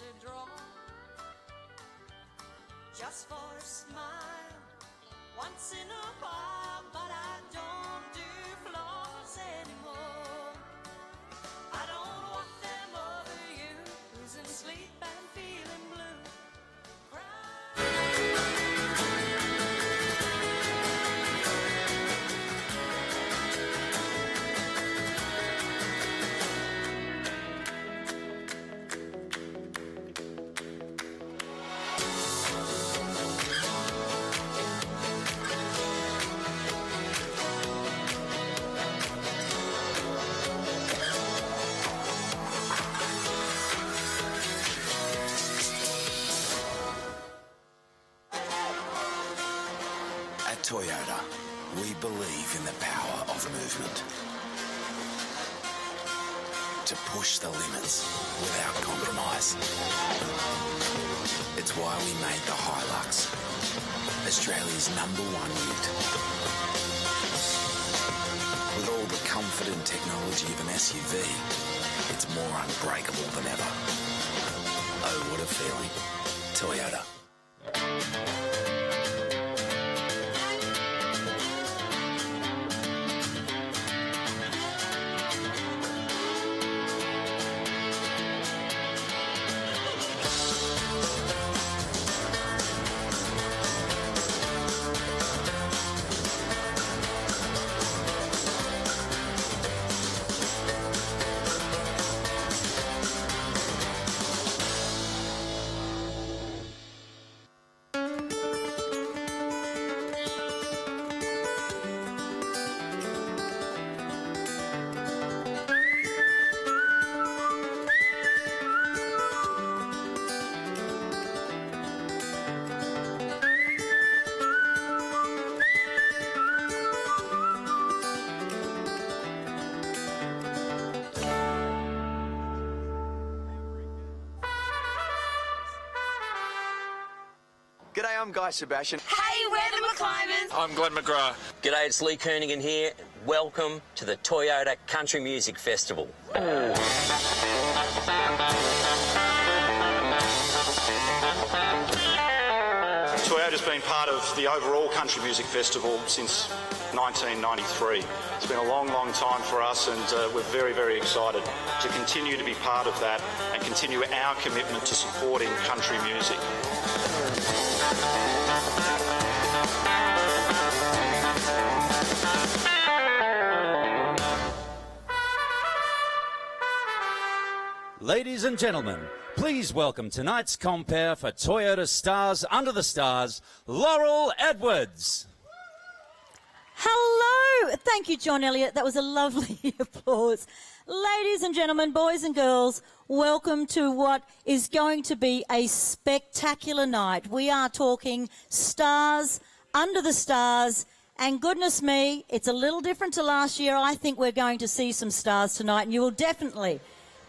to draw, just for a smile, once in a while, but I don't do flaws anymore. I don't want them over you, losing sleep and feeling blue. Toyota, we believe in the power of movement. To push the limits without compromise. It's why we made the Hilux, Australia's #1 ute. With all the comfort and technology of an SUV, it's more unbreakable than ever. Oh, what a feeling. Toyota. G'day, I'm Guy Sebastian. Hey, we're the McClimants. I'm Glenn McGrath. G'day, it's Lee Kernaghan here. Welcome to the Toyota Country Music Festival. Toyota's been part of the overall Country Music Festival since 1993. It's been a long, long time for us, and we're very, very excited to continue to be part of that and continue our commitment to supporting country music. Ladies and gentlemen, please welcome tonight's compere for Toyota Stars Under the Stars, Laurel Edwards. Hello. Thank you, John Elliott. That was a lovely applause. Ladies and gentlemen, boys and girls, welcome to what is going to be a spectacular night. We are talking Stars Under the Stars, and goodness me, it's a little different to last year. I think we're going to see some stars tonight, and you will definitely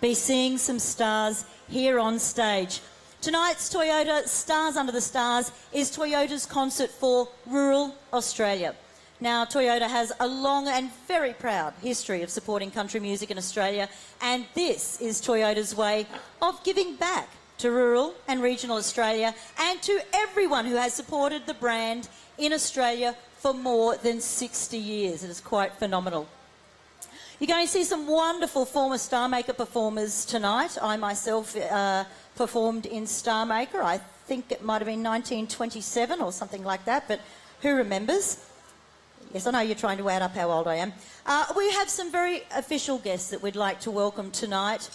be seeing some stars here on stage. Tonight's Toyota Stars Under the Stars is Toyota's concert for rural Australia. Now, Toyota has a long and very proud history of supporting country music in Australia, and this is Toyota's way of giving back to rural and regional Australia and to everyone who has supported the brand in Australia for more than 60 years. It is quite phenomenal. You're going to see some wonderful former Star Maker performers tonight. I myself performed in Star Maker. I think it might have been 1927 or something like that, but who remembers? Yes, I know you're trying to add up how old I am. We have some very official guests that we'd like to welcome tonight.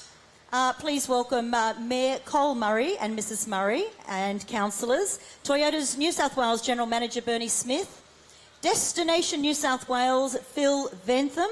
Please welcome Mayor Cole Murray and Mrs Murray and councillors, Toyota's New South Wales General Manager Bernie Smith, Destination New South Wales Phil Ventham,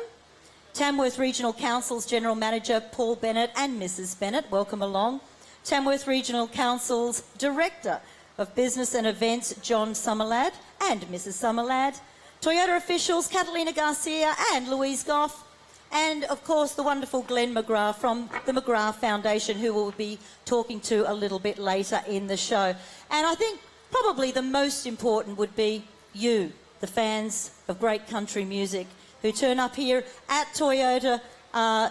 Tamworth Regional Council's General Manager Paul Bennett and Mrs Bennett, welcome along. Tamworth Regional Council's Director of Business and Events John Summerlad and Mrs Summerlad, Toyota officials Catalina Garcia and Louise Goff, and of course the wonderful Glenn McGrath from the McGrath Foundation, who we'll be talking to a little bit later in the show. And I think probably the most important would be you, the fans of great country music, who turn up here at Toyota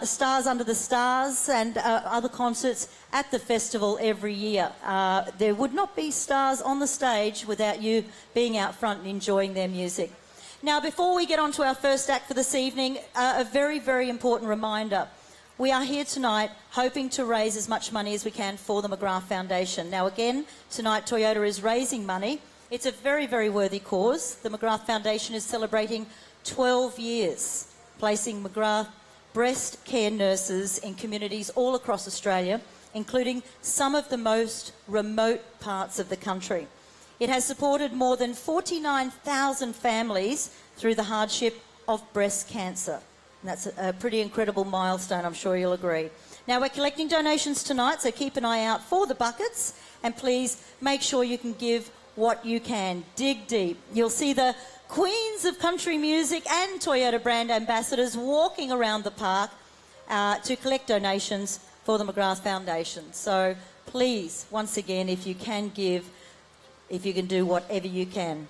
Stars Under the Stars and other concerts at the festival every year. There would not be stars on the stage without you being out front and enjoying their music. Now, before we get on to our first act for this evening, a very, very important reminder. We are here tonight hoping to raise as much money as we can for the McGrath Foundation. Now, again, tonight Toyota is raising money. It's a very, very worthy cause. The McGrath Foundation is celebrating 12 years, placing McGrath breast care nurses in communities all across Australia, including some of the most remote parts of the country. It has supported more than 49,000 families through the hardship of breast cancer. And that's a pretty incredible milestone, I'm sure you'll agree. Now, we're collecting donations tonight, so keep an eye out for the buckets, and please make sure you can give what you can. Dig deep. You'll see the queens of country music and Toyota brand ambassadors walking around the park to collect donations for the McGrath Foundation. So please, once again, if you can give, if you can do whatever you can.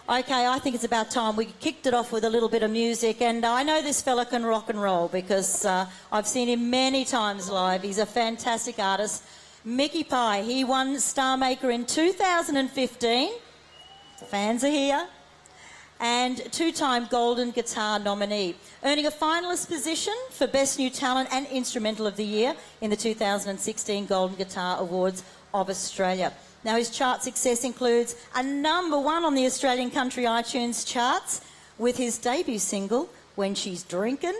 Okay, I think it's about time we kicked it off with a little bit of music, and I know this fella can rock and roll because I've seen him many times live. He's a fantastic artist. Mickey Pye, he won Star Maker in 2015. Fans are here. And two-time Golden Guitar nominee, earning a finalist position for Best New Talent and Instrumental of the Year in the 2016 Golden Guitar Awards of Australia. Now, his chart success includes a #1 on the Australian country iTunes charts with his debut single, When She's Drinkin',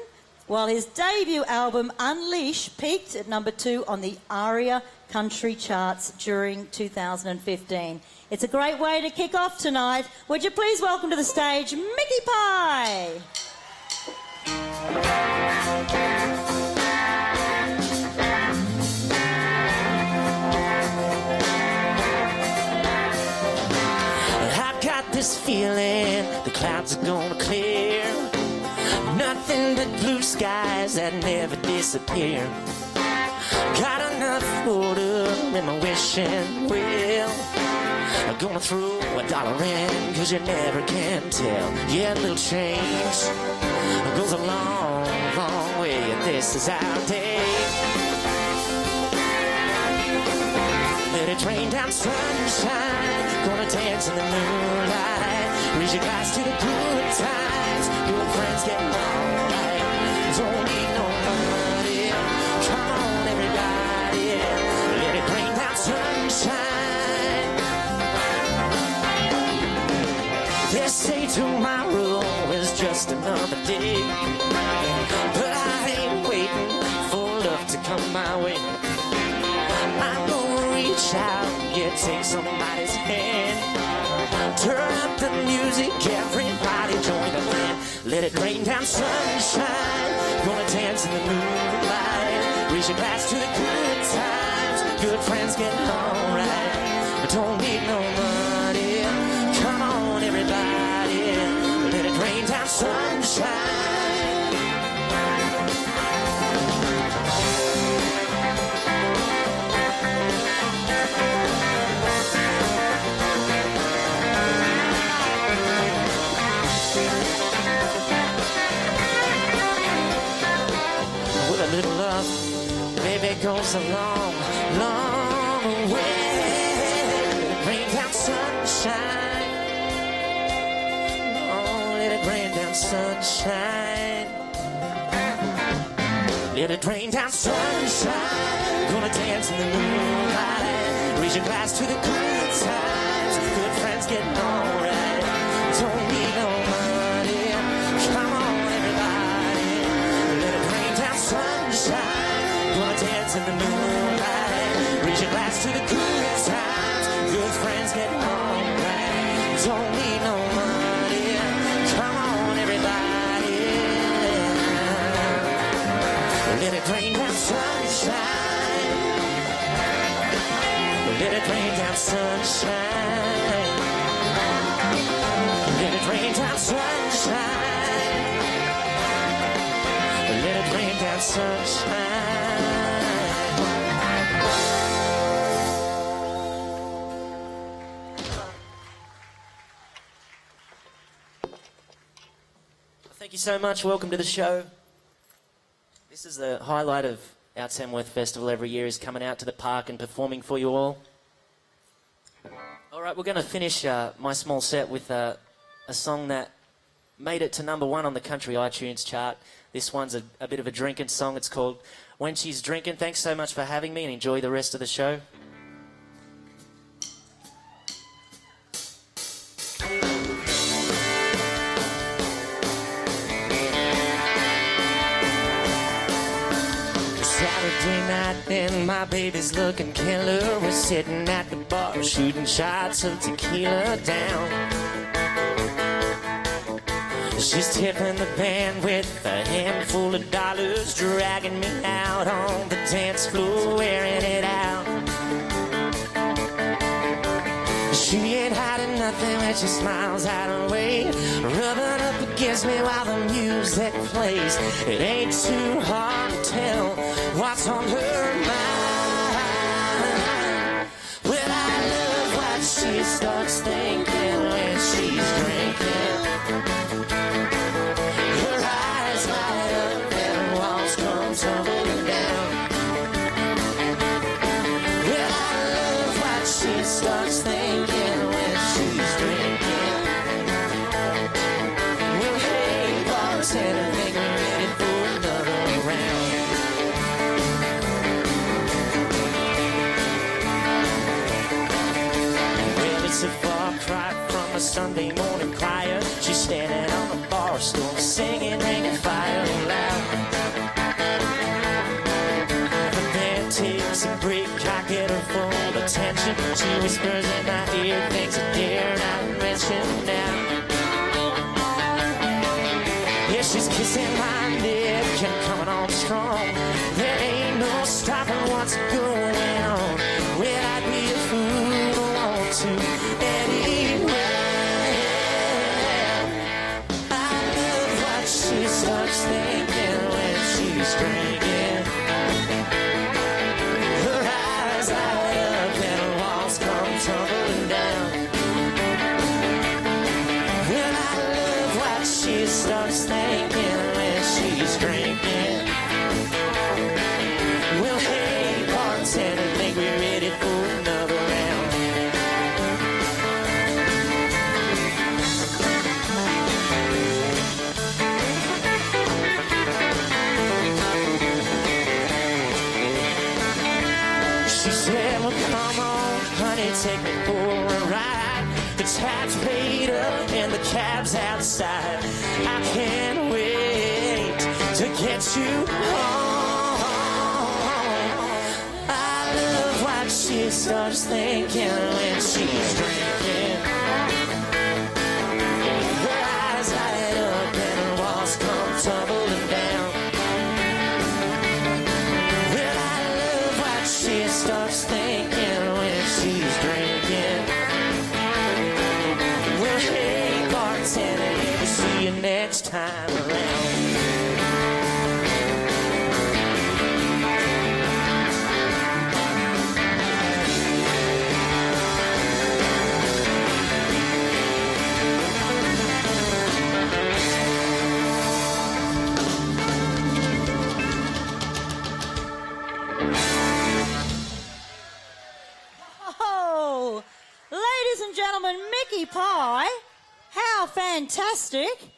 while his debut album, Unleash, peaked at #2 on the ARIA country charts during 2015. It's a great way to kick off tonight. Would you please welcome to the stage, Mickey Pye. This feeling, the clouds are gonna clear. Nothing but blue skies that never disappear. Got enough water in my wishing well. I'm gonna throw $1 in, cause you never can tell. Yeah, a little change goes a long, long way, and this is our day. Let it rain down sunshine, gonna dance in the moonlight. Raise your glass to the good times, good friends getting alright. Don't need no money, come on everybody. Let it rain down sunshine. They say tomorrow is just another day, but I ain't waiting for love to come my way. I'm gonna reach out, yeah, take somebody's hand. Turn up the music, everybody join the band. Let it rain down sunshine, gonna dance in the moonlight. Raise your glass to the good times, good friends getting alright. Don't need no money, come on everybody. Let it rain down sunshine. Little love, baby, goes a long, long way. Rain down sunshine. Oh, let it rain down sunshine. Let it rain down sunshine. Gonna dance in the moonlight. Raise your glass to the good times. Good friends getting alright. Don't need no money. Come on, everybody. Let it rain down sunshine. Gonna dance in the moonlight. Raise your glass to the good times. Good friends getting alright. Don't need no money. Come on, everybody. Let it rain down sunshine. Let it rain down sunshine. Let it rain down sunshine. Let it rain down sunshine. Thank you so much. Welcome to the show. This is the highlight of our Tamworth Festival every year, is coming out to the park and performing for you all. All right, we're going to finish my small set with a song that made it to #1 on the country iTunes chart. This one's a bit of a drinking song. It's called When She's Drinking. Thanks so much for having me, and enjoy the rest of the show. Saturday night and my baby's looking killer. We're sitting at the bar shooting shots of tequila down. She's tipping the band with a handful of dollars, dragging me out on the dance floor, wearing it out. She ain't hiding nothing when she smiles out her way, rubbing up against me while the music plays. It ain't too hard to tell what's on her mind. Well, I love what she starts thinking when she's drinking. Her eyes light up and walls come tumbling down. Well, I love what she starts thinking when she's drinking. Well, hey, bartender, think we're ready for another round. Well, it's a far cry from a Sunday morning choir. She's standing on the bar stool, singing, ringing fire loud. The band takes a break, I get her full attention. She whispers in my ear things I dare not mention now. Yeah, she's kissing my neck and coming on strong. There ain't no stopping what's going on. Well, I'd be a fool to want to anyway. I love what she starts thinking when she's drinking. Her eyes light up and her walls come tumbling down. Well, I love what she starts thinking when she's drinking. Well, hey, bartender, think we're ready for another round. She said, well, come on, honey, take me for a ride. The tab's paid up and the cab's outside. I can't wait to get you home. I love what she starts thinking when she's drinking. Her eyes light up and her walls come tumbling down. Well, I love what she starts thinking when she's drinking. Well, hey, bartender, we'll see you next time around. Oh, ladies and gentlemen, Mickey Pie, how fantastic.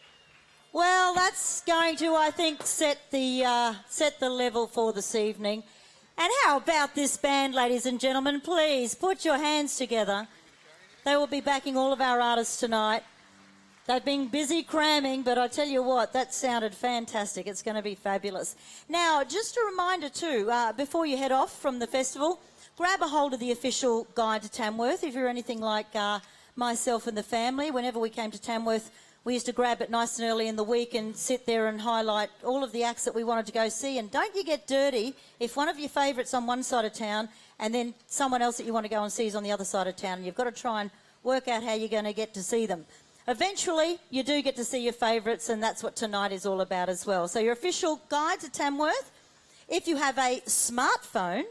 Well, that's going to, I think, set the level for this evening. And how about this band, ladies and gentlemen? Please put your hands together. They will be backing all of our artists tonight. They've been busy cramming, but I tell you what, that sounded fantastic. It's going to be fabulous. Now, just a reminder too, before you head off from the festival, grab a hold of the official guide to Tamworth. If you're anything like myself and the family, whenever we came to Tamworth, we used to grab it nice and early in the week and sit there and highlight all of the acts that we wanted to go see. And don't you get dirty if one of your favourites on one side of town and then someone else that you want to go and see is on the other side of town. And you've got to try and work out how you're going to get to see them. Eventually, you do get to see your favourites, and that's what tonight is all about as well. So your official guide to Tamworth. If you have a smartphone,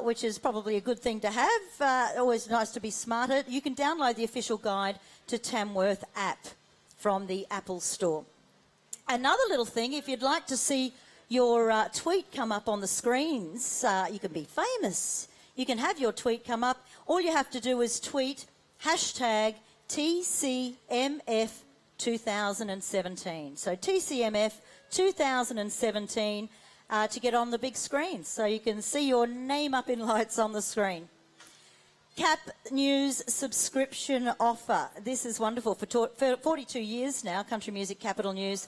which is probably a good thing to have, always nice to be smarter, you can download the official guide to Tamworth app from the Apple Store. Another little thing, if you'd like to see your tweet come up on the screens. You can be famous. You can have your tweet come up. All you have to do is tweet hashtag TCMF 2017. So TCMF 2017 to get on the big screen. So you can see your name up in lights on the screen. Cap News subscription offer. This is wonderful. For 42 years now, Country Music Capital News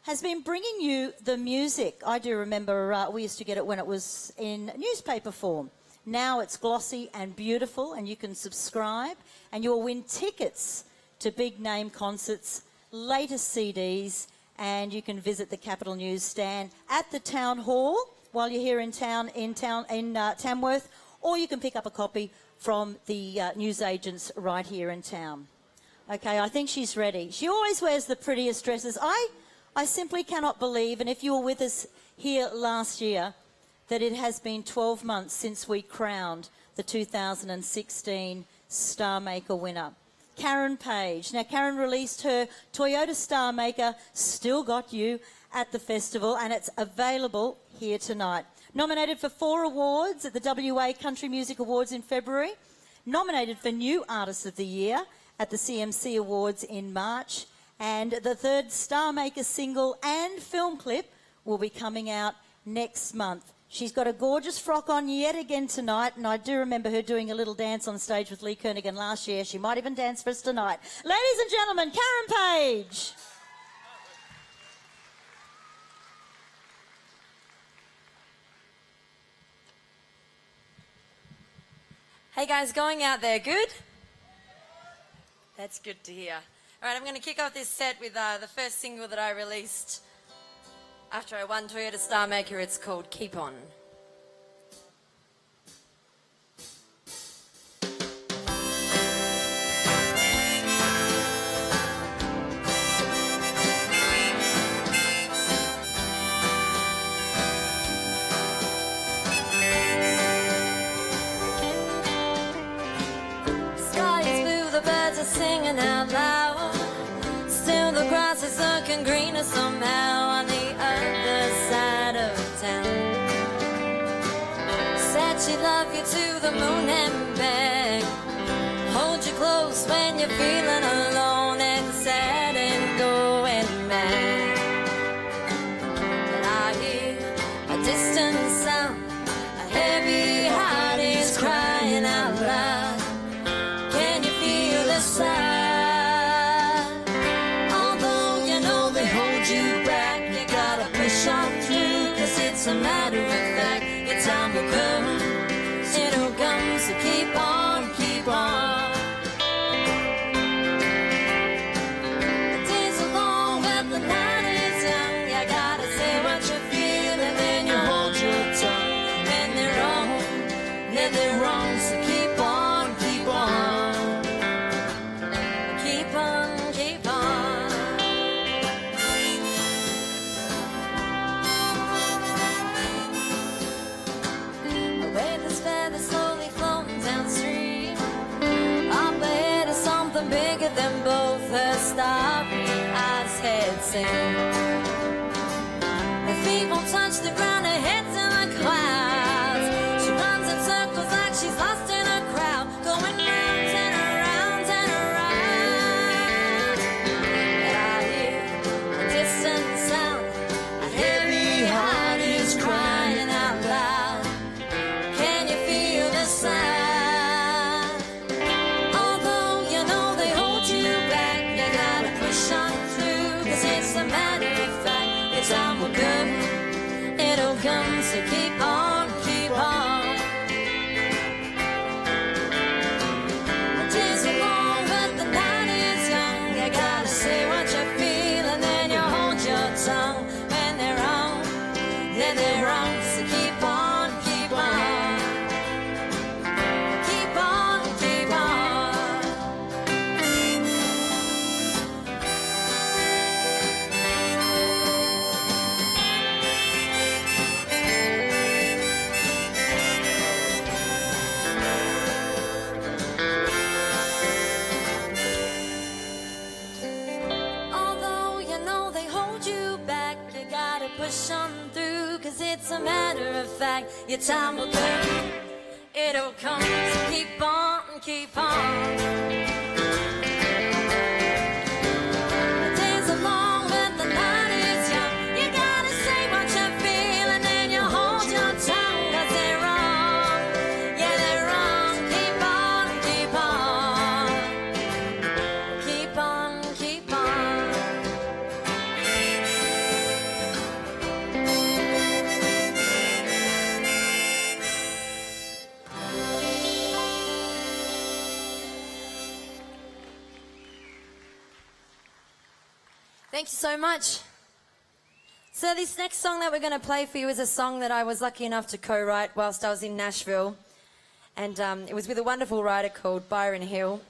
has been bringing you the music. I do remember we used to get it when it was in newspaper form. Now it's glossy and beautiful, and you can subscribe and you'll win tickets to big name concerts, latest CDs, and you can visit the Capital News stand at the Town Hall while you're here in Tamworth, or you can pick up a copy from the newsagents right here in town. Okay, I think she's ready. She always wears the prettiest dresses. I simply cannot believe, and if you were with us here last year, that it has been 12 months since we crowned the 2016 Star Maker winner, Karen Paige. Now, Karen released her Toyota Star Maker, Still Got You, at the festival, and it's available here tonight. Nominated for 4 awards at the WA Country Music Awards in February. Nominated for New Artist of the Year at the CMC Awards in March. And the 3rd Star Maker single and film clip will be coming out next month. She's got a gorgeous frock on yet again tonight, and I do remember her doing a little dance on stage with Lee Kernaghan last year. She might even dance for us tonight. Ladies and gentlemen, Karen Paige. Hey guys, going out there, good? That's good to hear. All right, I'm going to kick off this set with the first single that I released after I won Toyota Star Maker. It's called Keep On. Sky is blue, the birds are singing out loud. Still the grass is looking greener somehow on the other side of town. Said she loved you to the moon and back. Hold you close when you're feeling alone and sad and going mad. But I hear a distant sound, a heavy heart is crying out loud. Can you feel the sound? It's a matter of fact, your time will come, it'll come, so keep on, keep on. The days are long, but the night is young. You gotta say what you feel, and then you hold your tongue. When they're wrong, then they're wrong, so keep on, keep on. Keep on, keep on. Slowly floating downstream. Up ahead is something bigger than both her starry eyes had seen. Her feet won't touch the ground, her head's in the clouds. She runs in circles like she's lost in a crowd, going round and around and around. And I hear a distant sound, a heavy heart is crying out loud. Although you know they hold you back, you gotta push on through, 'cause it's a matter of fact, your time will come, it'll come, so keep on, keep on. The days are long, but the night is young. You gotta say what you feel, and then you hold your tongue. When they're wrong, then they're wrong, so keep on, keep on. Push on through, 'cause it's a matter of fact. Your time will come, it'll come, so keep on, keep on. The days are long, but the night is young. You gotta say what you feel, and then you hold your tongue, 'cause they're wrong, yeah, they're wrong. Keep on, keep on. Keep on, keep on. Thank you so much. So this next song that we're going to play for you is a song that I was lucky enough to co-write whilst I was in Nashville. And it was with a wonderful writer called Byron Hill,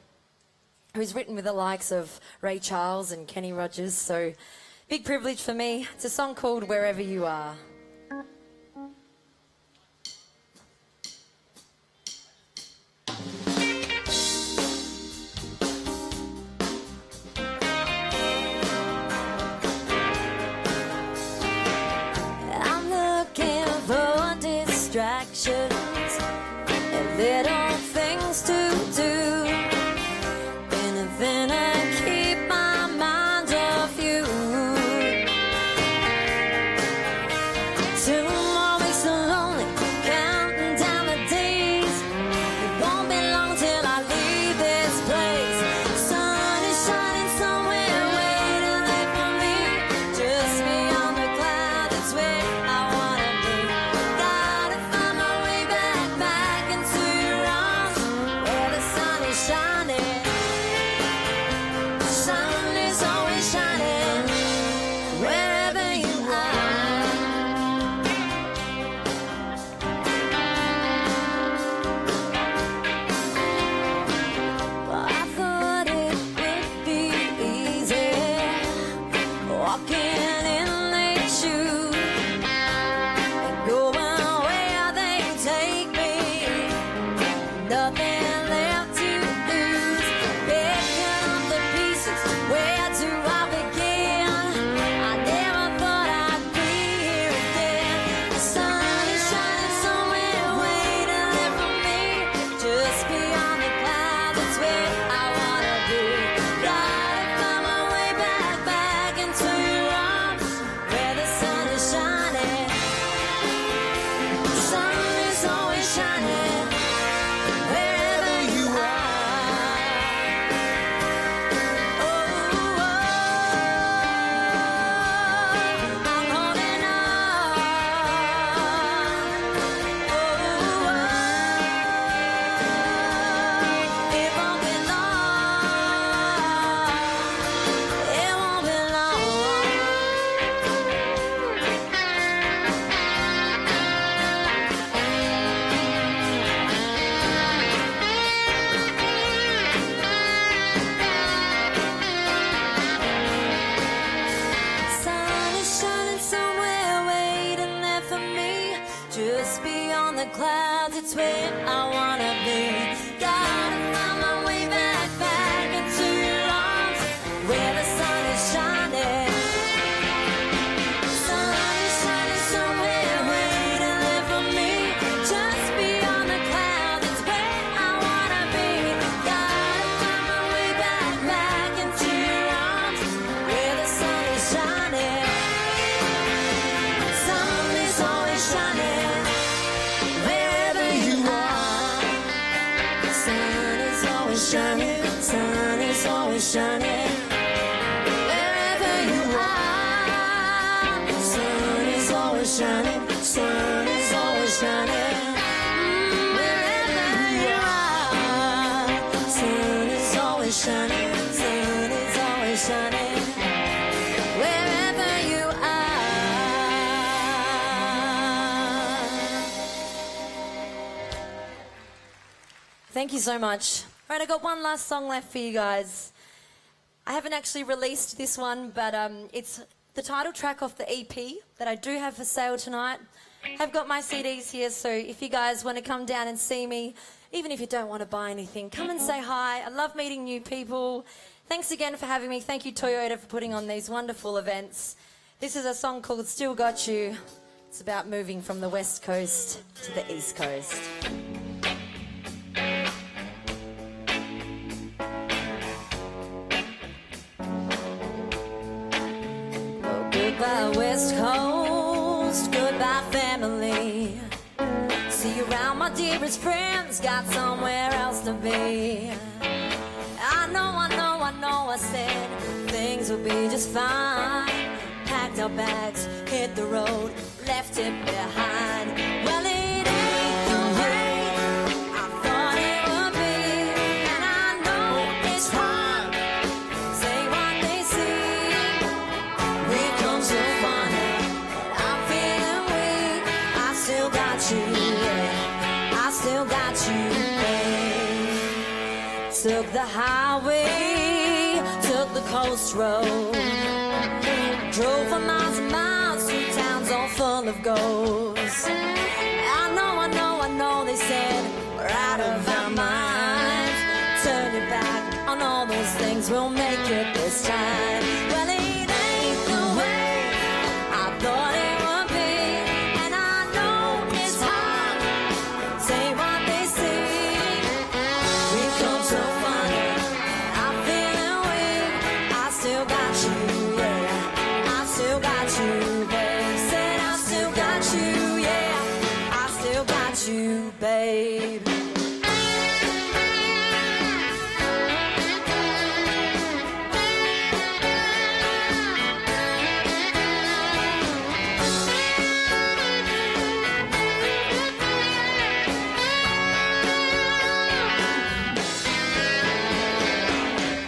who's written with the likes of Ray Charles and Kenny Rogers. So big privilege for me. It's a song called Wherever You Are. I'm looking for distractions and little things to do, and then I keep my mind off you. 2 more weeks lonely, counting down the days. It won't be long till I leave this place. Sun is shining somewhere, waiting there for me. Just beyond the clouds, it's where I wanna be. Gotta find my way back into your arms, where the sun is shining. The sun is always shining, wherever you are. Well, I thought it would be easy walking in their shoes and going where they take me. Nothing left to lose. Picking up the pieces, where do I begin? I never thought I'd be here again. The sun is shining somewhere, waiting there for me. Just beyond the clouds, it's where I wanna be. Gotta find my way back into your arms, where the sun is shining. The sun is always shining, wherever you are. Oh, I'm holding on. It won't be long. It won't be long. Sun is shining somewhere, waiting there for me. Just beyond the clouds, it's where I wanna be. Gotta find my way back into your arms, where the sun is shining. Sun is shining somewhere, waiting there for me. Just beyond the clouds, it's where I wanna be. Gotta find my way back into your arms, where the sun is shining. Sun is always shining, wherever you are. Sun is always shining, sun is always shining, wherever you are. Sun is always shining, sun is always shining, wherever you are. Sun is always shining, sun is always shining, wherever you are. Thank you so much. All right, I got one last song left for you guys. I haven't actually released this one, but it's the title track off the EP that I do have for sale tonight. I've got my CDs here, so if you guys want to come down and see me, even if you don't want to buy anything, come and say hi. I love meeting new people. Thanks again for having me. Thank you, Toyota, for putting on these wonderful events. This is a song called Still Got You. It's about moving from the West Coast to the East Coast. Oh, goodbye, West Coast. Goodbye, family. See you around, my dearest friends. Got somewhere else to be. I know, I said things will be just fine. Packed our bags, hit the road, left it behind. Well, it ain't the way I thought it would be. And I know it's hard, say what they see. We've come so far now, and I'm feeling weak. I still got you, yeah, I still got you, babe. Took the highway, took the coast road. Drove for miles and miles through towns all full of ghosts. I know, they said we're out of our minds. Turn your back on all those things, we'll make it this time. Well, it ain't the way I thought it would be. And I know it's hard, say what they say. We've come so far, I'm feeling weak. I still got you, yeah, I still got you, babe. Said I still got you, yeah, I still got you, babe.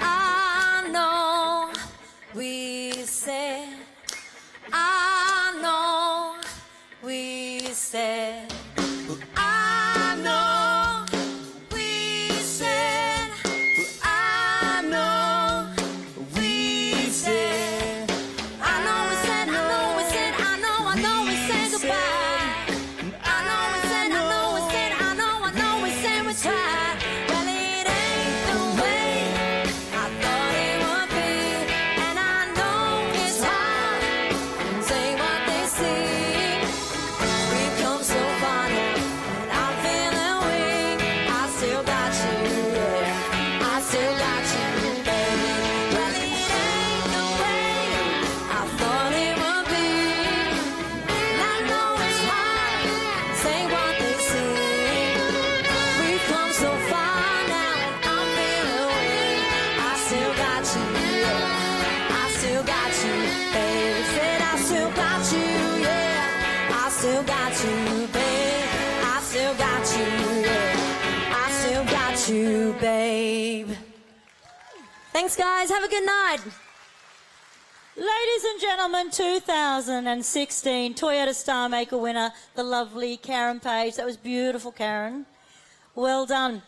I know we said, I know we said, I know we said, I know we said, I know we said, I know we said, I know we said goodbye. I know we said, I know we said, I know we said we tried. Well, it ain't the way I thought it would be. And I know it's hard, say what they see. We've come so far now, and I'm feeling weak. I still got you, yeah, I still got you, baby. Well, it ain't the way I thought it would be. And I know it's hard, say what they see. We've come so far now, and I'm feeling weak. I still got you, yeah, I still got you, baby. Said I still got you, yeah, I still got you, babe. I still got you, yeah, I still got you, babe. Thanks, guys. Have a good night. Ladies and gentlemen, 2016 Toyota Star Maker winner, the lovely Karen Paige. That was beautiful, Karen. Well done.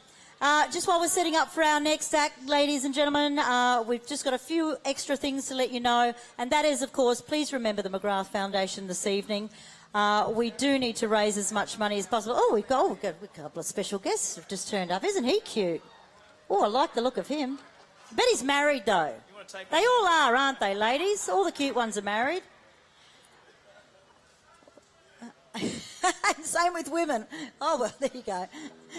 Just while we're setting up for our next act, ladies and gentlemen, we've just got a few extra things to let you know, and that is, of course, please remember the McGrath Foundation this evening. We do need to raise as much money as possible. Oh, we've got a couple of special guests have just turned up. Isn't he cute? Oh, I like the look of him. I bet he's married, though. They all are, aren't they, ladies? All the cute ones are married. Same with women. Oh, well, there you go.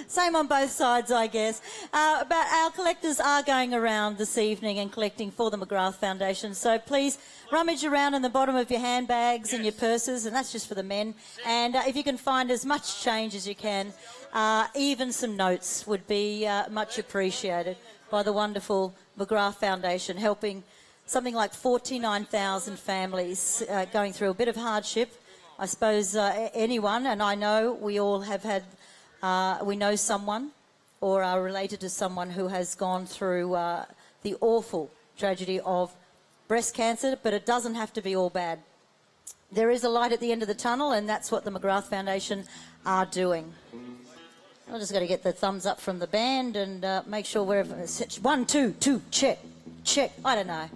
Same on both sides, I guess. But our collectors are going around this evening and collecting for the McGrath Foundation. So please rummage around in the bottom of your handbags and your purses, and that's just for the men. And if you can find as much change as you can, even some notes would be much appreciated by the wonderful McGrath Foundation, helping something like 49,000 families going through a bit of hardship. I suppose anyone, and I know we all have had, we know someone or are related to someone who has gone through the awful tragedy of breast cancer, but it doesn't have to be all bad. There is a light at the end of the tunnel, and that's what the McGrath Foundation are doing. I've just got to get the thumbs up from the band and make sure wherever... 1, 2, 2, check, check. I don't know.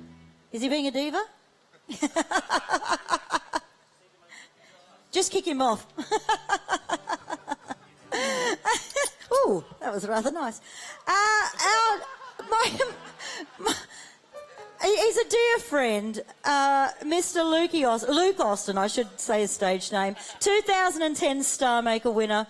Is he being a diva? Just kick him off. Ooh, that was rather nice. He's a dear friend, Mr. Luke Austin, I should say his stage name, 2010 Star Maker winner,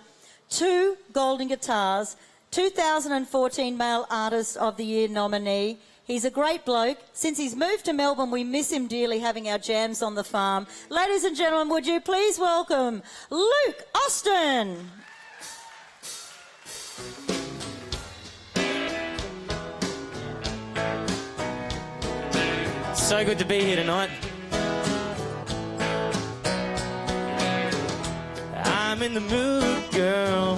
2 Golden Guitars, 2014 Male Artist of the Year nominee. He's a great bloke. Since he's moved to Melbourne, we miss him dearly having our jams on the farm. Ladies and gentlemen, would you please welcome Luke Austin. So good to be here tonight. I'm in the mood, girl.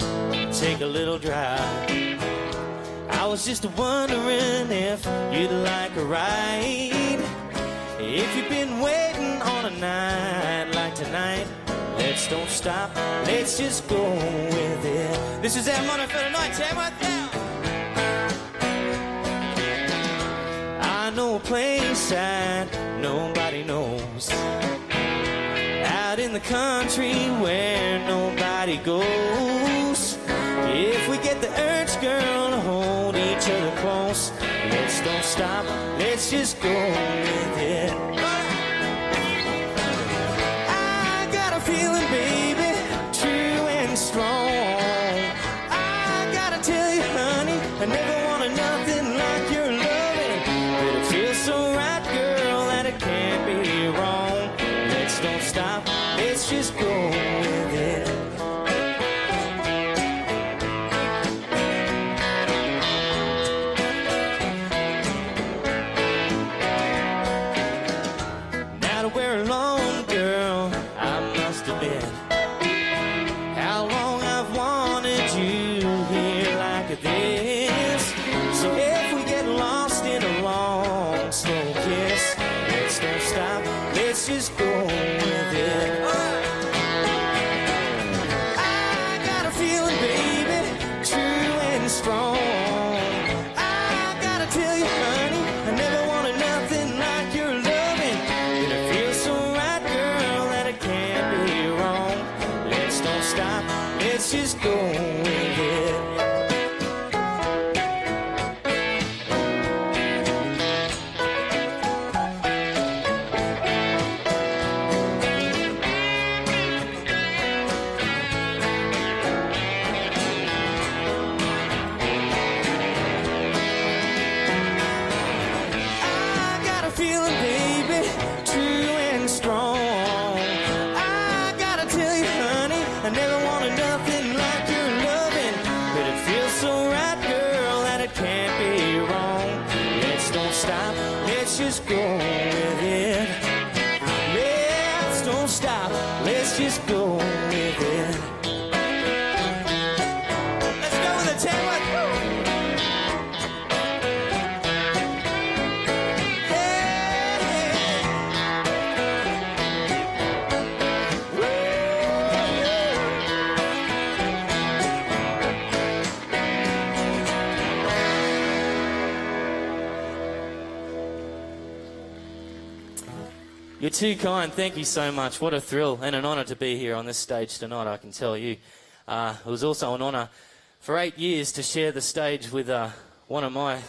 Take a little drive. I was just wondering if you'd like a ride. If you've been waiting on a night like tonight, let's don't stop, let's just go with it. This is our motto for tonight, Tamworth now. I know a place that nobody knows, out in the country where nobody goes. If we get the urge, girl, to hold each other close, let's don't stop, let's just go with it. I got a feeling, baby, true and strong. I gotta tell you, honey, I never wanted nothing like your loving, but it feels so right, girl, that it can't be wrong. Let's don't stop, let's just go with it. Just go with it. I got a feeling, baby, true and strong. I gotta tell you, honey, I never wanted nothing like your loving, but it feels so right, girl, that it can't be wrong. Let's don't stop, let's just go with it. Just go with it. Let's don't stop. Let's just go with it. Let's go with the Tamworth. You're too kind. Thank you so much. What a thrill and an honour to be here on this stage tonight, I can tell you. It was also an honour for 8 years to share the stage with one of my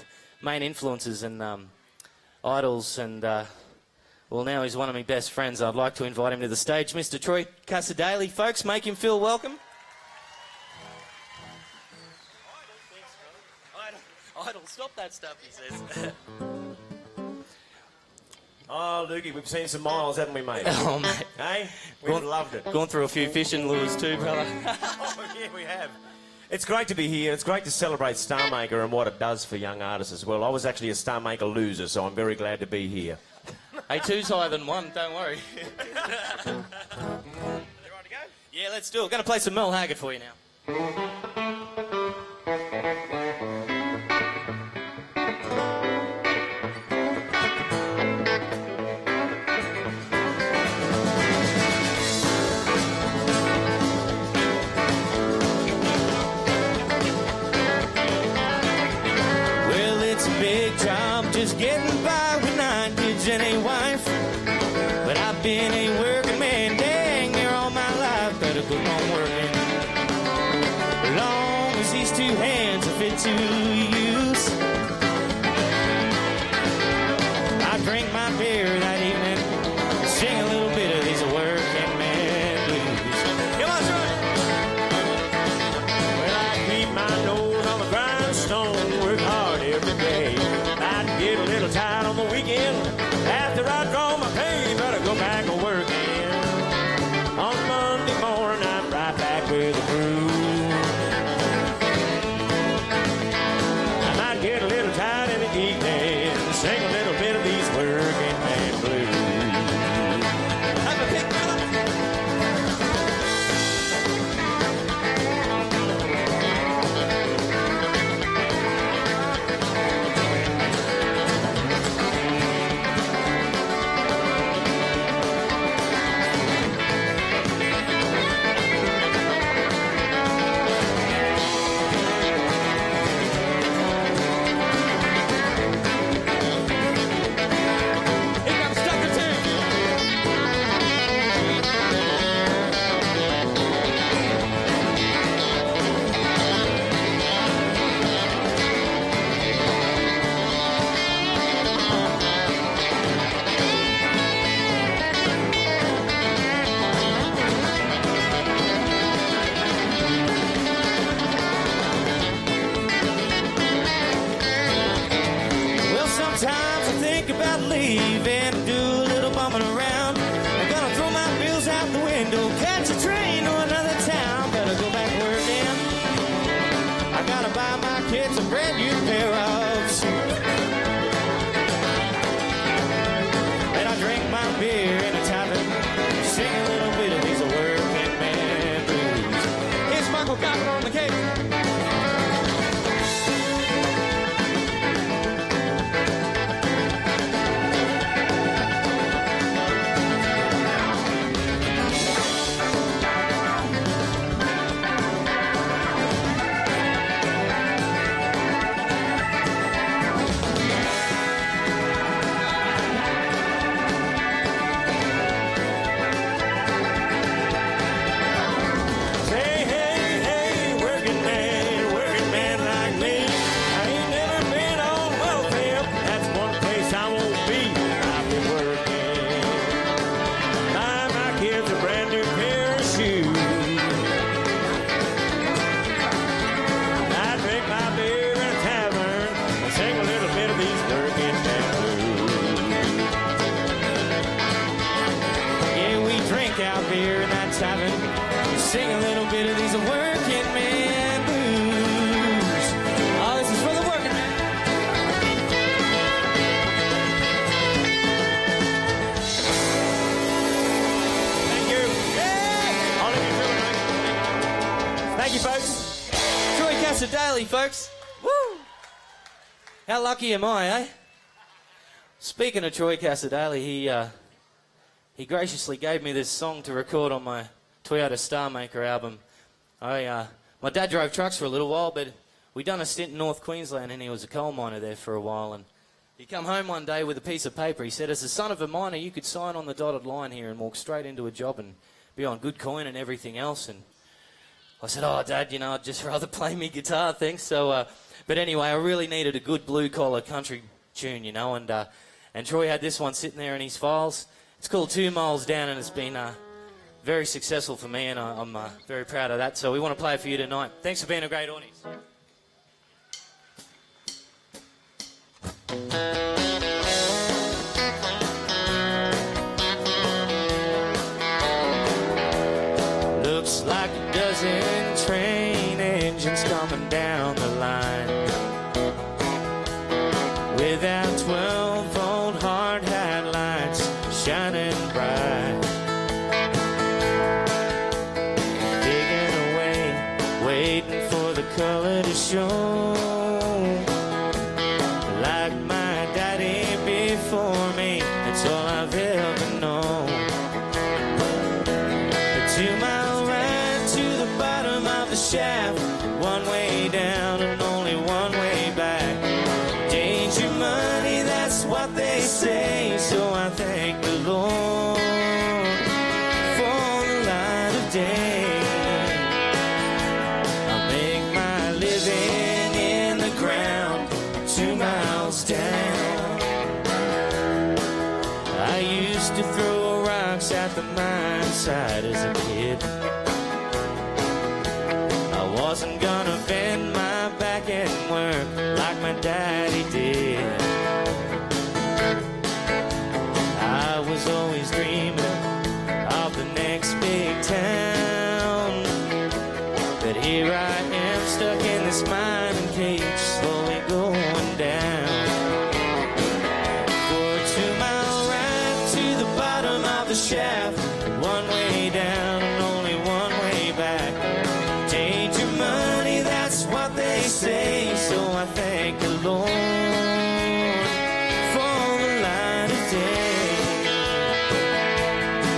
main influences and idols, and well, now he's one of my best friends. I'd like to invite him to the stage, Mr. Troy Casadale. Folks, make him feel welcome. Idol, stop that stuff, he says. Oh, Lukey, we've seen some miles, haven't we, mate? Oh, mate. Hey? We've loved it. Gone through a few fishing lures too, brother. Oh, yeah, we have. It's great to be here. It's great to celebrate Star Maker and what it does for young artists as well. I was actually a Star Maker loser, so I'm very glad to be here. Hey, 2's higher than 1, don't worry. You ready to go? Yeah, let's do it. Going to play some Mel Haggard for you now. Just getting by with 9 kids and a wife, but I've been a working man dang near all my life. Better go on working, long as these 2 hands are fit to use. I'd beer in that tavern. Sing a little bit of these working man blues. Oh, this is for the working man. Thank you. Yeah. I'll leave you to it. Thank you, folks. Troy Cassadaly, folks. Woo! How lucky am I, eh? Speaking of Troy Cassadaly, he graciously gave me this song to record on my Toyota Star Maker album. My dad drove trucks for a little while, but we done a stint in North Queensland, and he was a coal miner there for a while. And he come home one day with a piece of paper. He said, as the son of a miner, you could sign on the dotted line here and walk straight into a job and be on good coin and everything else. And I said, oh, Dad, you know, I'd just rather play me guitar, thanks. So, but anyway, I really needed a good blue-collar country tune, you know, and Troy had this one sitting there in his files. It's called 2 Miles Down, and it's been very successful for me, and I'm very proud of that. So we want to play it for you tonight. Thanks for being a great audience. Looks like a dozen train engines coming down the line. Without 12-volt hard hat lights shining bright, digging away, waiting for the color to show. Like my daddy before me, that's all I've ever known. A 2-mile ride to the bottom of the shaft, one way down and only one way back. Danger money, that's what they say, so I thank the Lord for the light of day. I make my living in the ground, 2 miles down. I used to throw rocks at the mine site as a kid. I wasn't gonna bend my back and work like my daddy did. I was always dreaming of the next big town, but here I am stuck in this mining cage, slowly going down. For a 2-mile ride to the bottom of the shaft, one way down and only one way back. Danger money, that's what they say, so I thank the Lord for the light of day.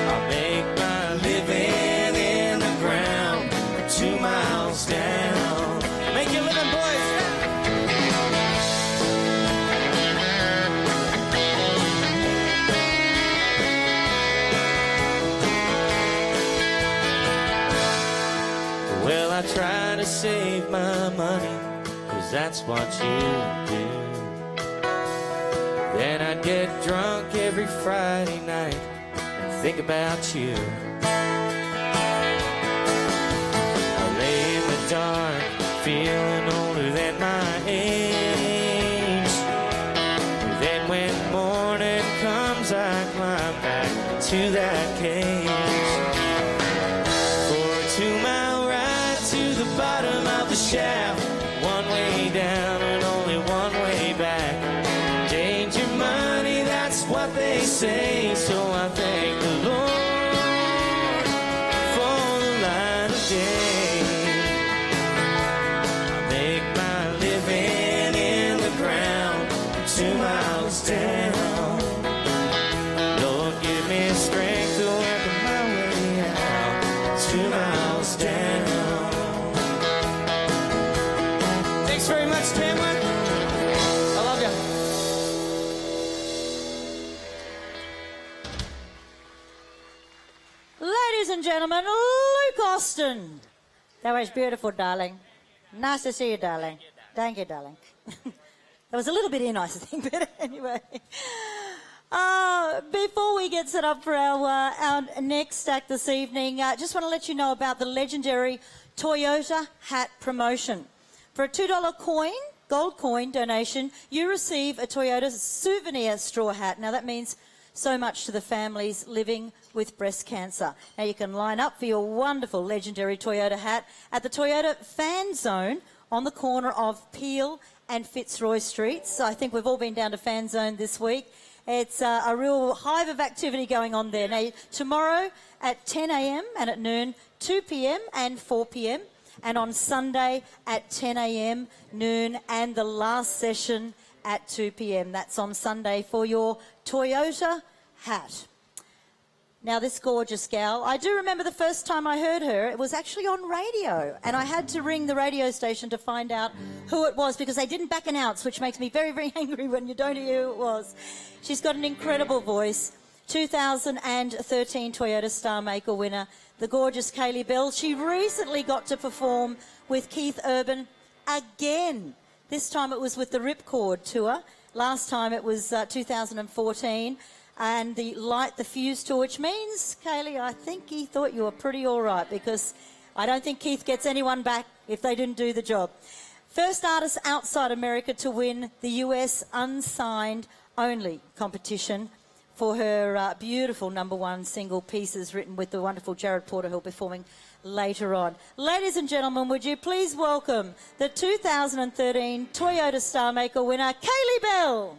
I make my living in the ground, 2 miles down. Make your living, boys. Well, I try to save my money, 'cause that's what you do. Then I'd get drunk every Friday night and think about you. I lay in the dark, feeling older than my age. Then when morning comes, I climb back to that cage. For a 2-mile ride to the bottom of the shaft, one way down and only one way back. Danger money, that's what they say, so I thank the Lord for the light of day. I make my living in the ground, 2 miles down. Lord, give me strength to work my way out, 2 miles down. Thanks very much, Tamworth. I love you. Ladies and gentlemen, Luke Austin. That was beautiful, darling. Nice to see you, darling. Thank you, darling. That was a little bit nice, I think, but anyway. Before we get set up for our next act this evening, I just want to let you know about the legendary Toyota hat promotion. For a $2 coin, gold coin donation, you receive a Toyota souvenir straw hat. Now that means so much to the families living with breast cancer. Now you can line up for your wonderful legendary Toyota hat at the Toyota Fan Zone on the corner of Peel and Fitzroy Streets. I think we've all been down to Fan Zone this week. It's a real hive of activity going on there. Now, tomorrow at 10 a.m. and at noon, 2 p.m. and 4 p.m. and on Sunday at 10 a.m., noon, and the last session at 2 p.m. That's on Sunday for your Toyota hat. Now, this gorgeous gal, I do remember the first time I heard her, it was actually on radio, and I had to ring the radio station to find out who it was because they didn't back announce, which makes me very, very angry when you don't hear who it was. She's got an incredible voice. 2013 Toyota Star Maker winner, the gorgeous Kaylee Bell. She recently got to perform with Keith Urban again. This time it was with the Ripcord tour. Last time it was 2014. And the Light the Fuse tour, which means, Kaylee, I think he thought you were pretty all right because I don't think Keith gets anyone back if they didn't do the job. First artist outside America to win the US unsigned only competition for her beautiful #1 single Pieces, written with the wonderful Jared Porter, who'll be performing later on. Ladies and gentlemen, would you please welcome the 2013 Toyota Star Maker winner, Kaylee Bell.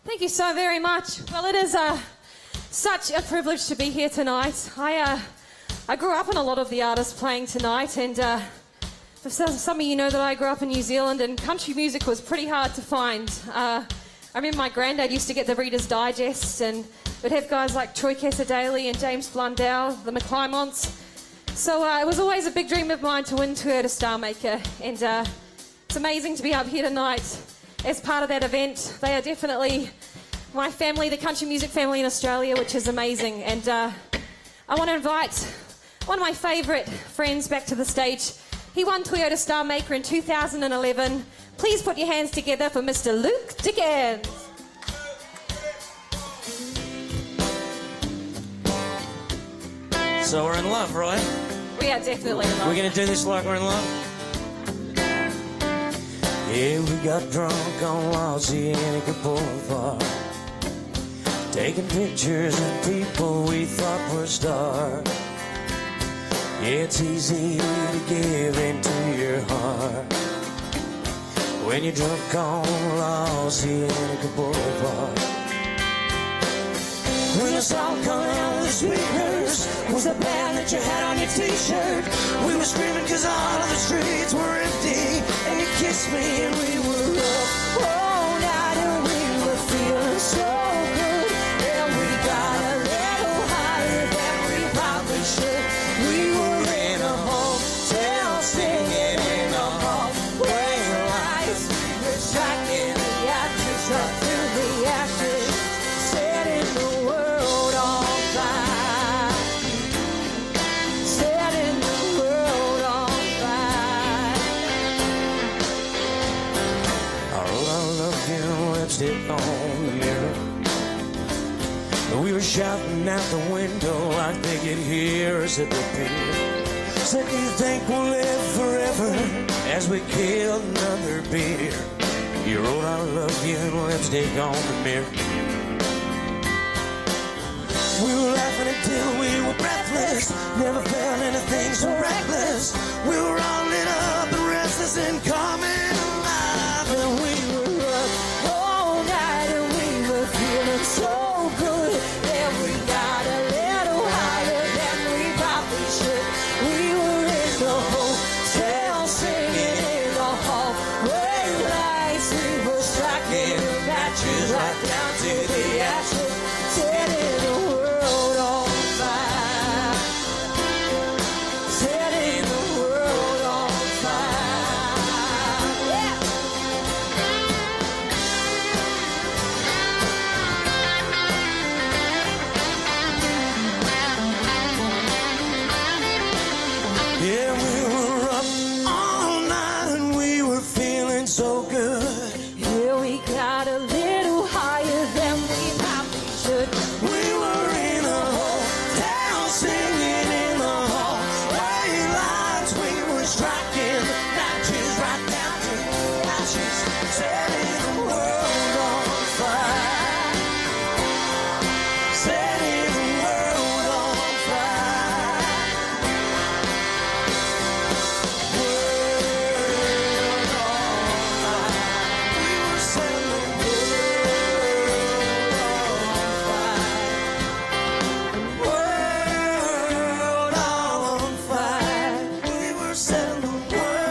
Thank you so very much. Well, it is such a privilege to be here tonight. I grew up in a lot of the artists playing tonight, and for some of you know that I grew up in New Zealand, and country music was pretty hard to find. I remember my granddad used to get the Reader's Digest, and we'd have guys like Troy Cassar-Daley and James Blundell, the McClimons. So it was always a big dream of mine to win Toyota Star Maker, and It's amazing to be up here tonight as part of that event. They are definitely my family, the country music family in Australia, which is amazing. And I want to invite one of my favourite friends back to the stage. He won Toyota Star Maker in 2011. Please put your hands together for Mr. Luke Dickens. So we're in love, right? We are definitely in love. We're going to do this like we're in love? Yeah, we got drunk on Oceanica Boulevard, taking pictures of people we thought were stars. Yeah, it's easy to give into your heart when you're drunk on Oceanica Boulevard. When the song come out of the speakers was the band that you had on your t-shirt. We were screaming cause all of the streets were empty, and you kissed me and we were up all night and we were feeling so good. And we got a little higher than we probably should. We were in a hotel singing in the hallway lights. We were striking the actors up to the ashes, setting the world on fire, setting the world on fire. I wrote I love you lipstick on the mirror. We were shouting out the window like they could hear us at the pier. Said, do you think we'll live forever as we kill another beer? You wrote I love you lipstick on the mirror. We were laughing until we were breathless, never felt anything so reckless. We were all lit up and restless and coming alive. And we were up all night and we were feeling so good. And we got a little higher than we probably should. We were in the hotel singing in the hallway lights. We were striking the matches right down to the ashes, setting the world on fire, setting the world on fire. Yeah. Yeah, we were up all night and we were feeling so good. Yeah, we got a little higher than we probably should. We were in a hotel singing in the hallway lights. We were striking the matches right down to the ashes, setting the world on fire, setting the world on fire. We were setting the world on fire. We were setting the world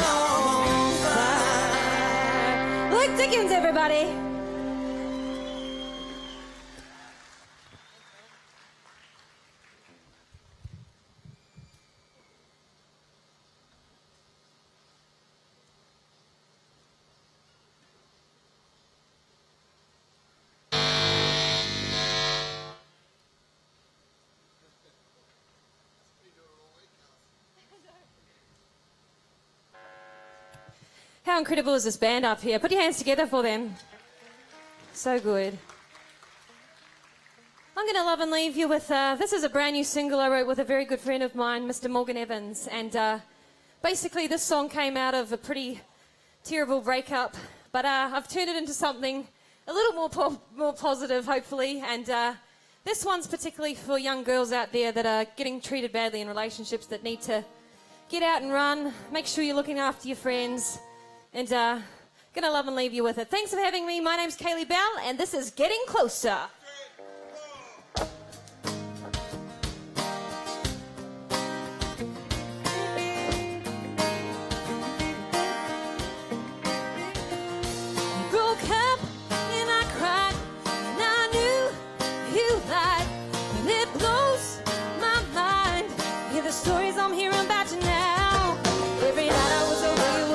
on fire. Luke Dickens, everybody. How incredible is this band up here? Put your hands together for them. So good. I'm going to love and leave you with, this is a brand new single I wrote with a very good friend of mine, Mr. Morgan Evans. And basically this song came out of a pretty terrible breakup, but I've turned it into something a little more positive, hopefully. And this one's particularly for young girls out there that are getting treated badly in relationships, that need to get out and run, make sure you're looking after your friends, and gonna love and leave you with it. Thanks for having me. My name's Kaylee Bell, and this is Getting Closer. Broke up and I cried, and I knew you lied, and it blows my mind. Hear the stories I'm hearing about you now. Every night I was over you.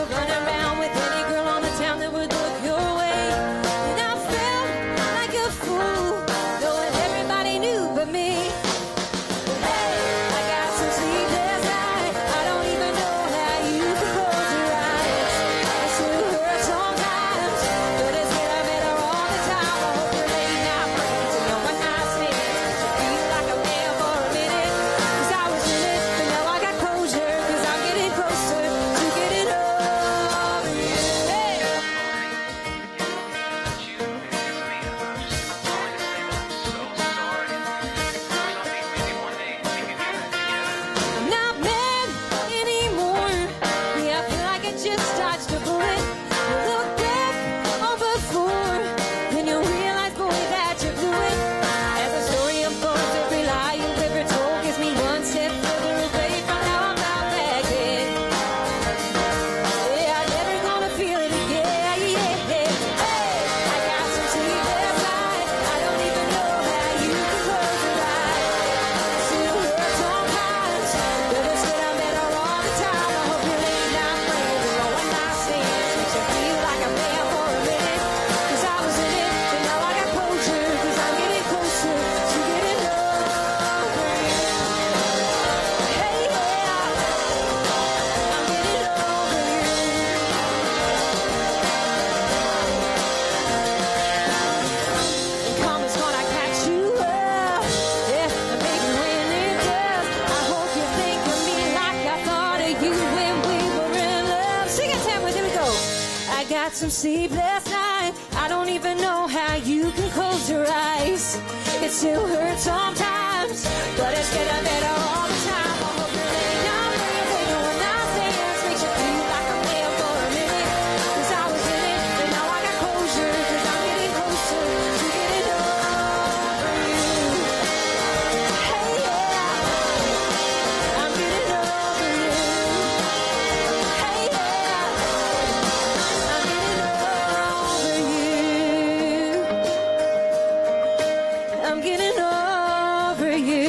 some sleepless nights. I don't even know how you can close your eyes. It still hurts sometimes, but it's getting better all the time. I hope it ain't not breathing when I say it makes you feel like I'm there for a minute. 'Cause I was in it, and now I got closure. 'Cause I'm getting closer to getting over you. Hey, yeah, I'm getting over you. Hey, yeah, I'm getting over you. I'm getting over you.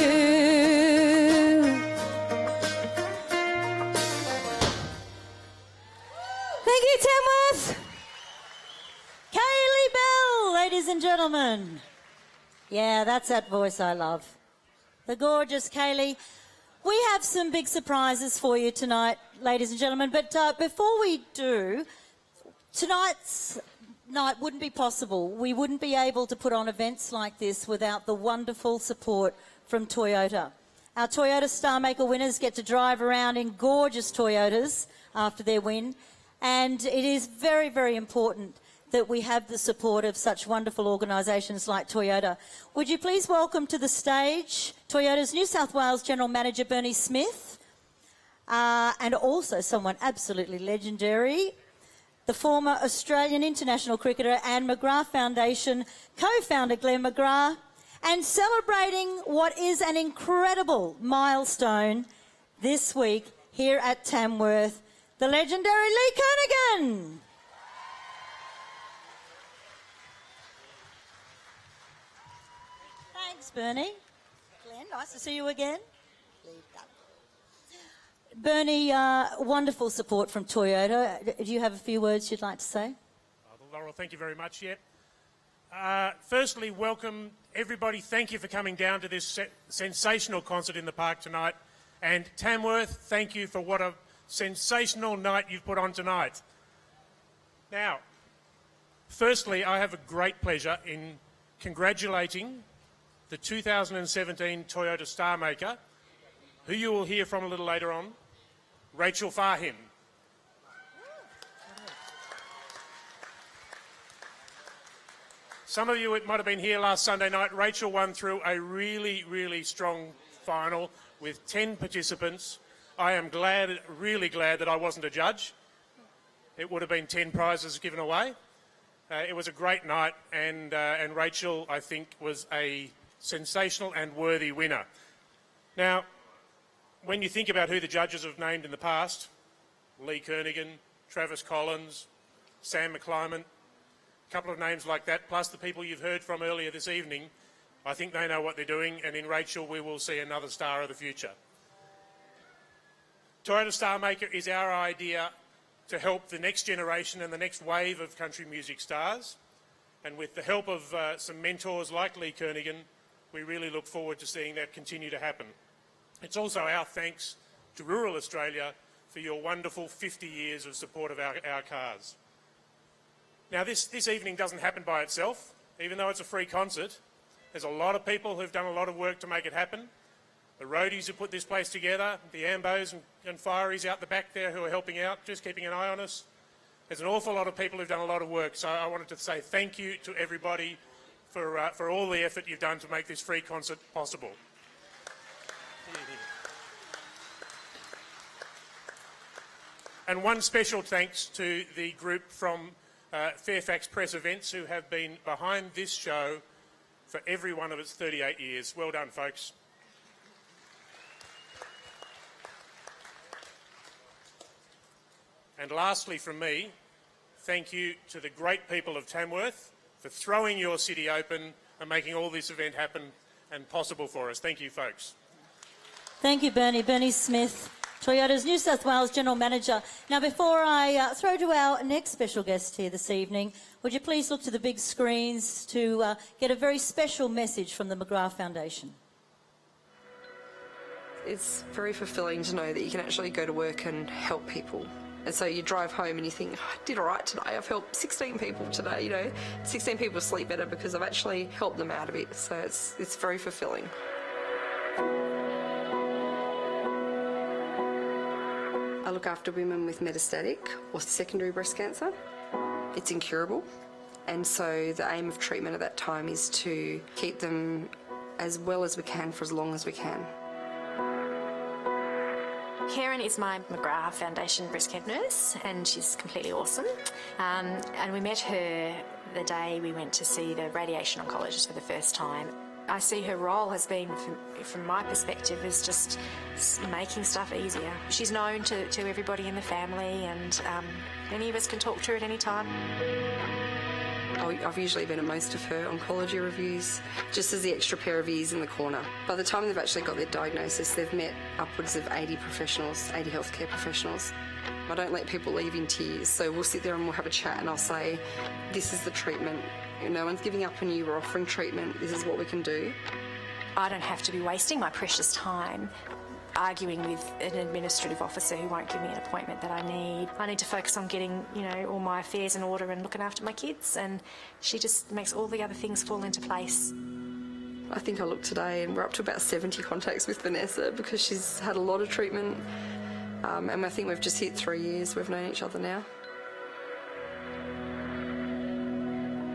Thank you, Tamworth. Kaylee Bell, ladies and gentlemen. Yeah, that's that voice I love. The gorgeous Kaylee. We have some big surprises for you tonight, ladies and gentlemen. But before we do, tonight's night wouldn't be possible. We wouldn't be able to put on events like this without the wonderful support from Toyota. Our Toyota Star Maker winners get to drive around in gorgeous Toyotas after their win. And it is very, very important that we have the support of such wonderful organisations like Toyota. Would you please welcome to the stage Toyota's New South Wales General Manager Bernie Smith, and also someone absolutely legendary, the former Australian international cricketer and McGrath Foundation co-founder Glenn McGrath, and celebrating what is an incredible milestone this week here at Tamworth, the legendary Lee Kernaghan. Thanks, Bernie. Glenn, nice to see you again. Bernie, wonderful support from Toyota. Do you have a few words you'd like to say? Laurel, thank you very much. Firstly, welcome everybody. Thank you for coming down to this sensational concert in the park tonight. And Tamworth, thank you for what a sensational night you've put on tonight. Now, firstly, I have a great pleasure in congratulating the 2017 Toyota Star Maker, who you will hear from a little later on, Rachel Fahim. Some of you might have been here last Sunday night. Rachel won through a really, really strong final with 10 participants. I am glad, really glad that I wasn't a judge. It would have been 10 prizes given away. It was a great night, and Rachel, I think, was a sensational and worthy winner. Now, when you think about who the judges have named in the past, Lee Kernaghan, Travis Collins, Sam McClymonts, a couple of names like that, plus the people you've heard from earlier this evening, I think they know what they're doing, and in Rachel we will see another star of the future. Toyota Star Maker is our idea to help the next generation and the next wave of country music stars, and with the help of some mentors like Lee Kernaghan, we really look forward to seeing that continue to happen. It's also our thanks to rural Australia for your wonderful 50 years of support of our cars. Now, this evening doesn't happen by itself. Even though it's a free concert, there's a lot of people who've done a lot of work to make it happen. The roadies who put this place together, the ambos and fireys out the back there who are helping out, just keeping an eye on us. There's an awful lot of people who've done a lot of work, so I wanted to say thank you to everybody for all the effort you've done to make this free concert possible. And one special thanks to the group from Fairfax Press Events who have been behind this show for every one of its 38 years. Well done, folks. And lastly from me, thank you to the great people of Tamworth for throwing your city open and making all this event happen and possible for us. Thank you, folks. Thank you, Bernie. Bernie Smith, Toyota's New South Wales General Manager. Now, before I throw to our next special guest here this evening, would you please look to the big screens to get a very special message from the McGrath Foundation? It's very fulfilling to know that you can actually go to work and help people. And so you drive home and you think, I did all right today. I've helped 16 people today, you know. 16 people sleep better because I've actually helped them out a bit. So it's very fulfilling. I look after women with metastatic or secondary breast cancer. it's incurable. And so the aim of treatment at that time is to keep them as well as we can for as long as we can. Karen is my McGrath Foundation breast cancer nurse, and she's completely awesome. And we met her the day we went to see the radiation oncologist for the first time. I see her role has been, from my perspective, is just making stuff easier. She's known to everybody in the family, and many of us can talk to her at any time. I've usually been at most of her oncology reviews, just as the extra pair of ears in the corner. By the time they've actually got their diagnosis, they've met upwards of 80 professionals, 80 healthcare professionals. I don't let people leave in tears, so we'll sit there and we'll have a chat and I'll say, this is the treatment. No one's giving up on you, we're offering treatment, this is what we can do. I don't have to be wasting my precious time arguing with an administrative officer who won't give me an appointment that I need. I need to focus on getting, all my affairs in order and looking after my kids, and she just makes all the other things fall into place. I think I looked today and we're up to about 70 contacts with Vanessa because she's had a lot of treatment, and I think we've just hit 3 years we've known each other now.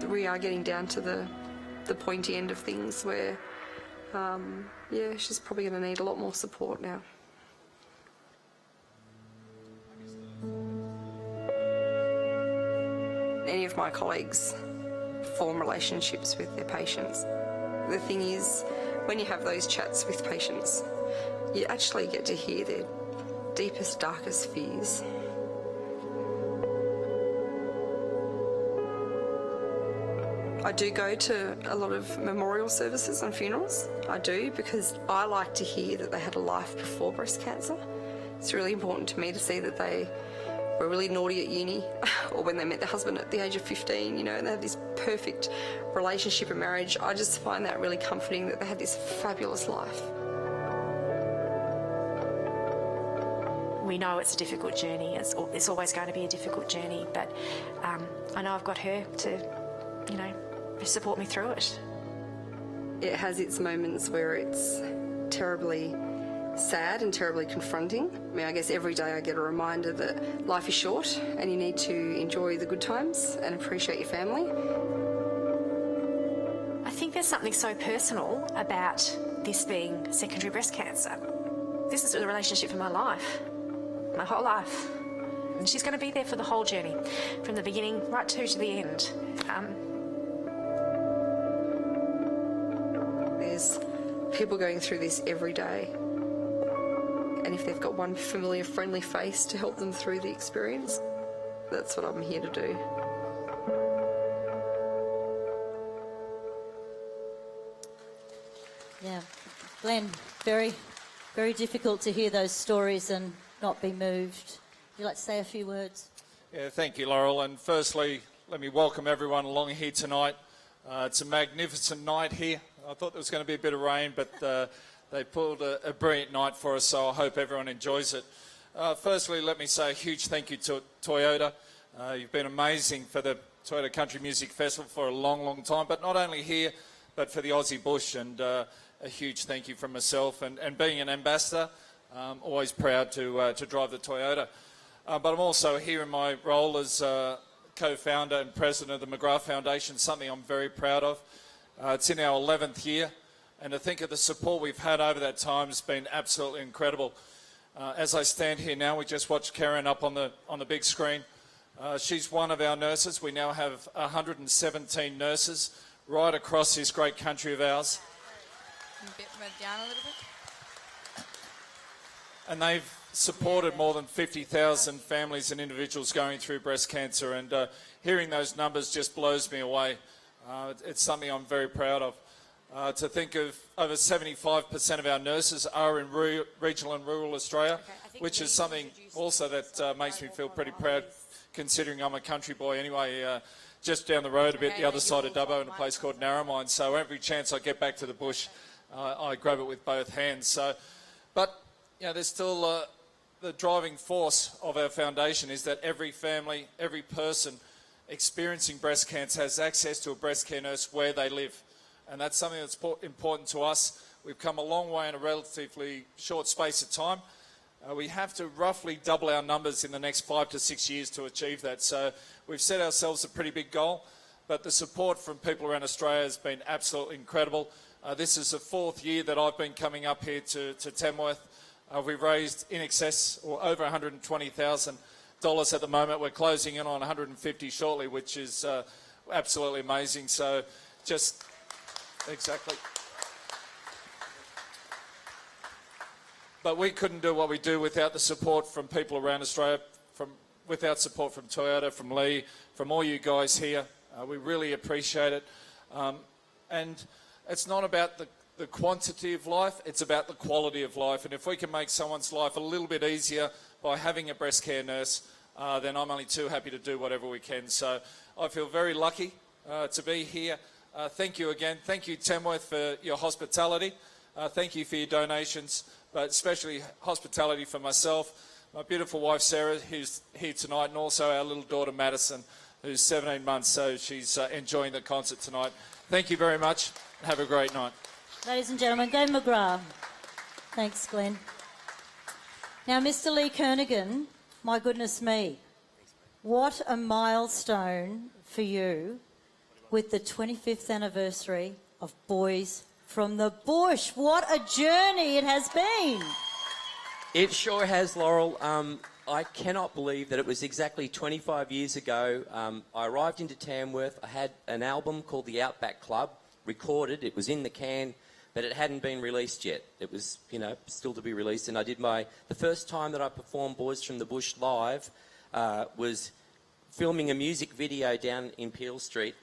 We are getting down to the pointy end of things where she's probably going to need a lot more support now. Any of my colleagues form relationships with their patients. The thing is, when you have those chats with patients, you actually get to hear their deepest, darkest fears. I do go to a lot of memorial services and funerals. I do, because I like to hear that they had a life before breast cancer. It's really important to me to see that they were really naughty at uni or when they met their husband at the age of 15, and they had this perfect relationship and marriage. I just find that really comforting that they had this fabulous life. We know it's a difficult journey. It's always going to be a difficult journey, but I know I've got her to, support me through it. It has its moments where it's terribly sad and terribly confronting. I guess every day I get a reminder that life is short and you need to enjoy the good times and appreciate your family. I think there's something so personal about this being secondary breast cancer. This is a relationship for my life, my whole life. And she's going to be there for the whole journey, from the beginning right to the end. There's people going through this every day, and if they've got one familiar, friendly face to help them through the experience, that's what I'm here to do. Yeah, Glenn, very, very difficult to hear those stories and not be moved. Would you like to say a few words? Yeah, thank you, Laurel. And firstly, let me welcome everyone along here tonight. It's a magnificent night here. I thought there was going to be a bit of rain, but they pulled a brilliant night for us, so I hope everyone enjoys it. Firstly, let me say a huge thank you to Toyota. You've been amazing for the Toyota Country Music Festival for a long, long time, but not only here, but for the Aussie Bush, and a huge thank you from myself. And being an ambassador, always proud to drive the Toyota. But I'm also here in my role as co-founder and president of the McGrath Foundation, something I'm very proud of. It's in our 11th year, and to think of the support we've had over that time has been absolutely incredible. As I stand here now, we just watched Karen up on the big screen. She's one of our nurses. We now have 117 nurses right across this great country of ours. Down a little bit. And they've supported more than 50,000 families and individuals going through breast cancer, and hearing those numbers just blows me away. It's something I'm very proud of. To think of over 75% of our nurses are in regional and rural Australia, which is something also that makes me feel pretty proud, considering I'm a country boy anyway, just down the road a bit, the other side of Dubbo, in a place called Narromine. So every chance I get back to the bush, I grab it with both hands. So, but there's still the driving force of our foundation is that every family, every person experiencing breast cancer has access to a breast care nurse where they live. And that's something that's important to us. We've come a long way in a relatively short space of time, We have to roughly double our numbers in the next 5 to 6 years to achieve that. So we've set ourselves a pretty big goal, but the support from people around Australia has been absolutely incredible. This is the 4th year that I've been coming up here to Tamworth. We've raised in excess or over $120,000 at the moment. We're closing in on 150 shortly, which is absolutely amazing. So just exactly. But we couldn't do what we do without the support from people around Australia, without support from Toyota, from Lee, from all you guys here. We really appreciate it. And it's not about the quantity of life, it's about the quality of life. And if we can make someone's life a little bit easier by having a breast care nurse, then I'm only too happy to do whatever we can. So I feel very lucky to be here. Thank you again. Thank you, Tamworth, for your hospitality. Thank you for your donations, but especially hospitality for myself, my beautiful wife Sarah, who's here tonight, and also our little daughter Madison, who's 17 months, so she's enjoying the concert tonight. Thank you very much. Have a great night. Ladies and gentlemen, Glenn McGrath. Thanks, Glenn. Now, Mr. Lee Kernaghan, my goodness me, what a milestone for you with the 25th anniversary of Boys from the Bush. What a journey it has been. It sure has, Laurel. I cannot believe that it was exactly 25 years ago. I arrived into Tamworth. I had an album called The Outback Club, recorded. It was in the can, but it hadn't been released yet. It was, you know, still to be released. And I did the first time that I performed Boys from the Bush live was filming a music video down in Peel Street.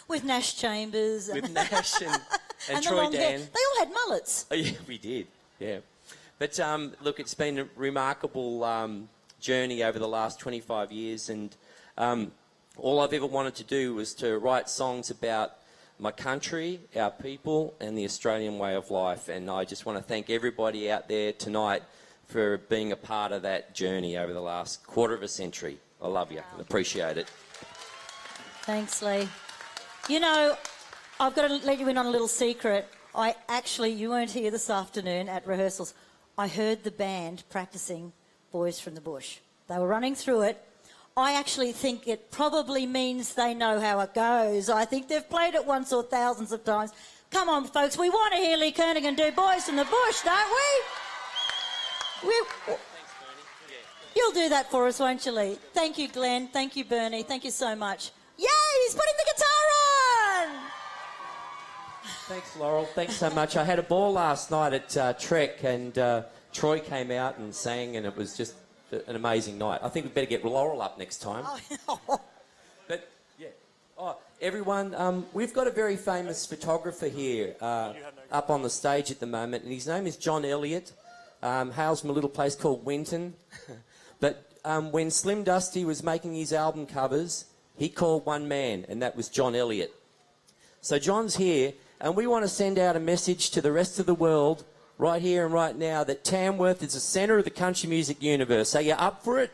With Nash Chambers. With Nash and the Troy long hair. Dan. They all had mullets. Oh, yeah, we did, yeah. But look, it's been a remarkable journey over the last 25 years, and all I've ever wanted to do was to write songs about my country, our people, and the Australian way of life. And I just want to thank everybody out there tonight for being a part of that journey over the last quarter of a century. I love you. Appreciate it. Thanks, Lee. You know, I've got to let you in on a little secret. You weren't here this afternoon at rehearsals. I heard the band practicing Boys from the Bush. They were running through it. I actually think it probably means they know how it goes. I think they've played it once or thousands of times. Come on, folks, we want to hear Lee Kernaghan do Boys from the Bush, don't we? You'll do that for us, won't you, Lee? Thank you, Glenn. Thank you, Bernie. Thank you so much. Yay, he's putting the guitar on! Thanks, Laurel. Thanks so much. I had a ball last night at Trek, and Troy came out and sang, and it was just an amazing night. I think we better get Laurel up next time. But, yeah. Oh, everyone, we've got a very famous photographer here up on the stage at the moment, and his name is John Elliott. Hails from a little place called Winton. But when Slim Dusty was making his album covers, he called one man, and that was John Elliott. So John's here, and we want to send out a message to the rest of the world right here and right now that Tamworth is the centre of the country music universe. Are you up for it?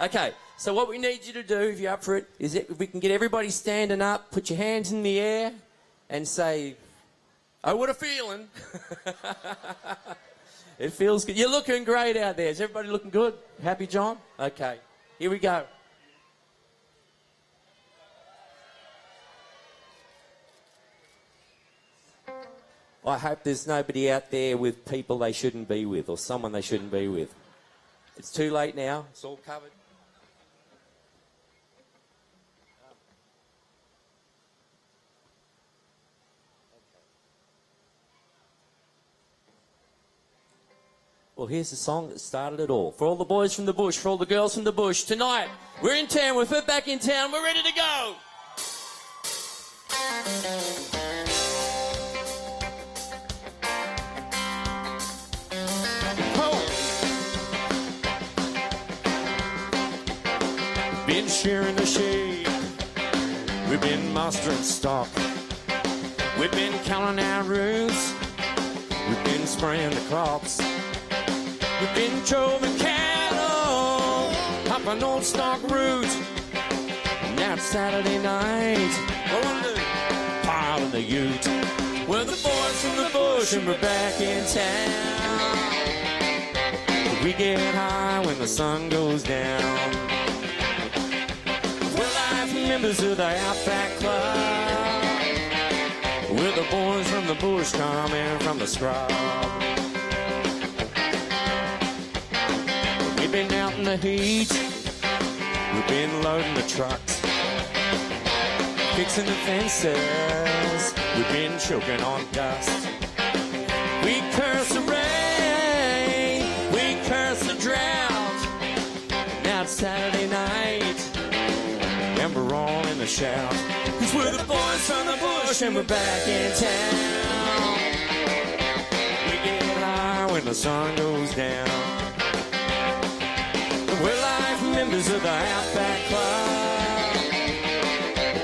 Okay, so what we need you to do, if you're up for it, is if we can get everybody standing up, put your hands in the air, and say, "Oh, what a feeling." It feels good. You're looking great out there. Is everybody looking good? Happy, John? Okay, here we go. I hope there's nobody out there with people they shouldn't be with or someone they shouldn't be with. It's too late now. It's all covered. Well, here's the song that started it all. For all the boys from the bush, for all the girls from the bush, tonight we're in Tamworth, we're back in town, we're ready to go. Been sharing the shade, we've been mustering stock, we've been counting our roots, we've been spraying the crops, we've been droving cattle up an old stock route. Now it's Saturday night, we're on the pile in the ute. We're the boys from the bush and we're back in town. We get high when the sun goes down. We're like members of the Outback Club. We're the boys from the bush coming from the scrub. We've been out in the heat. We've been loading the trucks, fixing the fences. We've been choking on dust. We curse the rain, we curse the drought. Now it's Saturday night, and we're all in the shout. 'Cause we're the boys from the bush, and we're back in town. We get high when the sun goes down. We're like members of the Outback Club,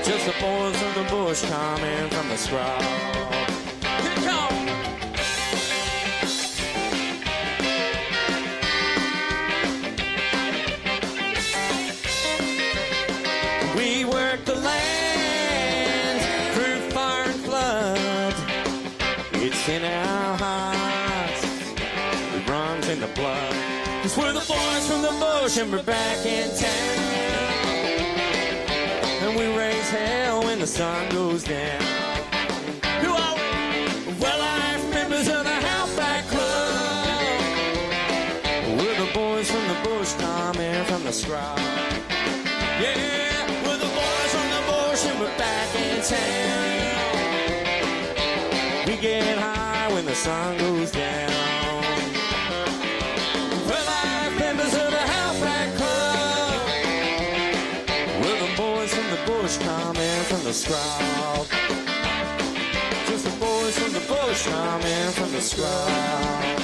just the boys from the bush coming from the scrub. Here it comes. We work the land through fire and flood. It's in our hearts, it runs in the blood. 'Cause we're the boys from the bush, and we're back in town. And we raise hell when the sun goes down. Who are we? Well, I'm members of the Outback Club. We're the boys from the bush coming from the scrub. Yeah, we're the boys from the bush, and we're back in town. We get high when the sun goes down. We're like members of the Outback Club. We're the boys from the bush coming from the scrub. Just the boys from the bush coming from the scrub.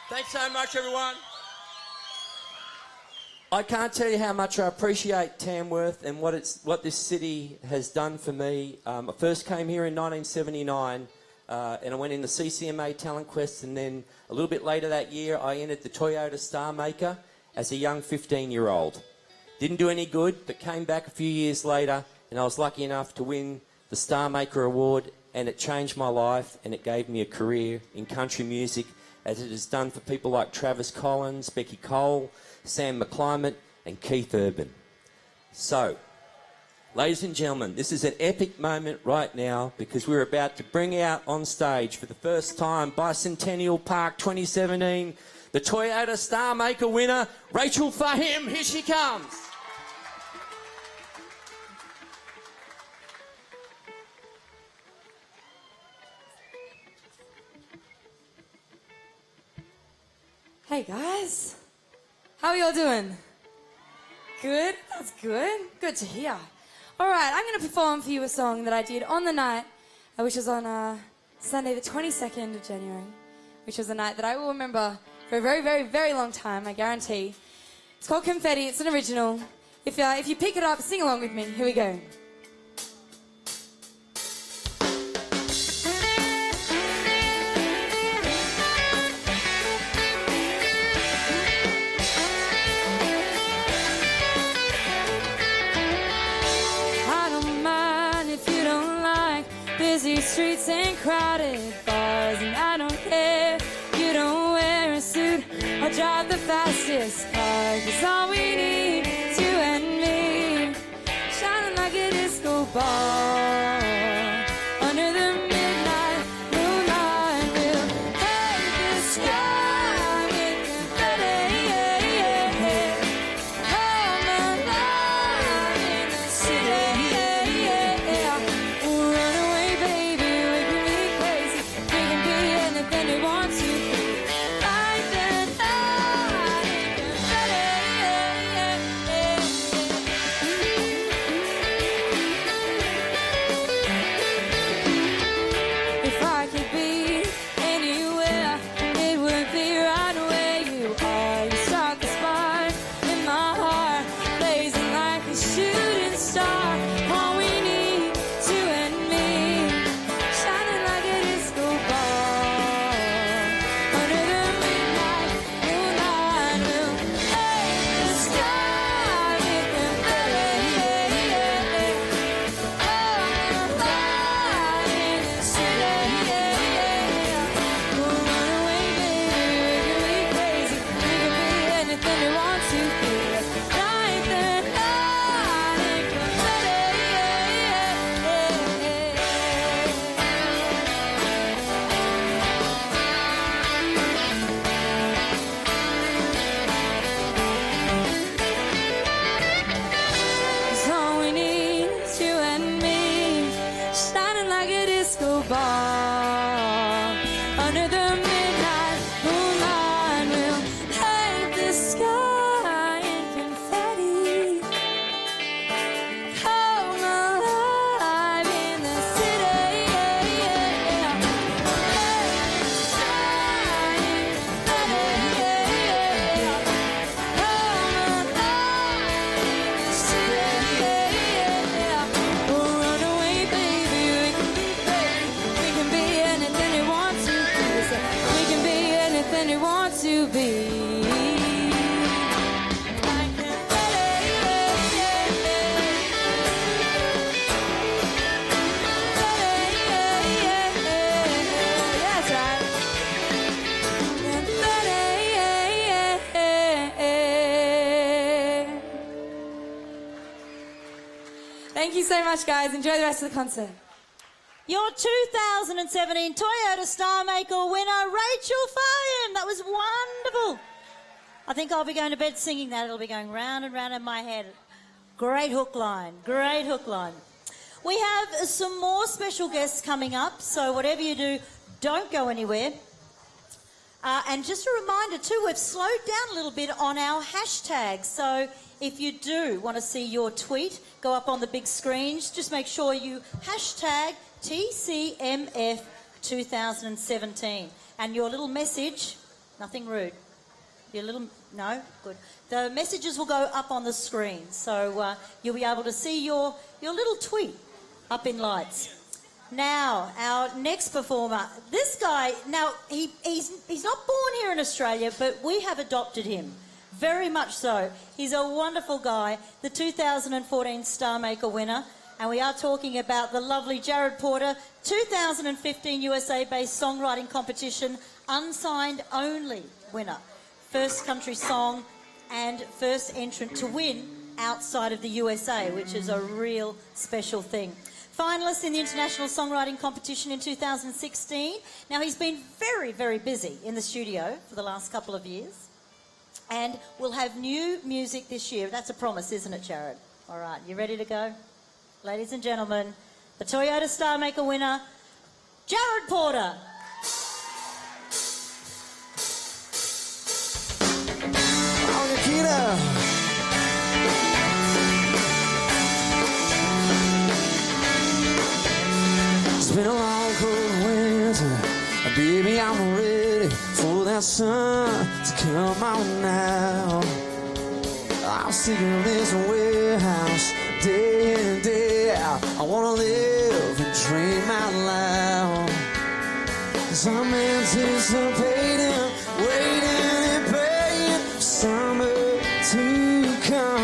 Thanks so much, everyone. I can't tell you how much I appreciate Tamworth and what this city has done for me. I first came here in 1979 and I went in the CCMA Talent Quest, and then a little bit later that year I entered the Toyota Star Maker as a young 15-year-old. Didn't do any good, but came back a few years later and I was lucky enough to win the Star Maker Award, and it changed my life and it gave me a career in country music, as it has done for people like Travis Collins, Becky Cole, Sam McClymonts and Keith Urban. So, ladies and gentlemen, this is an epic moment right now, because we're about to bring out on stage for the first time, Bicentennial Park 2017, the Toyota Star Maker winner, Rachel Fahim. Here she comes. Hey guys, how are y'all doing? Good? That's good. Good to hear. All right, I'm going to perform for you a song that I did on the night, which was on Sunday the 22nd of January, which was a night that I will remember for a very, very, very long time, I guarantee. It's called Confetti. It's an original. If you pick it up, sing along with me. Here we go. Busy streets and crowded bars, and I don't care. You don't wear a suit or drive the fastest car, 'cause all we need is you and me, shining like a disco ball under the midnight moonlight. We'll paint the sky with confetti. Come alive in the city. Thank you so much, guys. Enjoy the rest of the concert. Your 2017 Toyota Star Maker winner, Rachel Fahim. That was wonderful. I think I'll be going to bed singing that. It'll be going round and round in my head. Great hook line. Great hook line. We have some more special guests coming up, so whatever you do, don't go anywhere. And just a reminder too, we've slowed down a little bit on our hashtags. So if you do want to see your tweet go up on the big screens, just make sure you hashtag TCMF 2017. And your little message, nothing rude. Your little, no, good. The messages will go up on the screen. So you'll be able to see your little tweet up in lights. Now, our next performer, this guy, now he's not born here in Australia, but we have adopted him, very much so. He's a wonderful guy, the 2014 Star Maker winner, and we are talking about the lovely Jared Porter, 2015 USA-based songwriting competition, unsigned only winner, first country song and first entrant to win outside of the USA, which is a real special thing. Finalist in the International Songwriting Competition in 2016. Now, he's been very, very busy in the studio for the last couple of years. And we'll have new music this year. That's a promise, isn't it, Jared? All right, you ready to go? Ladies and gentlemen, the Toyota Star Maker winner, Jared Porter. Oh, Nikita. It's been a long, cold winter, and baby, I'm ready for that sun to come on now. I'm sick of this warehouse, day in and day out. I wanna live and dream out loud. 'Cause I'm anticipating, waiting and praying for summer to come.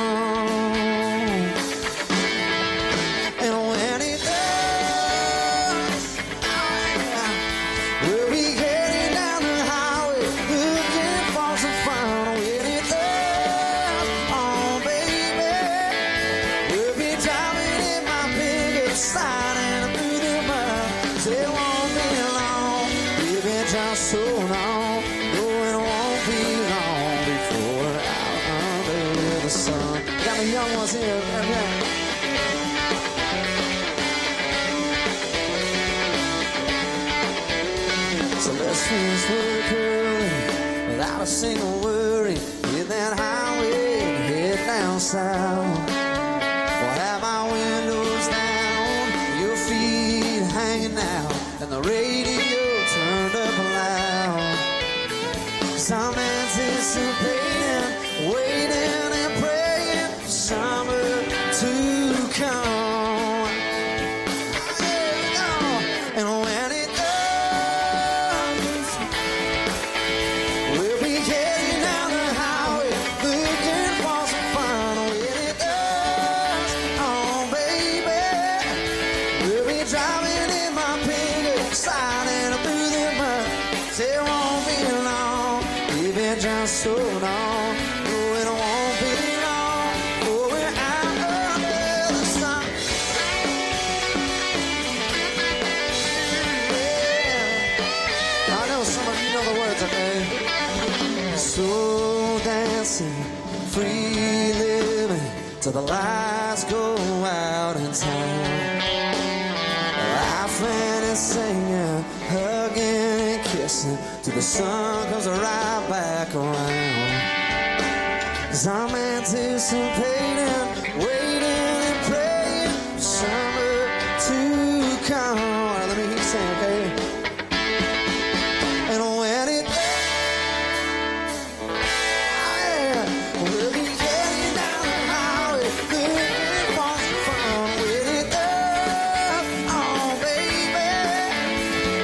Finish work early without a single worry. Hit that highway and head down south. We'll have my windows down, your feet hanging out, and the radio turned up loud. 'Cause I'm anticipating, waiting and praying for summer to come. And when it so long, oh, it won't be long, oh, we're out under the sun. Yeah. I know some of you know the words, okay? Slow dancing, free living, till the lights go out in town. Laughing and singing, hugging and kissing, till the sun comes right back around. 'Cause I'm anticipating, waiting and praying for summer to come. All right, let me hear you sing, okay? And when it does, we'll be heading down the highway, looking for some fun. When it does, oh baby,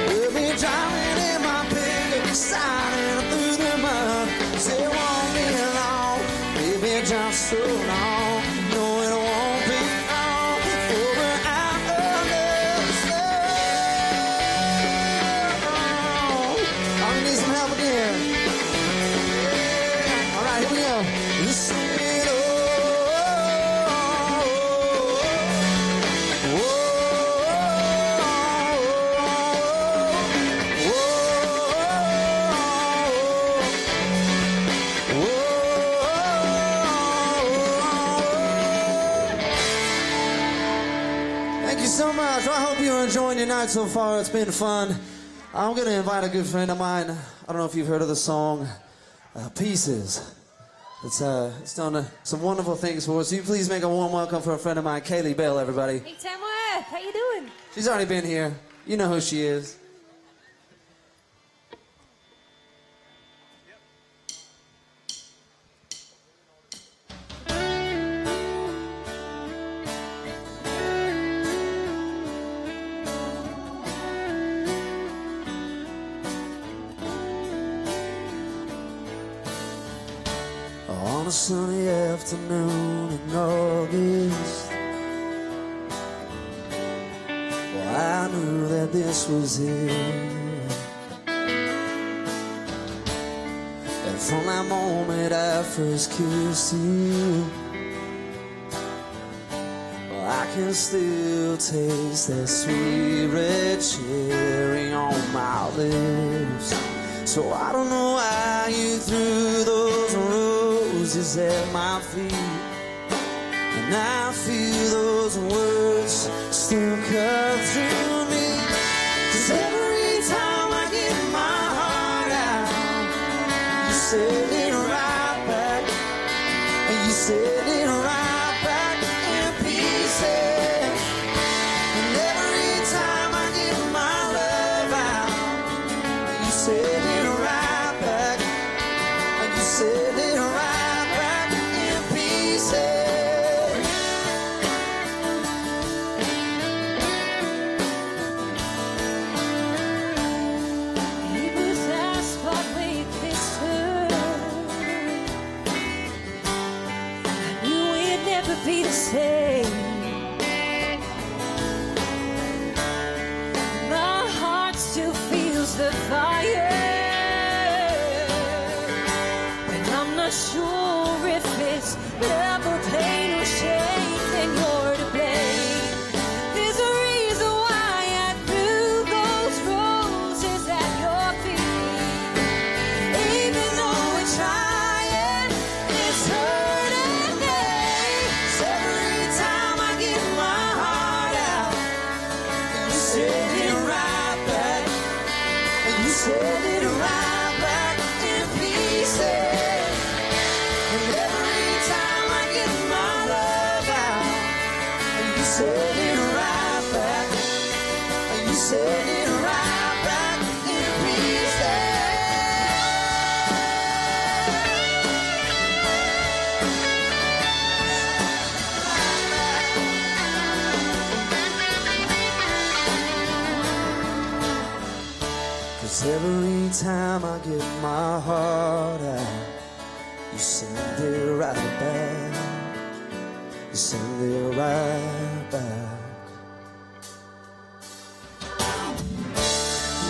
we'll be driving in my pickup, sliding through the mud. 'Cause it won't be long, baby, just so long. No, it won't be long, over out under the sun. I'm gonna need some help again. Yeah. All right, here we go. Listen it, oh, so much. I hope you're enjoying your night so far. It's been fun. I'm going to invite a good friend of mine. I don't know if you've heard of the song Pieces. It's done some wonderful things for us. You please make a warm welcome for a friend of mine, Kaylee Bell, everybody. Hey, Tamworth, how you doing? She's already been here. You know who she is. On a sunny afternoon in August, well, I knew that this was it. And from that moment I first kissed you, well, I can still taste that sweet red cherry on my lips. So I don't know why you threw those roses at my feet, and I feel those words still cut through me. 'Cause every time I get my heart out, you send it right back, and you send it right back in pieces. And every time I get my love out, you send it right back, and you send it right back in pieces. It was that spot where you kissed her. I knew it'd never be the same. My heart still feels the fire, but I'm not sure if it's love or pain or shame. Then you're to blame. There's a reason why I threw those roses at your feet. Even though we're trying, it's hurting me. 'Cause every time I get my heart out, you send it right back, and you send it right back in pieces. And every time I get my love out, and you send it right back, and you send it right back in pieces. Cause every time I get my heart out, you send it right back, you send it right back.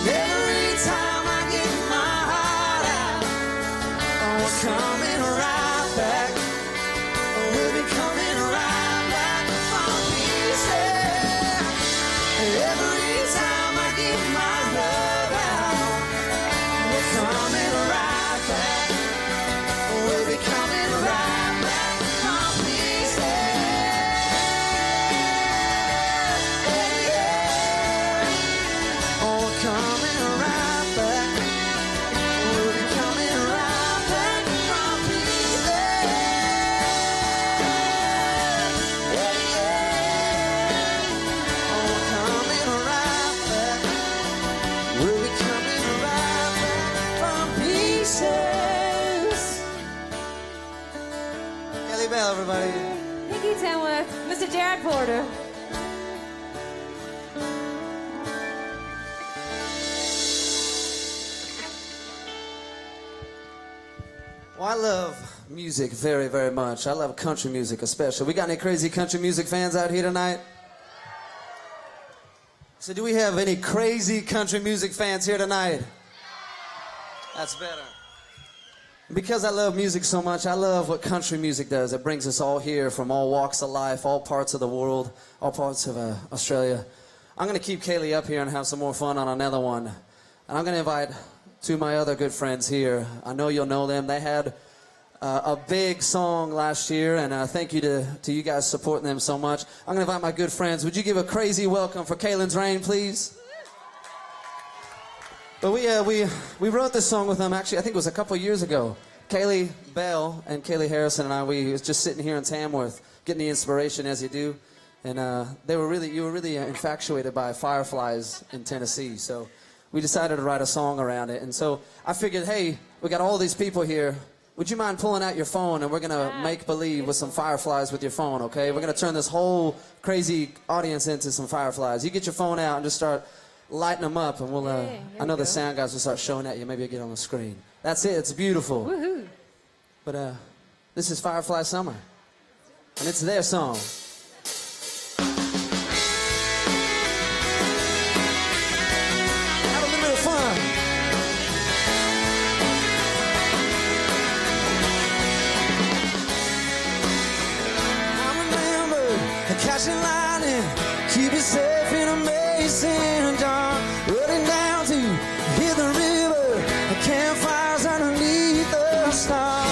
Every time I get my heart out, oh, we're coming right back, oh, we'll be coming right back from pieces. Every time I get my love out, we're coming right back, we'll be coming right back from pieces. Yeah. Oh, we're coming right back, we'll be coming right back from pieces. Yeah. Oh, we're coming right back, we'll be coming right back from pieces. Kaylee Bell, everybody. Thank you, Tamworth. Mr. Jared Porter. Well, I love music very, very much. I love country music especially. We got any crazy country music fans out here tonight? So do we have any crazy country music fans here tonight? That's better. Because I love music so much, I love what country music does. It brings us all here from all walks of life, all parts of the world, all parts of Australia. I'm going to keep Kaylee up here and have some more fun on another one. And I'm going to invite two of my other good friends here. I know you'll know them. They had a big song last year, and thank you to you guys supporting them so much. I'm going to invite my good friends. Would you give a crazy welcome for Kaylin's Rain, please? But we wrote this song with them, actually, I think it was a couple years ago. Kaylee Bell and Kaylee Harrison and I, we was just sitting here in Tamworth, getting the inspiration as you do. And you were really infatuated by fireflies in Tennessee. So we decided to write a song around it. And so I figured, hey, we got all these people here. Would you mind pulling out your phone, and we're going to make believe with some fireflies with your phone, okay? We're going to turn this whole crazy audience into some fireflies. You get your phone out and just start lighting them up, and we'll, I know the sound guys will start showing at you. Maybe you'll get on the screen. That's it. It's beautiful. Woohoo. But this is Firefly Summer, and it's their song. Have a little bit of fun. Catching lightning, keep it safe in a mason jar. Running down to hit the river, the campfires underneath the stars.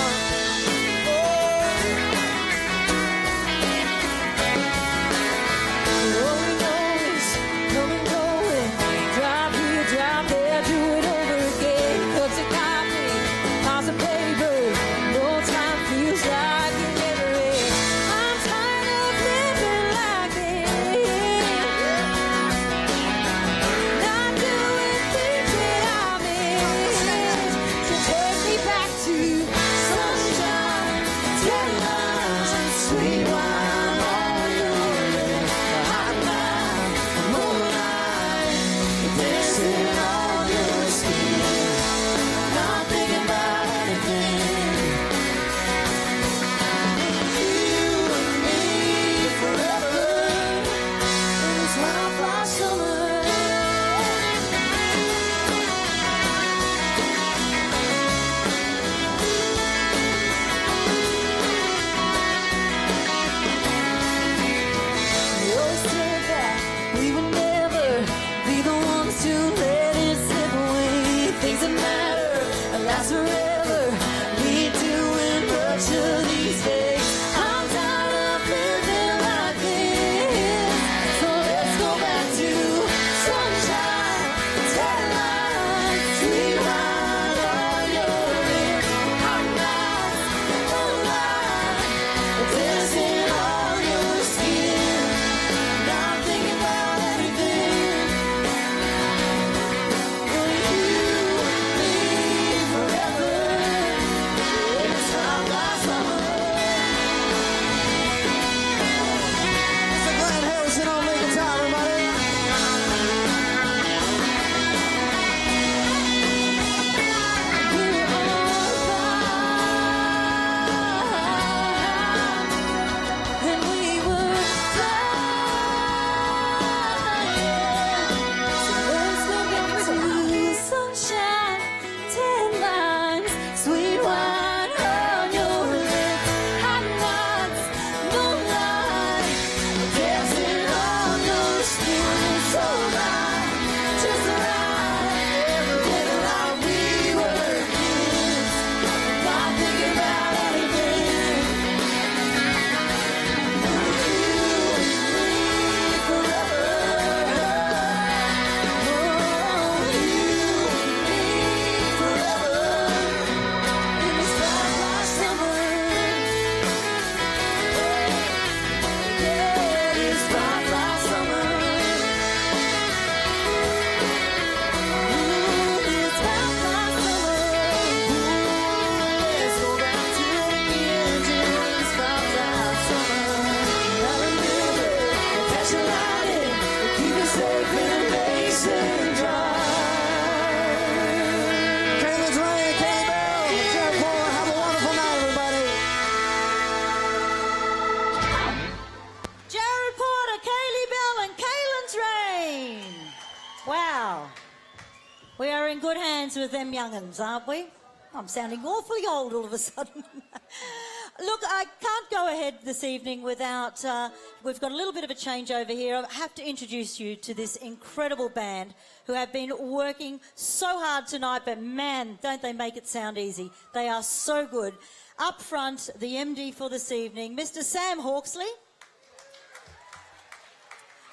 We are in good hands with them young'uns, aren't we? I'm sounding awfully old all of a sudden. Look, I can't go ahead this evening without... we've got a little bit of a changeover here. I have to introduce you to this incredible band who have been working so hard tonight, but man, don't they make it sound easy. They are so good. Up front, the MD for this evening, Mr. Sam Hawksley.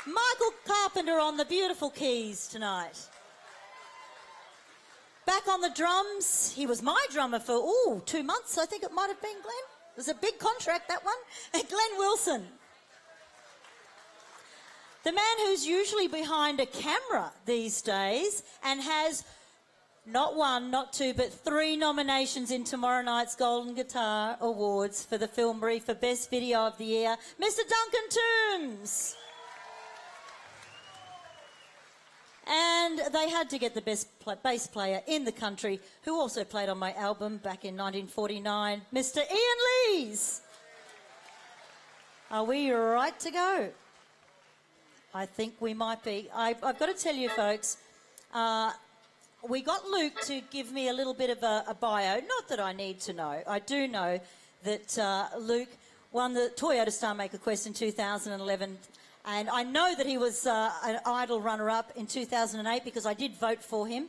Michael Carpenter on the beautiful keys tonight. Back on the drums, he was my drummer for, 2 months, I think it might have been, Glenn. It was a big contract, that one. And Glenn Wilson. The man who's usually behind a camera these days and has not one, not two, but 3 nominations in tomorrow night's Golden Guitar Awards for the Film Brief for Best Video of the Year, Mr. Duncan Toombs. And they had to get the best bass player in the country, who also played on my album back in 1949, Mr. Ian Lees. Are we right to go? I think we might be. I've got to tell you, folks, we got Luke to give me a little bit of a bio. Not that I need to know. I do know that Luke won the Toyota Star Maker Quest in 2011. And I know that he was an Idol runner-up in 2008 because I did vote for him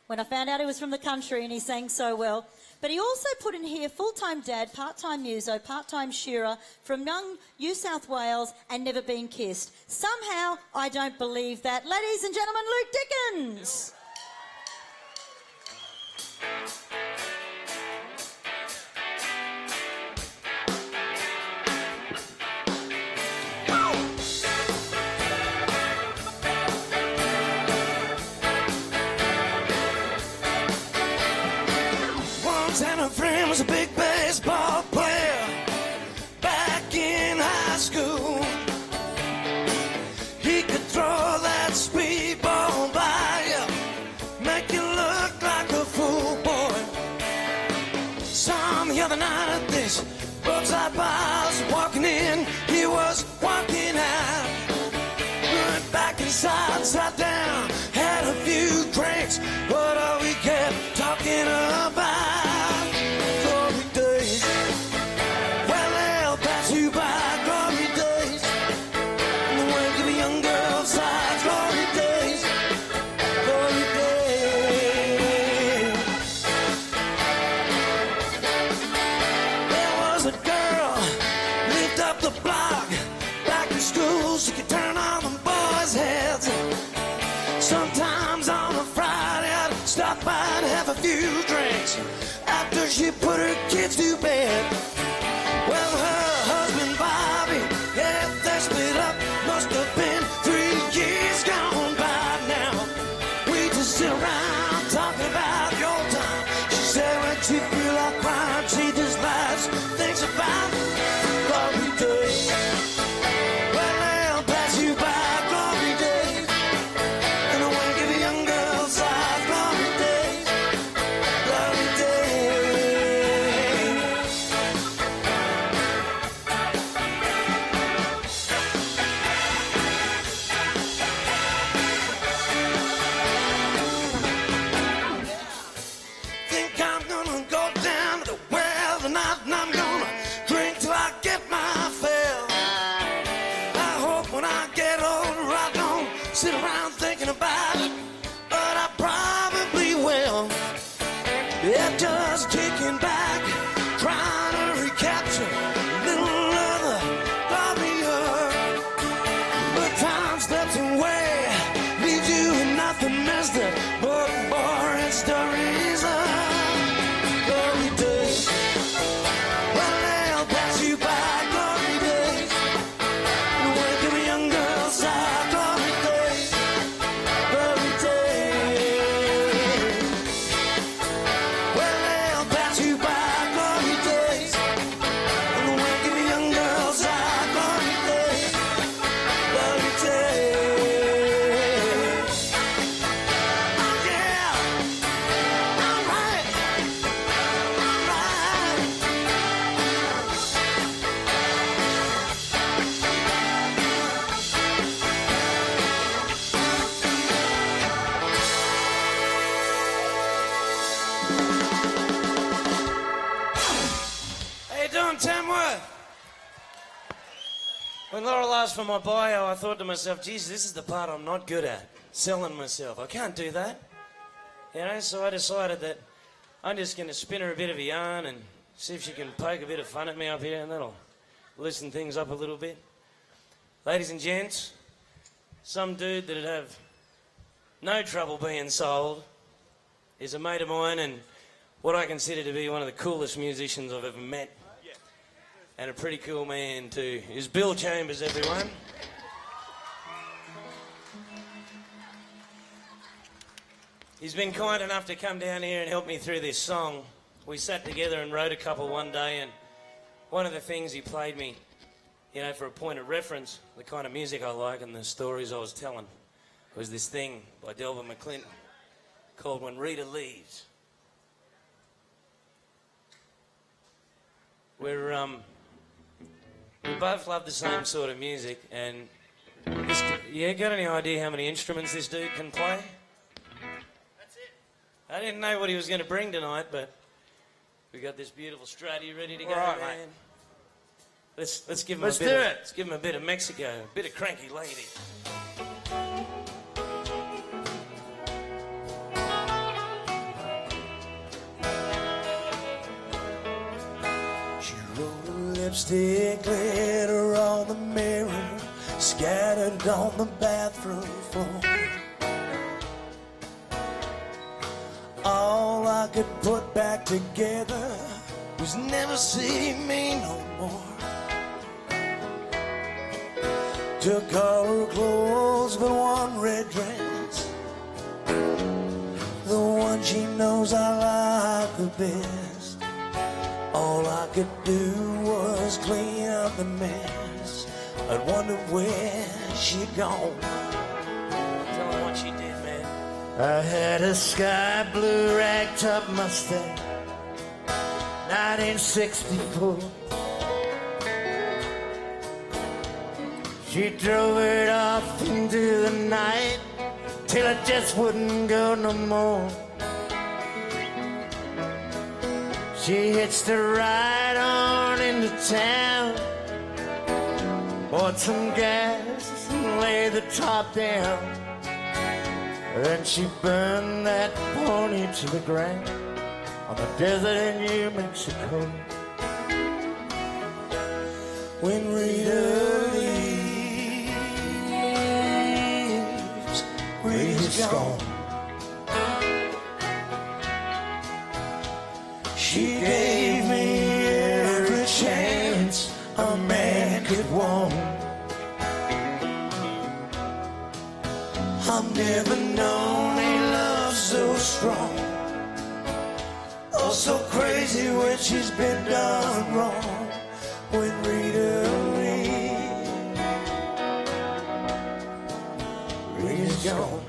when I found out he was from the country and he sang so well. But he also put in here full-time dad, part-time muso, part-time shearer from young New South Wales and never been kissed. Somehow, I don't believe that. Ladies and gentlemen, Luke Dickens. And a friend was a big baseball player back in high school. He could throw that speedball by you, make you look like a fool, boy. Some the other night at this roadside bar, was walking in, he was walking out. Went back inside, sat down, had a few drinks. What are we kept talking about? She could turn on the boys' heads. Sometimes on a Friday I'd stop by and have a few drinks after she put her kids to bed. Well, her husband Bobby, yeah, they split up. Must have been 3 years gone by now. We just sit around talking about your time. She said when she feel like crying, she just laughs, thinks about glory days. Sit around thinking about it, but I probably will. Yeah, just kicking back, trying to recapture a little other glory. But time slips away, leaves you with nothing as the book boring stories of glory days. Well, they'll pass you by, glory days. And when you were young girls, When Laurel asked for my bio, I thought to myself, geez, this is the part I'm not good at, selling myself. I can't do that. You know, so I decided that I'm just going to spin her a bit of a yarn and see if she can poke a bit of fun at me up here, and that'll loosen things up a little bit. Ladies and gents, some dude that'd have no trouble being sold is a mate of mine and what I consider to be one of the coolest musicians I've ever met. And a pretty cool man too. Is Bill Chambers, everyone. He's been kind enough to come down here and help me through this song. We sat together and wrote a couple one day, and one of the things he played me, you know, for a point of reference, the kind of music I like and the stories I was telling, was this thing by Delvin McClinton called When Rita Leaves. We both love the same sort of music, and you got any idea how many instruments this dude can play? That's it. I didn't know what he was going to bring tonight, but we got this beautiful Strat. You ready to go, right, man? mate. Let's give him Let's a bit. do Of, it. Let's give him a bit of Mexico, a bit of Cranky Lady. Lipstick glitter on the mirror, scattered on the bathroom floor. All I could put back together was never see me no more. Took all her clothes but one red dress, the one she knows I like the best. All I could do was clean up the mess. I'd wonder where she'd gone. Tell him what she did, man. I had a sky blue ragtop Mustang, 1964. She drove it off into the night till it just wouldn't go no more. She hitched a ride on into town, bought some gas and laid the top down. Then she burned that pony to the ground on the desert in New Mexico. When Rita leaves, Rita's gone. She gave me every chance a man could want. I've never known a love so strong, or so crazy when she's been done wrong. When Rita leaves, Rita's gone.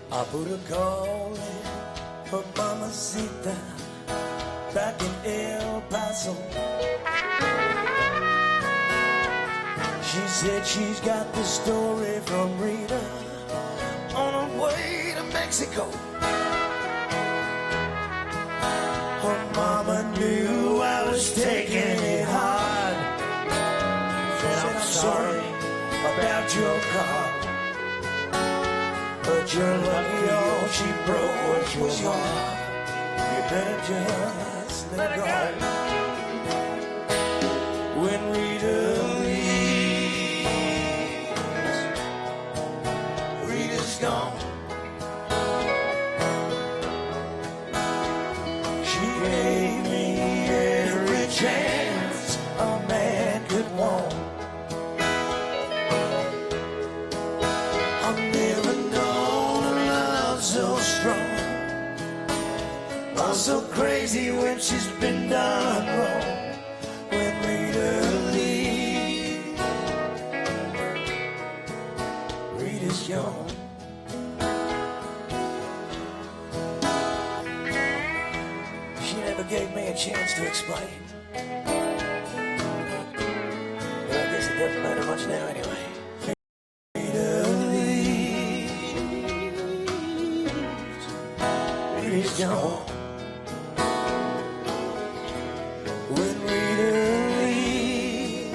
I put a call in for Mamacita back in El Paso. She said she's got the story from Rita on her way to Mexico. Her mama knew I was taking it hard. Said, I'm sorry about your car, but you're lucky all she broke was your heart. You better just let it go. When Rita leaves, Rita's gone. She gave me every chance a man could want. I've never known a love so strong, or so crazy when she's been done wrong. When Rita leaves, Rita's gone. She never gave me a chance to explain. Well, I guess it doesn't matter much now anyway. Rita's gone. When Rita leaves,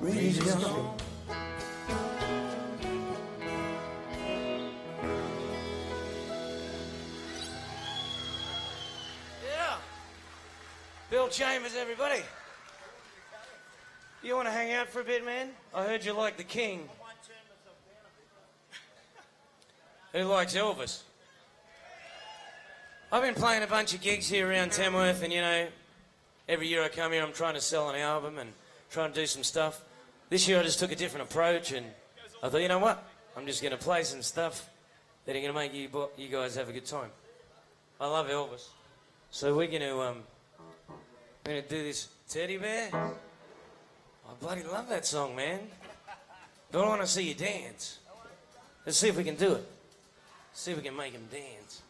Rita's gone. Yeah. Bill Chambers, everybody. You want to hang out for a bit, man? I heard you like the King. Who likes Elvis? I've been playing a bunch of gigs here around Tamworth, and you know, every year I come here I'm trying to sell an album and trying to do some stuff. This year I just took a different approach, and I thought, you know what? I'm just going to play some stuff that are going to make you guys have a good time. I love Elvis. So we're going to do this Teddy Bear. I bloody love that song, man. But I want to see you dance. Let's see if we can do it. See if we can make him dance.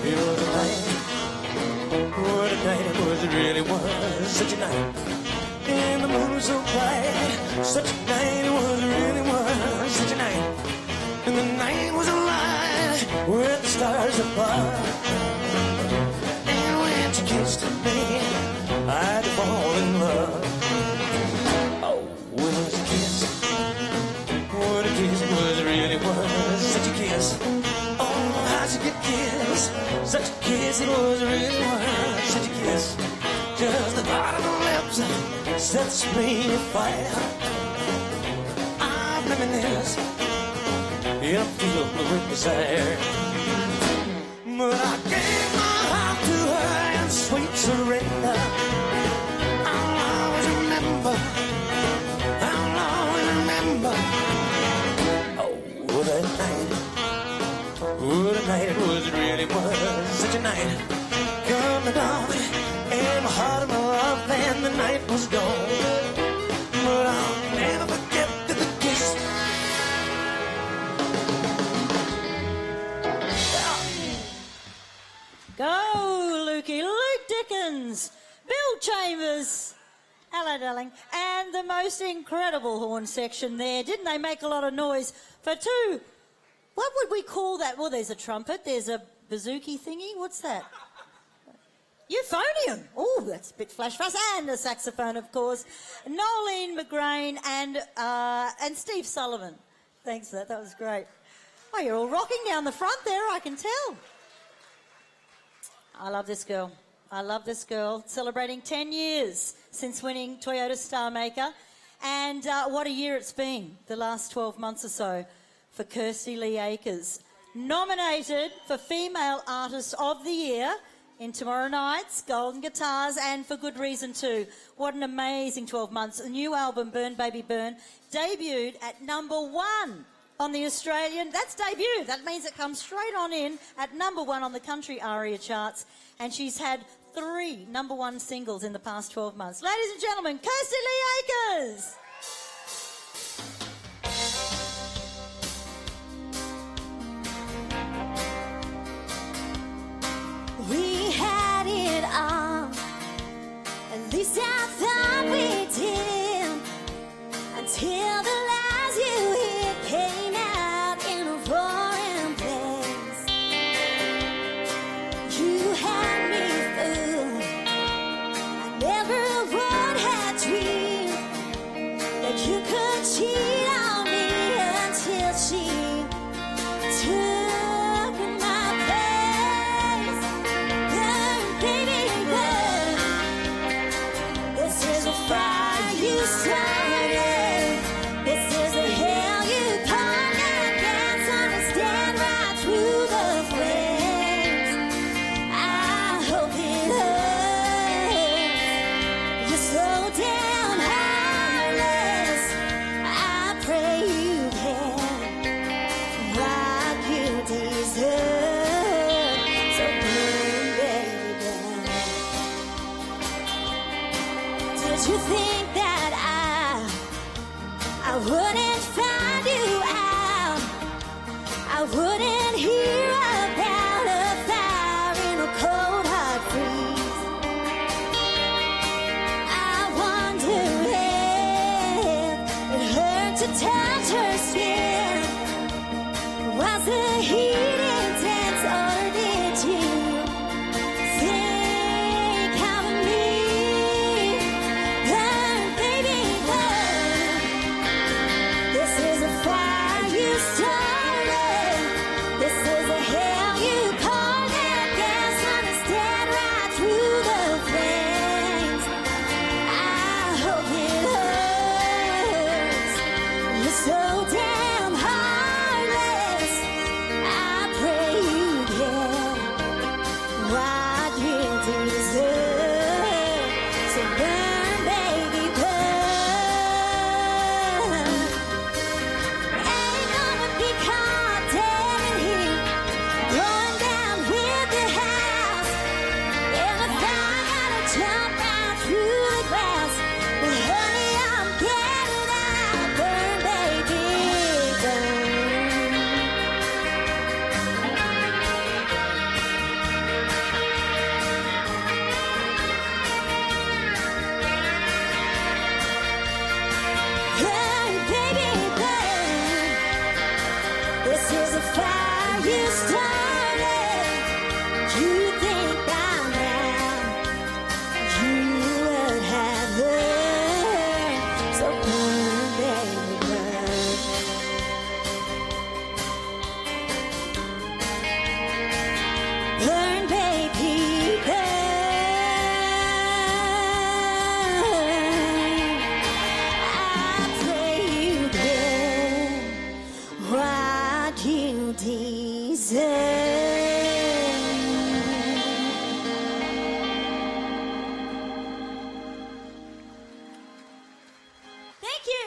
It was a night, what a night it was, it really was such a night. And the moon was so bright, such a night it was, it really was such a night. And the night was alive with the stars above. And when she kissed me, I'd fall in love. Oh, it was a kiss, what a kiss it was, it really was such a kiss. Oh, how she could kiss, such a kiss it was, it really was such a kiss. Just the thought of the lips sets me afire. I'm reminisce, yeah, feel with desire. But I gave my heart to her in sweet surrender. I'll always remember, I'll always remember. Oh, what a night, what a night it was, it really was such a night. Coming on in my heart and my love, and the night was gone. But I'll never forget the kiss. Go, Lukey. Luke Dickens, Bill Chambers. Hello, darling. And the most incredible horn section there. Didn't they make a lot of noise for two? What would we call that? Well, there's a trumpet. There's a bouzouki thingy. What's that? Euphonium. Oh, that's a bit flash fast. And a saxophone, of course. Nolene McGrath and Steve Sullivan. Thanks for that. That was great. Oh, you're all rocking down the front there, I can tell. I love this girl. I love this girl. Celebrating 10 years since winning Toyota Star Maker. And what a year it's been, the last 12 months or so, for Kirsty Lee Akers. Nominated for Female Artist of the Year in tomorrow night's Golden Guitars, and for good reason too. What an amazing 12 months. A new album, Burn Baby Burn, debuted at #1 on the Australian. That's debut. That means it comes straight on in at #1 on the country ARIA charts. And she's had 3 #1 singles in the past 12 months. Ladies and gentlemen, Kirsty Lee Akers. We had it all, at least I thought we did, until the lies you hear came out in a foreign place. You had me fooled, I never would have dreamed Learn, baby, learn. I pray you get what you deserve. Thank you.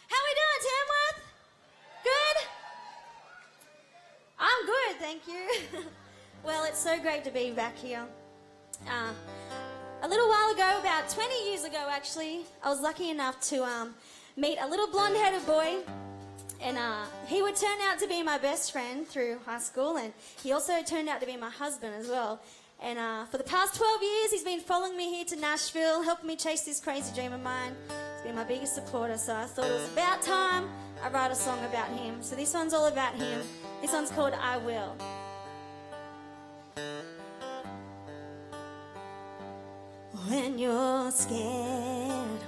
How we doing, Tamworth? Good? I'm good, thank you. Well, it's so great to be back here. A little while ago, about 20 years ago actually, I was lucky enough to meet a little blonde-headed boy, and he would turn out to be my best friend through high school, and he also turned out to be my husband as well. And for the past 12 years, he's been following me here to Nashville, helping me chase this crazy dream of mine. He's been my biggest supporter, so I thought it was about time I write a song about him. So this one's all about him. This one's called I Will. When you're scared,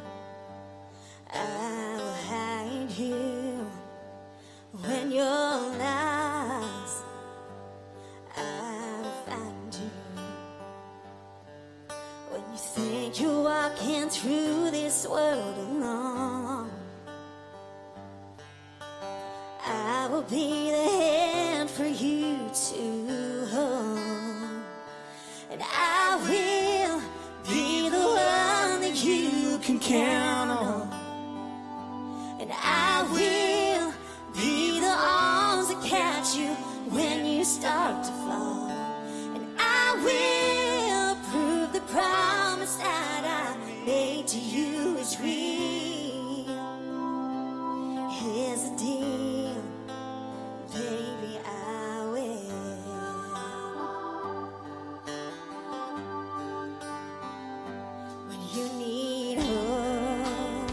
I will hide you. When you're lost, I will find you. When you think you're walking through this world alone, I will be the hand for you to hold. And I will be the one that you can count on. And I will be the arms that catch you when you start to fall. And I will prove the promise that I made to you is real. Here's the deal, baby, I will. When you need hope,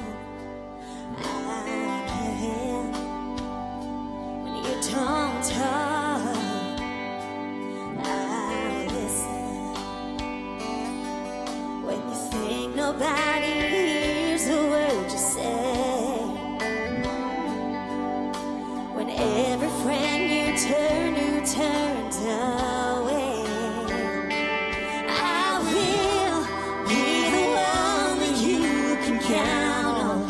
I'll give it. When you don't talk, I'll listen. When you think nobody hears the word you say, when every friend you turns away, I will be the one that you can count on.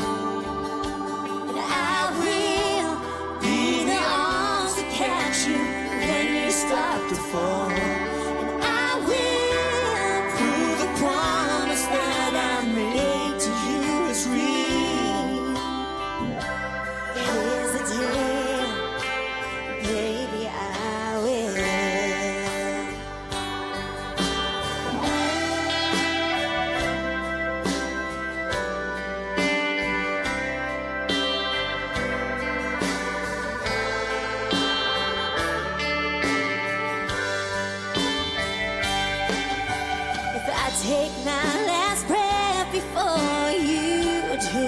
And I will be the arms that catch you when you start to fall. And I will prove the promise that I made to you is real. Here's the deal, baby, I will. If I take my last breath before you do,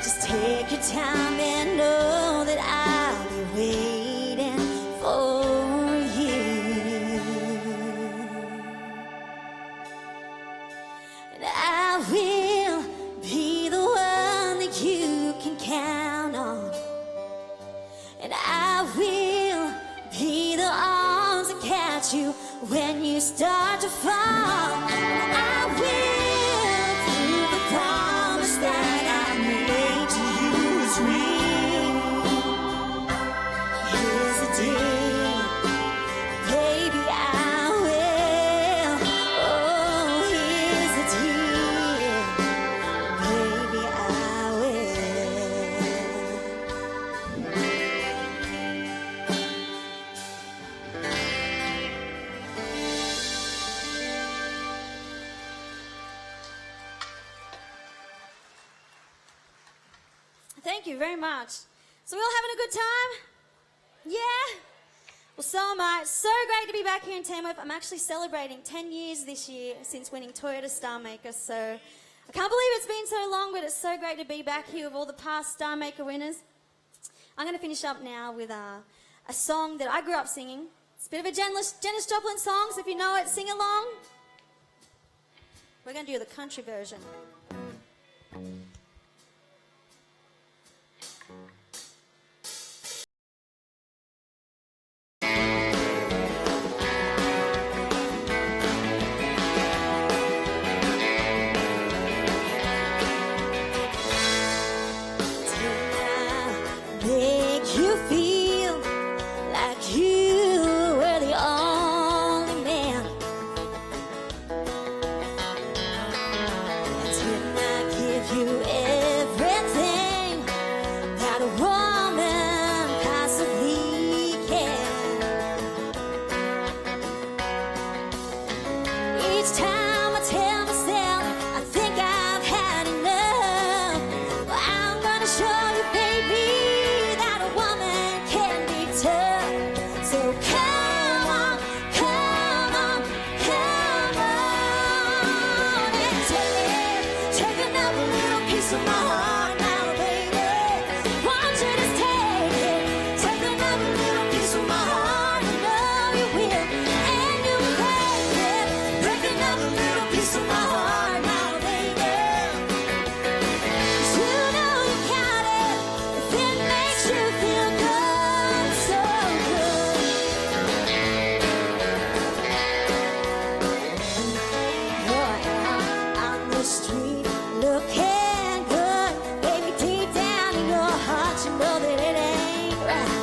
just take your time and know that I'll be waiting for you. And I will be the one that you can count on. And I will be the arms that catch you when you start to fall. And I will prove the promise that I made to you is real. Here's the deal, baby, I will. Oh, here's the deal, baby, I Thank you very much. So we all having a good time? Yeah? Well, so am I. It's so great to be back here in Tamworth. I'm actually celebrating 10 years this year since winning Toyota Star Maker, so I can't believe it's been so long, but it's so great to be back here with all the past Star Maker winners. I'm going to finish up now with a song that I grew up singing. It's a bit of a Janis Joplin song, so if you know it, sing along. We're going to do the country version. that a woman possibly can. Each time I tell myself I think I've had enough, well, I'm gonna show you, baby, that a woman can be tough. So come on, come on, come on, and take another little piece of my heart now, baby. Won't you just take another little piece of my heart? I know you will, and you will break it. Break another little piece of my heart now, baby. 'Cause you know you got it if it makes you feel good, so good. Boy, I'm on the street looking good. Baby, deep down in your heart, you know that it ain't right.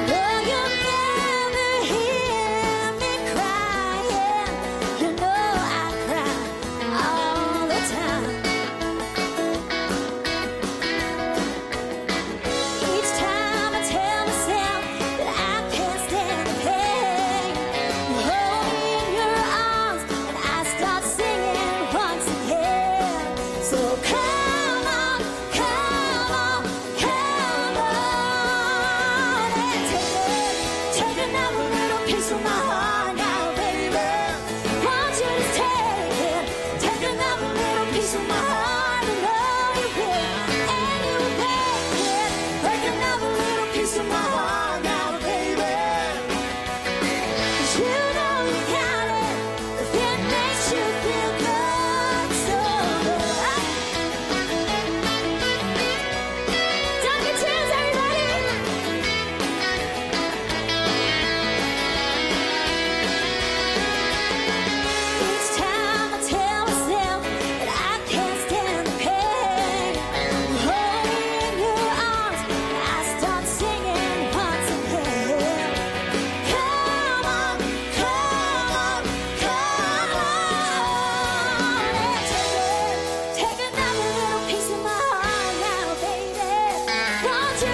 No, you'll never hear me crying. You know I cry all the time. Each time I tell myself that I can't stand the pain, you hold me in your arms and I start singing once again. So come on, come on, come on, and take another little piece of my heart now, baby. Won't you just take another little piece of my heart? I know you will, and you will break it. Break another little piece of my heart now, baby. 'Cause you know you got it if it makes you feel good, so good. Don't get chills, everybody. Each time I tell myself that I can't stand the pain, you hold me in your arms and I start singing once again. Come on, come on, come on, and take another little piece of my heart now, baby. Won't you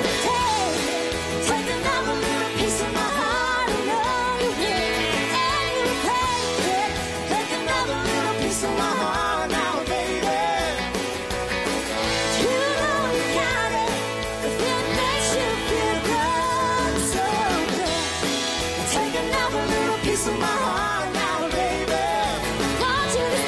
take another little piece of my heart? I know you will, and you will break it. Take another little piece of my heart now, baby. You know you got it if it makes you feel good, so good. Take another little piece of my heart now, baby. Won't you just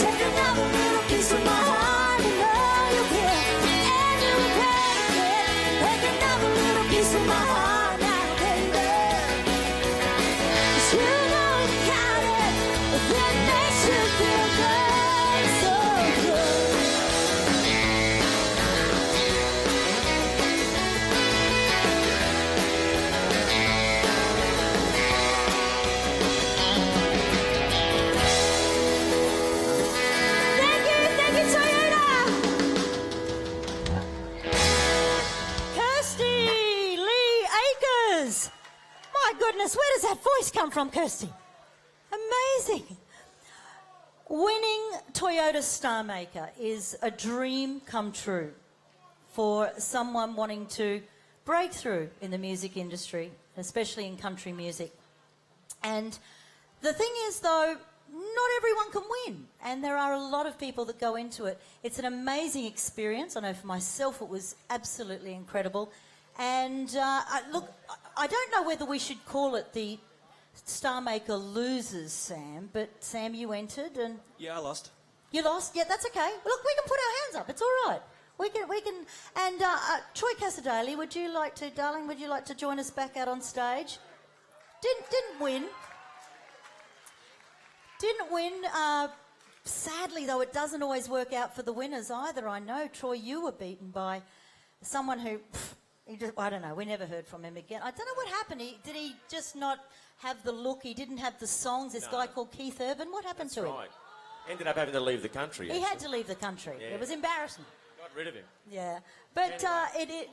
take another little piece of my heart? I know you will, and you will break it. Take another little piece of my heart now, baby. 'Cause you know you got it if it makes you feel good, so good. Thank you, Toyota. Kirsty Lee Akers. My goodness, where does that voice come from, Kirsty? Amazing. Winning Toyota Star Maker is a dream come true for someone wanting to break through in the music industry, especially in country music. And the thing is, though, not everyone can win, and there are a lot of people that go into it. It's an amazing experience. I know for myself it was absolutely incredible. And look, I don't know whether we should call it the Star Maker Losers, Sam, but Sam, you entered and... Yeah, I lost. You lost? Yeah, that's okay. Look, we can put our hands up. It's all right. We can. And Troy Casadale, would you like to, darling? Would you like to join us back out on stage? Didn't win. Didn't win. Sadly, though, it doesn't always work out for the winners either. I know, Troy, you were beaten by someone who, I don't know. We never heard from him again. I don't know what happened. Did he just not have the look? He didn't have the songs. This guy called Keith Urban. What happened to him? Right. Ended up having to leave the country. He had to leave the country. Yeah. It was embarrassing. Got rid of him. Yeah. But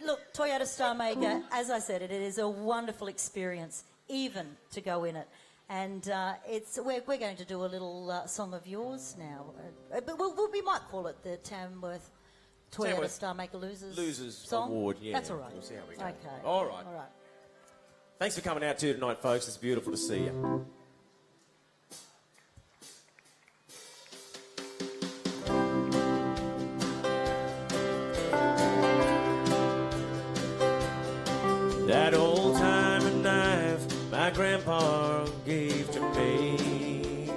look, Toyota Star Maker, as I said, it is a wonderful experience, even to go in it. And we're going to do a little song of yours now. But we might call it the Tamworth Toyota Tamworth Star Maker Losers Losers Award, yeah. That's all right. We'll see how we go. Okay. All right. All right. Thanks for coming out too tonight, folks. It's beautiful to see you. That old-timing knife my grandpa gave to me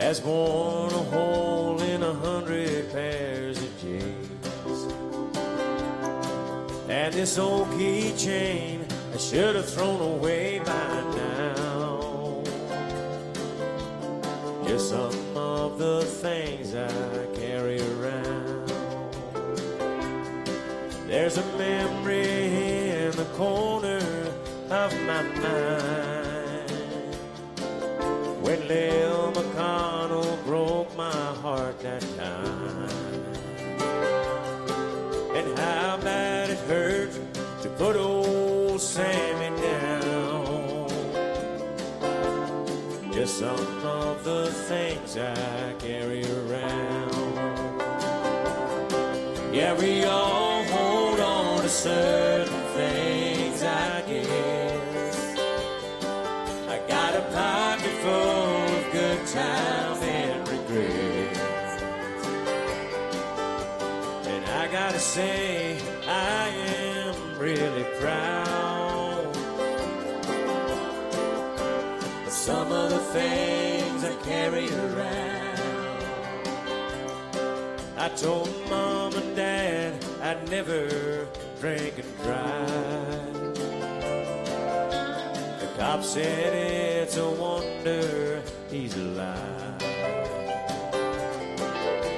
has worn a hole in 100 pairs of jeans. And this old keychain I should have thrown away by now. Just some of the things I carry around. There's a memory in the corner of my mind when Lil McConnell broke my heart that time. And how bad it hurt to put old Sammy down. Just some of the things I carry around. Yeah, we all hold on to certain things, I guess. I got a pocket full of good times and regrets. And I gotta say, I am really proud of some of the things I carry around. I told Mom and Dad I'd never drink and drive. The cop said it's a wonder he's alive.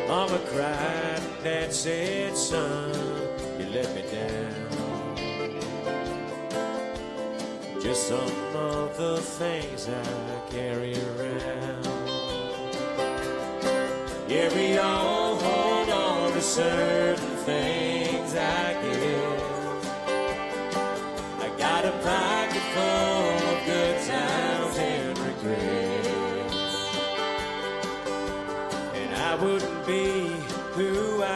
Mama cried and Dad said, son, you let me down. Just some of the things I carry around. Yeah, we all hold on to certain things, I guess. I got a pocket full of good times and regrets. And I wouldn't be who I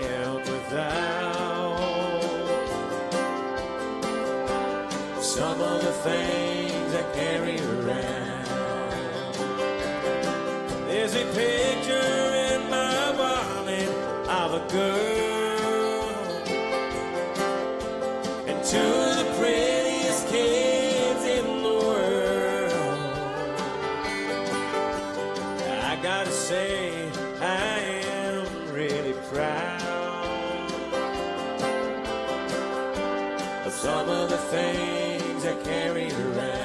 am without some of the things I carry around. There's a picture in my wallet of a girl and two of the prettiest kids in the world. I gotta say, I am really proud of some of the things I carry around.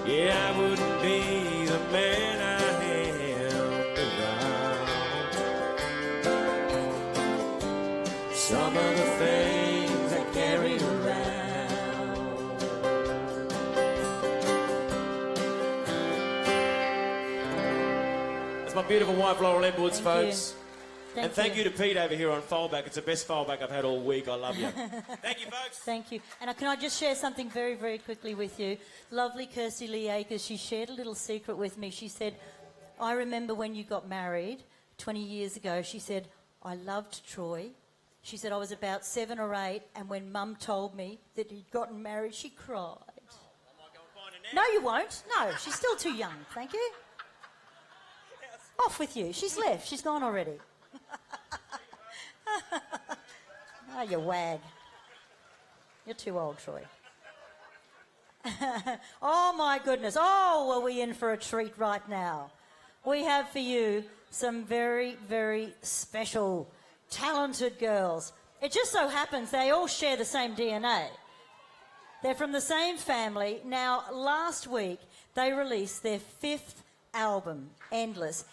Yeah, I wouldn't be the man I am without some of the things I carry around. That's my beautiful wife, Laurel Edwards, folks. And thank you to Pete over here on Foldback. It's the best foldback I've had all week. I love you. Thank you, folks. Thank you. And can I just share something very, very quickly with you? Lovely Kirsty Lee, she shared a little secret with me. She said, I remember when you got married 20 years ago. She said, I loved Troy. She said, I was about 7 or 8, and when Mum told me that he'd gotten married, she cried. No, you won't. No, she's still too young. Thank you. Off with you. She's left. She's gone already. Oh, you wag. You're too old, Troy. Oh, my goodness. Oh, are we in for a treat right now? We have for you some very, very special, talented girls. It just so happens they all share the same DNA. They're from the same family. Now, last week, they released their 5th album, Endless.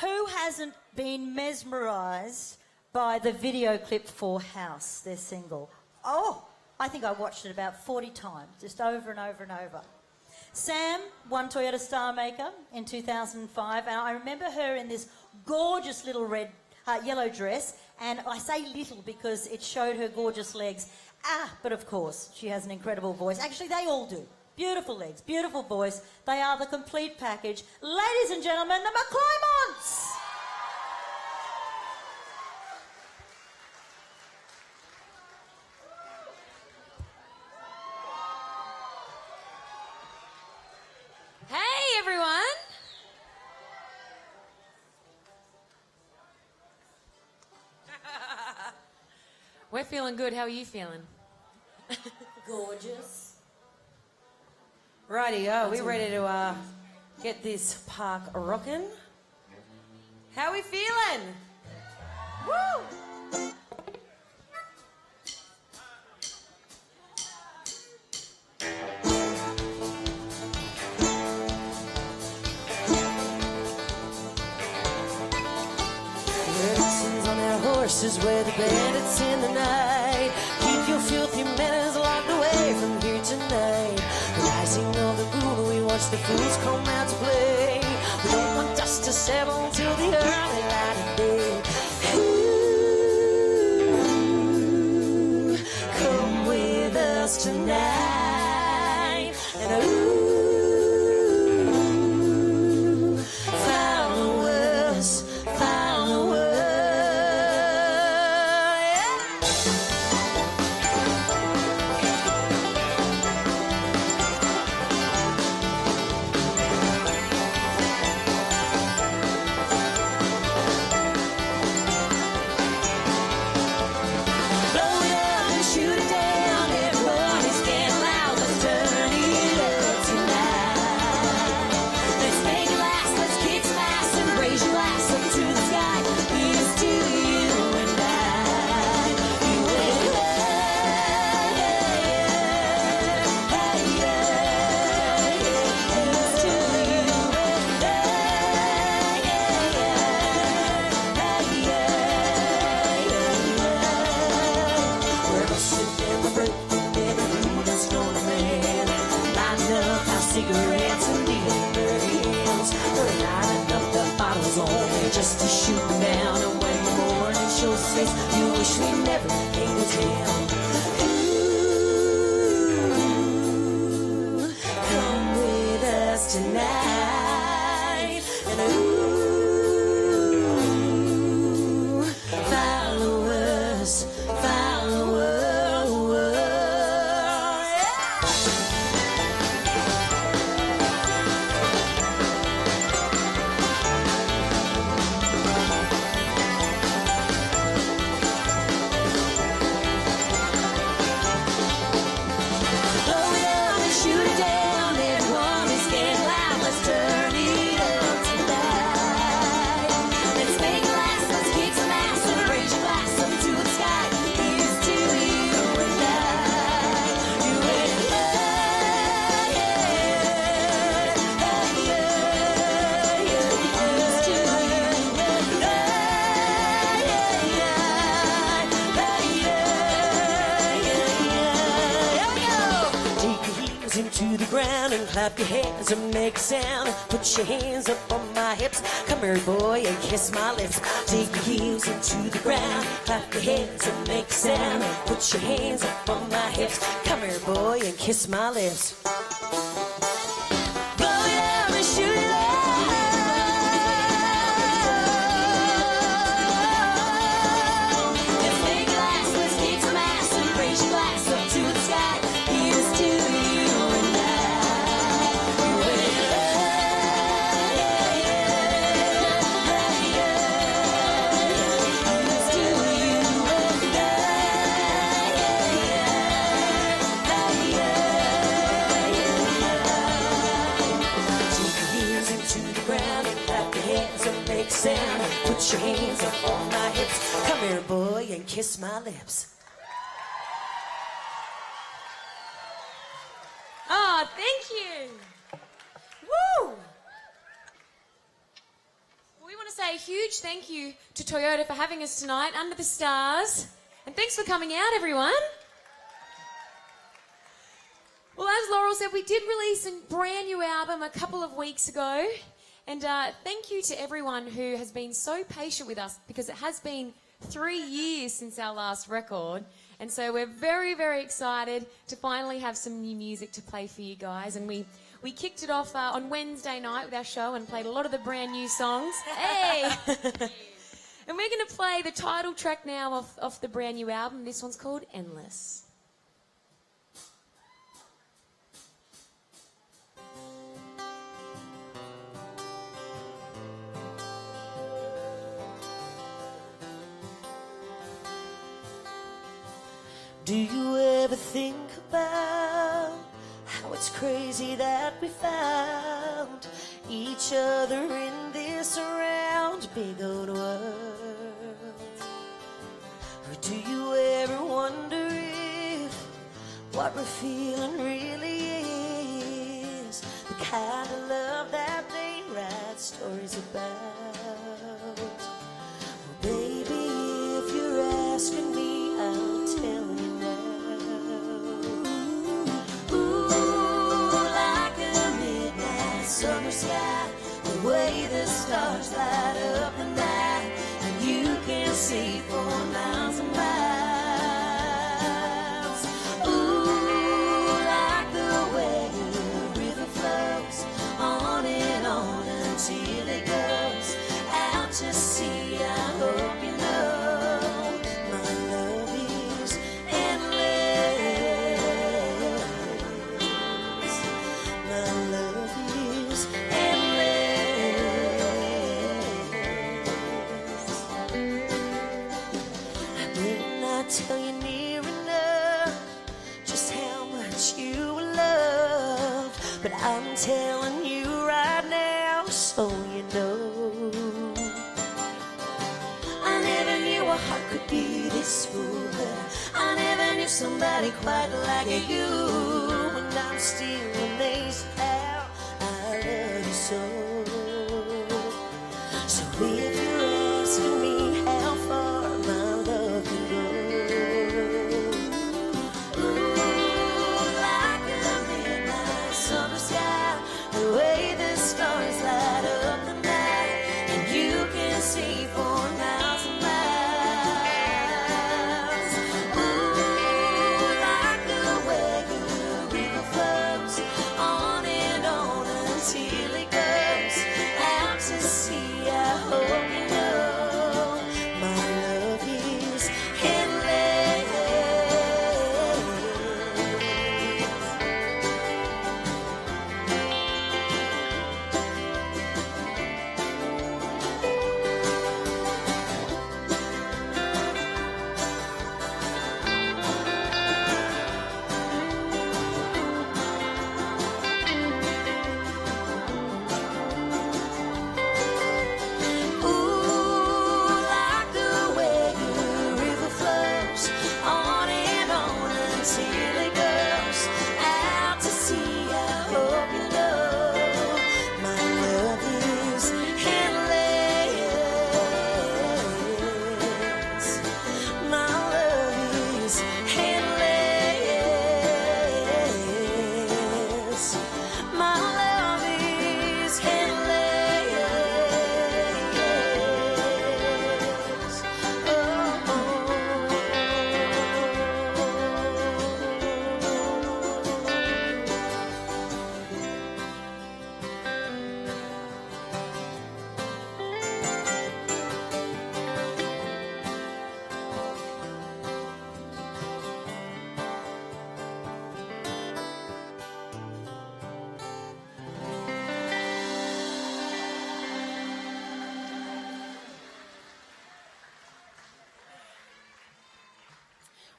Who hasn't been mesmerised by the video clip for House, their single? Oh, I think I watched it about 40 times, just over and over and over. Sam won Toyota Star Maker in 2005, and I remember her in this gorgeous little yellow dress, and I say little because it showed her gorgeous legs. But of course, she has an incredible voice. Actually, they all do. Beautiful legs, beautiful voice. They are the complete package. Ladies and gentlemen, the McCliments! We're feeling good. How are you feeling? Gorgeous. Righty-o, we ready to get this park rocking? How we feeling? Woo! Vixens on their horses, where the bandits in the night. Keep your filthy manners locked away from here tonight. The rising of the moon, we watch the fools come out to play. We don't want dust to settle till the early light of day. Ooh, come with us tonight. And ooh, follow us, follow us. Cigarettes and dealers, we're lining up the bottles only just to shoot them down. And when the morning shows its face, you wish we never came to town. Ooh, come with us tonight. And ooh, follow us, follow us. To the ground and clap your hands and make a sound. Put your hands up on my hips. Come here, boy, and kiss my lips. Take your heels into the ground. Clap your hands and make a sound. Put your hands up on my hips. Come here, boy, and kiss my lips. Blow it out and shoot it out. Let's make it last. Let's kick some ass and raise your glass up to the sky. Here's to you. Sound. Put your hands up on my hips. Come here, boy, and kiss my lips. Oh, thank you. Woo! We want to say a huge thank you to Toyota for having us tonight under the stars. And thanks for coming out, everyone. Well, as Laurel said, we did release a brand new album a couple of weeks ago. And thank you to everyone who has been so patient with us, because it has been 3 years since our last record. And so we're very, very excited to finally have some new music to play for you guys. And we kicked it off on Wednesday night with our show and played a lot of the brand new songs. Hey! And we're going to play the title track now off the brand new album. This one's called Endless. Do you ever think about how it's crazy that we found each other in this round big old world? Or do you ever wonder if what we're feeling really is the kind of love that they write stories about? Well, baby, if you're asking me, I'll tell you now. Ooh, like a midnight summer sky, the way the stars light up the night, and you can see for miles and miles. Ooh, like the way the river flows on and on until it goes out to sea. I hope you know my love is endless. My love is endless. I may not tell you near enough just how much you were loved, but I'm telling you right now, so you know. I never knew a heart could be this full, but I never knew somebody quite like you. And I'm still amazed how I love you so. So if you're asking me how far my love can go, ooh, like a midnight summer sky, the way the stars light up the night, and you can see for miles and miles. Ooh, like the way the river flows on and on until it goes out to sea. I hope you know my love is endless. Ooh, like the way the river flows on and on until it goes out to sea. I hope you know my love is endless. My love is endless. My love is endless.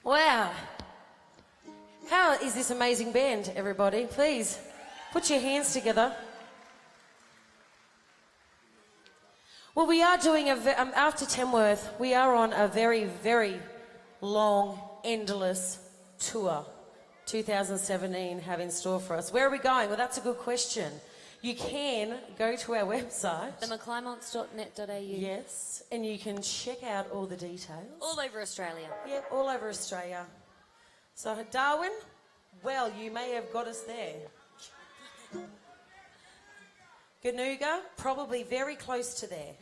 Wow. How is this amazing band, everybody? Please put your hands together. Well, we are doing after Tamworth, we are on a very, very long, endless tour. 2017 have in store for us. Where are we going? Well, that's a good question. You can go to our website. themcclimonts.net.au. Yes, and you can check out all the details. All over Australia. Yep, all over Australia. So, Darwin, well, you may have got us there. Kernaghan, probably very close to there.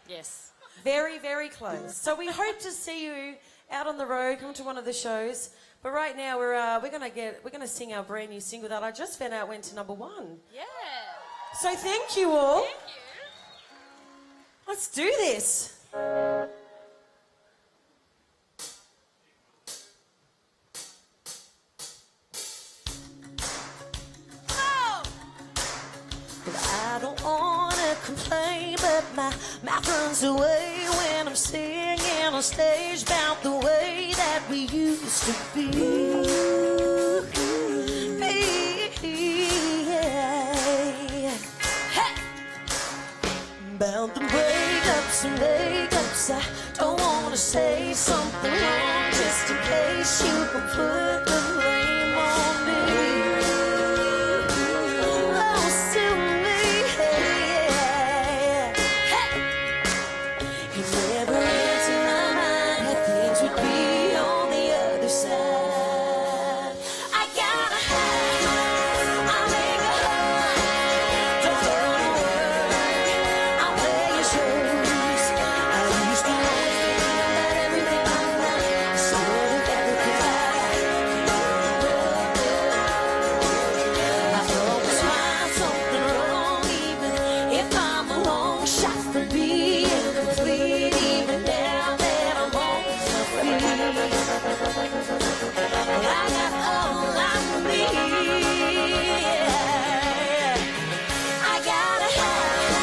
Yes. Very, very close. So we hope to see you out on the road. Come to one of the shows. But right now we're gonna sing our brand new single that I just found out went to #1. Yeah. So thank you all. Thank you. Let's do this. I don't wanna complain, but my mouth runs away when I'm singing a stage about the way that we used to be. Yeah. Hey! About the breakups and makeups, I don't want to say something wrong, just in case you can put the blame on me. Oh, still me, yeah. Hey! You never answered my mind how things would be on the other side. I gotta hide, I'll make a hide. Don't go to work, I'll play your shows. I used to always think about everything I'm not, sort of everything I always find something wrong, even if I'm a long shot for being complete. Even now that I'm on my feet, I got all I need. I gotta hide,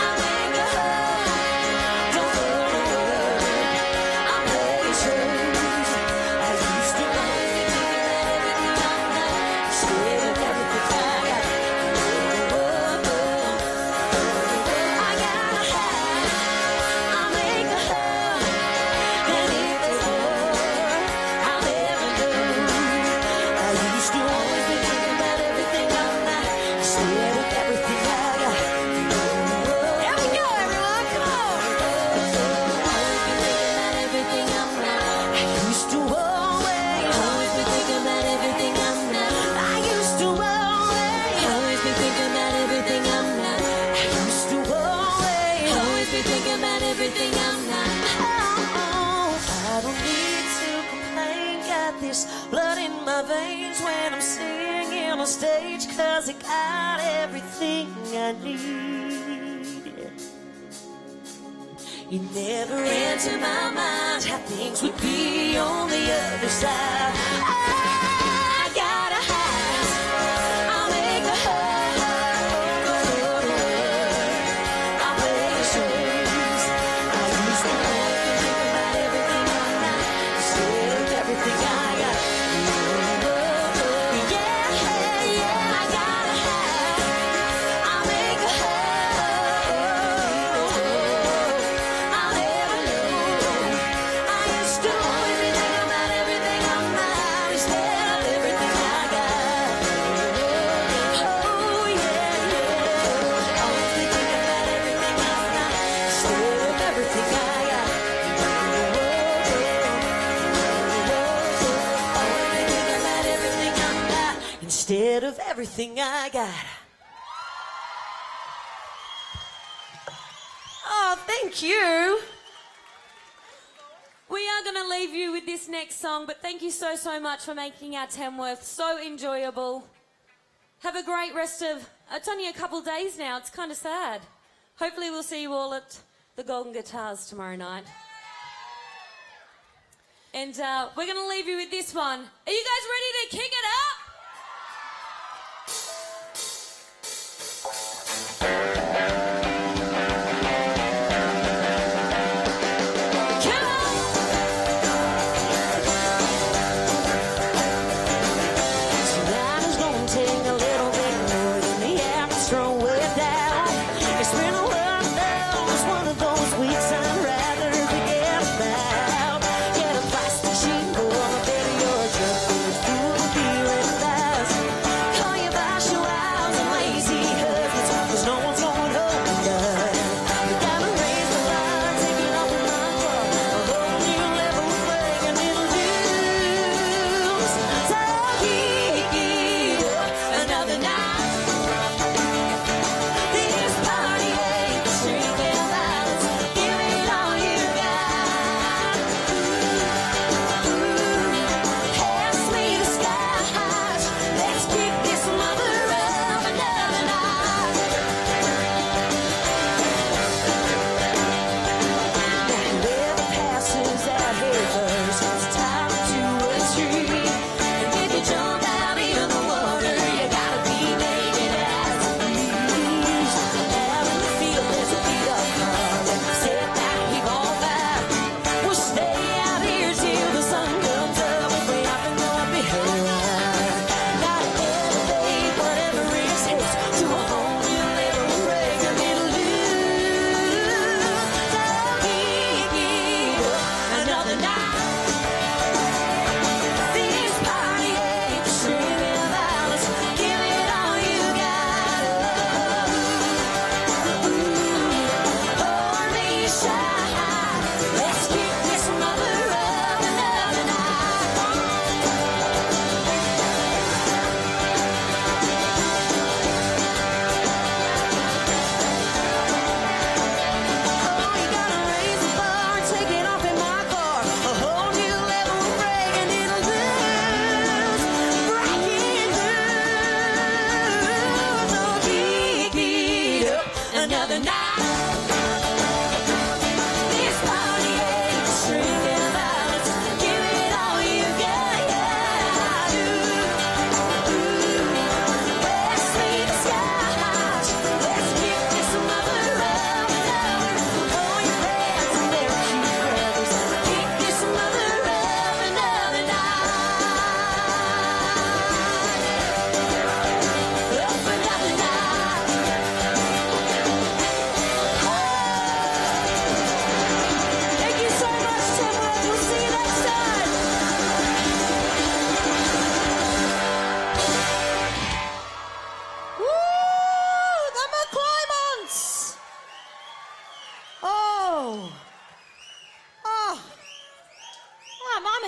I'll make a hide. Don't go to work, I'll play your shows. I used to always be thinking that everything I'm not, scared of everything I got. I gotta hide, I'll make a hide. And if there's more, I'll never do. I used to always be thinking about everything I'm not, scared of everything I got. Here we go, everyone, come on. Always be thinking about everything I'm not. I used to always be thinking about everything I'm not. I used to always be thinking about everything I'm not. I used to always be thinking about everything I'm not. Oh, I don't need to complain, got this blood in my veins when I'm singing on stage, 'cause I got everything I need. You never enter my mind how things would be on the other side. I gotta hide, I'll make a hide. Go to work, I'll play your shows. I used to always be thinking about everything I'm not, scared of everything I got. Yeah, I gotta hide, I'll make a hide. I'll never know. I used to always be thinking about everything I'm not, instead of everything I got. Oh yeah. Always be thinking about everything I'm not, instead of everything I got. Always be thinking about everything I'm not, instead of everything I got. Oh, thank you. We are going to leave you with this next song, but thank you so, so much for making our Tamworth so enjoyable. Have a great rest of... It's only a couple of days now. It's kind of sad. Hopefully we'll see you all at the Golden Guitars tomorrow night. And we're going to leave you with this one. Are you guys ready to kick it up? Tonight is gonna take a little bit more than the average throw it down. It's been a while now, it's one of those weeks I'd rather forget about. Get a plastic sheet, or a bit of your drug, through the beer and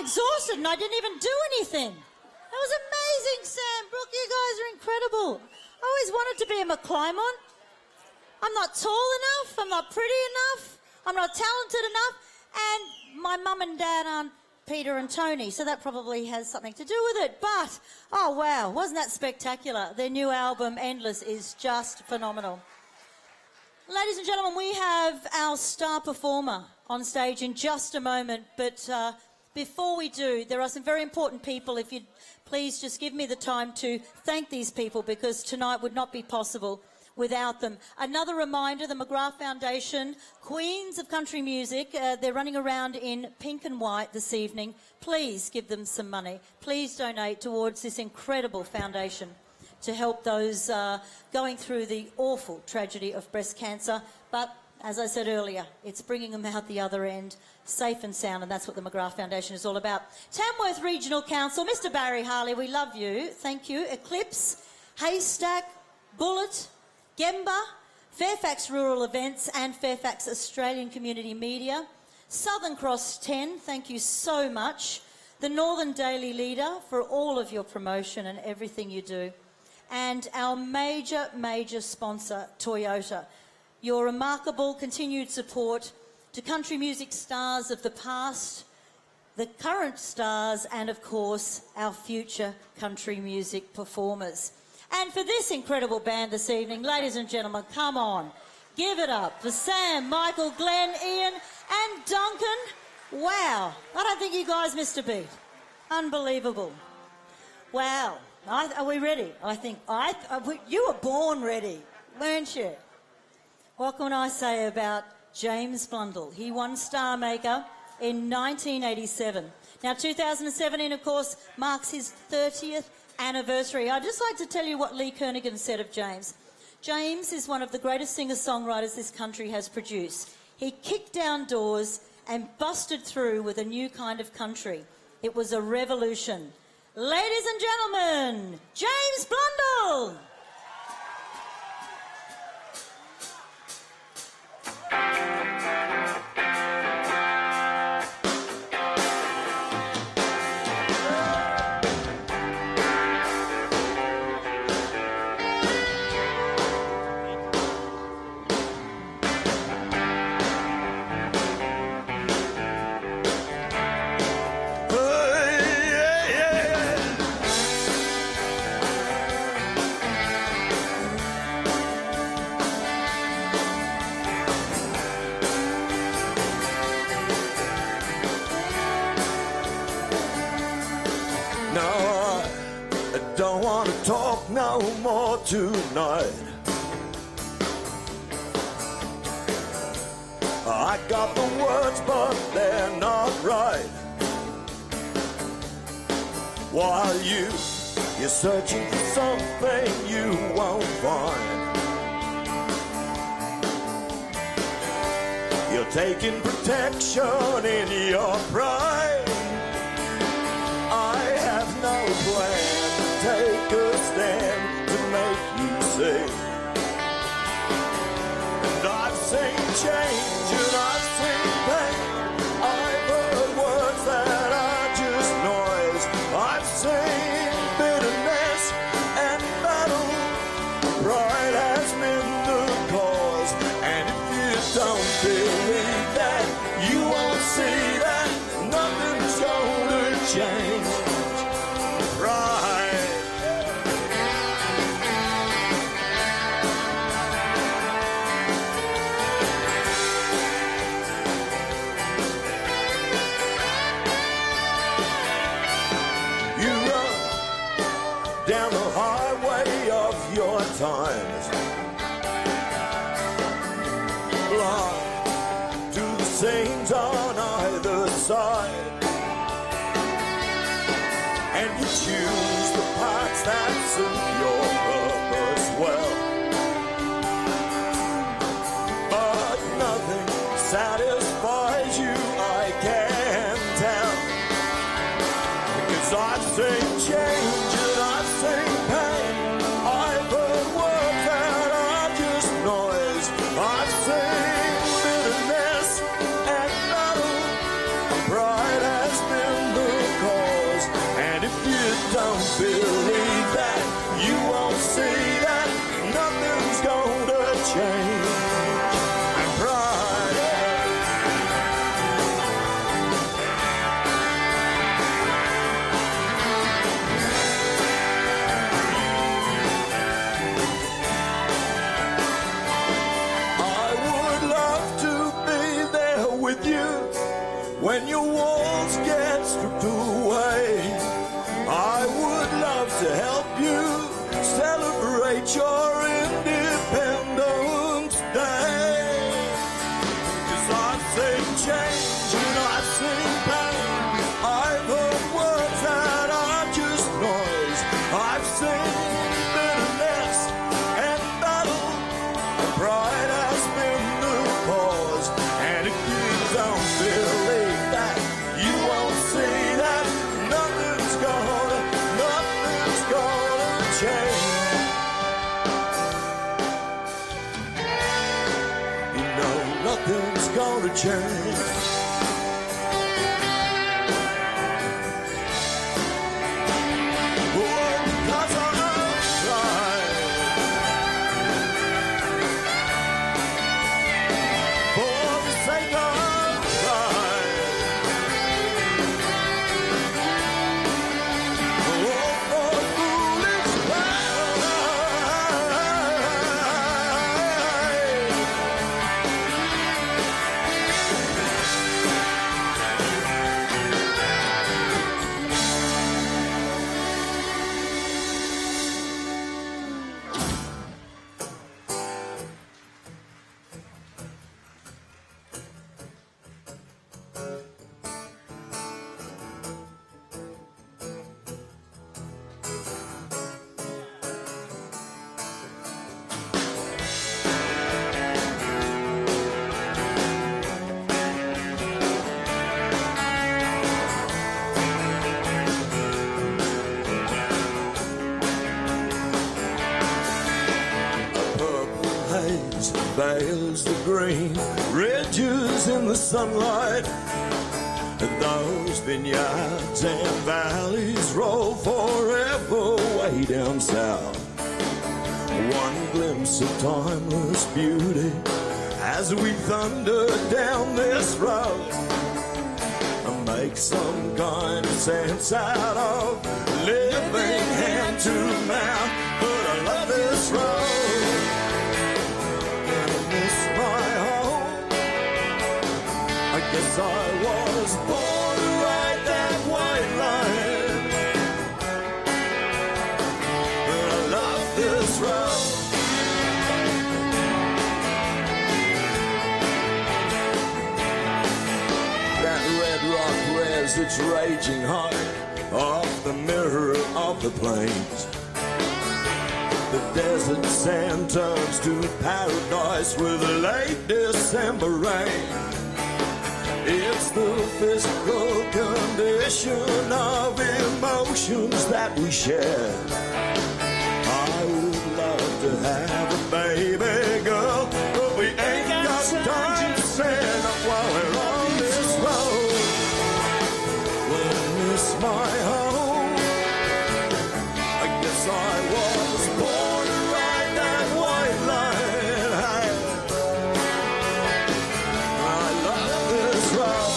exhausted and I didn't even do anything. That was amazing, Sam. Brooke, you guys are incredible. I always wanted to be a McClymont. I'm not tall enough, I'm not pretty enough, I'm not talented enough, and my mum and dad aren't Peter and Tony, so that probably has something to do with it. But, oh wow, wasn't that spectacular? Their new album, Endless, is just phenomenal. Ladies and gentlemen, we have our star performer on stage in just a moment, but before we do, there are some very important people. If you'd please just give me the time to thank these people, because tonight would not be possible without them. Another reminder, the McGrath Foundation, Queens of Country Music, they're running around in pink and white this evening. Please give them some money. Please donate towards this incredible foundation to help those going through the awful tragedy of breast cancer. But as I said earlier, it's bringing them out the other end safe and sound, and that's what the McGrath Foundation is all about. Tamworth Regional Council, Mr. Barry Harley, we love you. Thank you. Eclipse, Haystack, Bullet, Gemba, Fairfax Rural Events and Fairfax Australian Community Media. Southern Cross 10, thank you so much. The Northern Daily Leader for all of your promotion and everything you do. And our major sponsor, Toyota. Your remarkable continued support to country music stars of the past, the current stars, and of course, our future country music performers. And for this incredible band this evening, ladies and gentlemen, come on, give it up for Sam, Michael, Glenn, Ian and Duncan. Wow, I don't think you guys missed a beat. Unbelievable. Wow, are we ready? You were born ready, weren't you? What can I say about James Blundell? He won Star Maker in 1987. Now, 2017, of course, marks his 30th anniversary. I'd just like to tell you what Lee Kernaghan said of James. James is one of the greatest singer-songwriters this country has produced. He kicked down doors and busted through with a new kind of country. It was a revolution. Ladies and gentlemen, James Blundell! No more tonight. I got the words, but they're not right. While you're searching for something you won't find. You're taking protection in your pride. I have no plan. Take a stand to make you see. And I've seen change and I've seen pain. I've heard words that are just noise. I've seen bitterness and battle. Pride has been the cause. And if you don't believe that, you won't see that nothing's gonna change. Pride. Down the highway of your times, blind to the scenes on either side, and you choose the parts that suit your purpose well, but nothing satisfies you, I can tell, because I've seen change. Same pain. I've heard words that are just noise. I've seen bitterness and battle. Pride has been the when your walls get stripped away. I would love to help you celebrate your Independence Day. 'Cause I've seen change and I've seen pain. I've heard words that are just noise. I've seen bitterness and battle. Pride has been the cause, and if you don't believe that, you won't see that nothing's gonna change. You know nothing's gonna change. Veils the green ridges in the sunlight. Those vineyards and valleys roll forever way down south. One glimpse of timeless beauty as we thunder down this road. Make some kind of sense out of living hand to mouth. But I love this road. My home. I guess I was born to ride that white line. But I love this road. That red rock rears its raging heart off the mirror of the plains. The desert sand turns to paradise with a late December rain. It's the physical condition of emotions that we share. I would love to have a baby girl, but we ain't got time to stand up while we're on this road. We'll miss my home. I guess I was born to ride that white line. I love this road.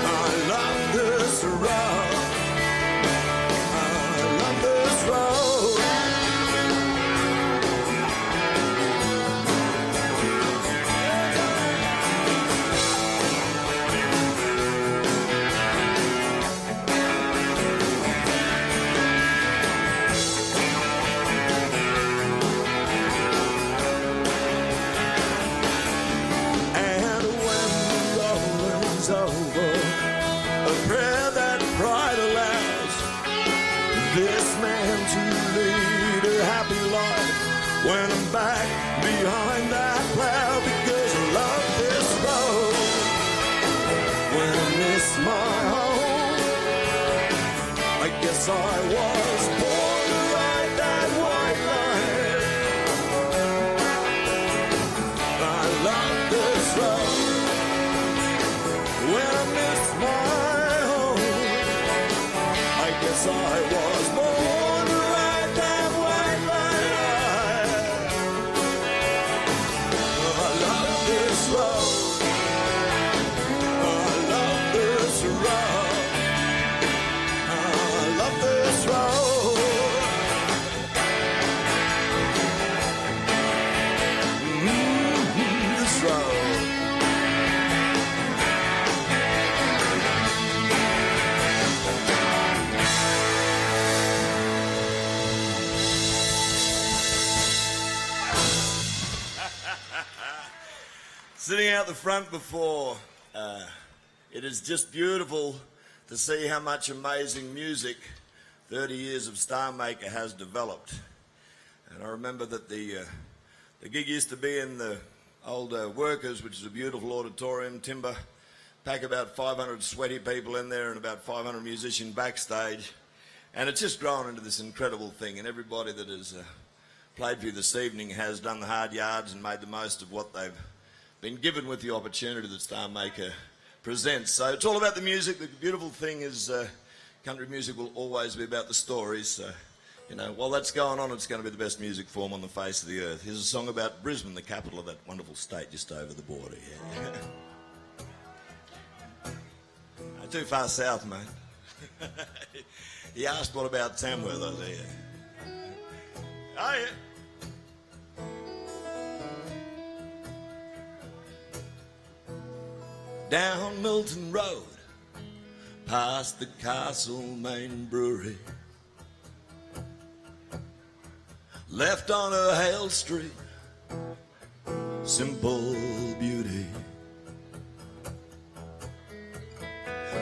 I love this road. I love this road. Over a prayer that pride allows this man to lead a happy life when I'm back behind that cloud, because I love this road. When I miss my home, I guess I was born to ride that white line. I love this road. When I miss my home, I guess I was born to ride that white line. I love this road. I love this road. I love this road. Sitting out the front before, it is just beautiful to see how much amazing music 30 years of Star Maker has developed. And I remember that the gig used to be in the old Workers, which is a beautiful auditorium, timber, pack about 500 sweaty people in there and about 500 musicians backstage. And it's just grown into this incredible thing, and everybody that has played for you this evening has done the hard yards and made the most of what they've been given with the opportunity that Star Maker presents. So it's all about the music. The beautiful thing is country music will always be about the stories. So, you know, while that's going on, it's going to be the best music form on the face of the earth. Here's a song about Brisbane, the capital of that wonderful state just over the border. Yeah. Not too far south, mate. He asked what about Tamworth. I was there. Oh, yeah. Down Milton Road, past the Castlemaine Brewery, left on a Hale Street, simple beauty.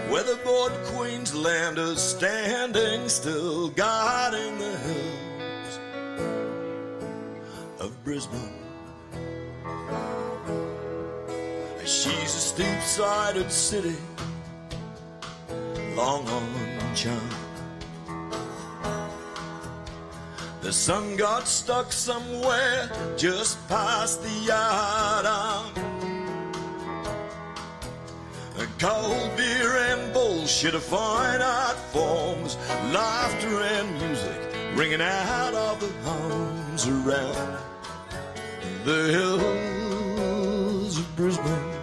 Weatherboard Queenslanders standing still, guarding the hills of Brisbane. She's a steep-sided city, long on charm. The sun got stuck somewhere just past the yard arm. Cold beer and bullshit of fine art forms, laughter and music ringing out of the homes around the hills of Brisbane.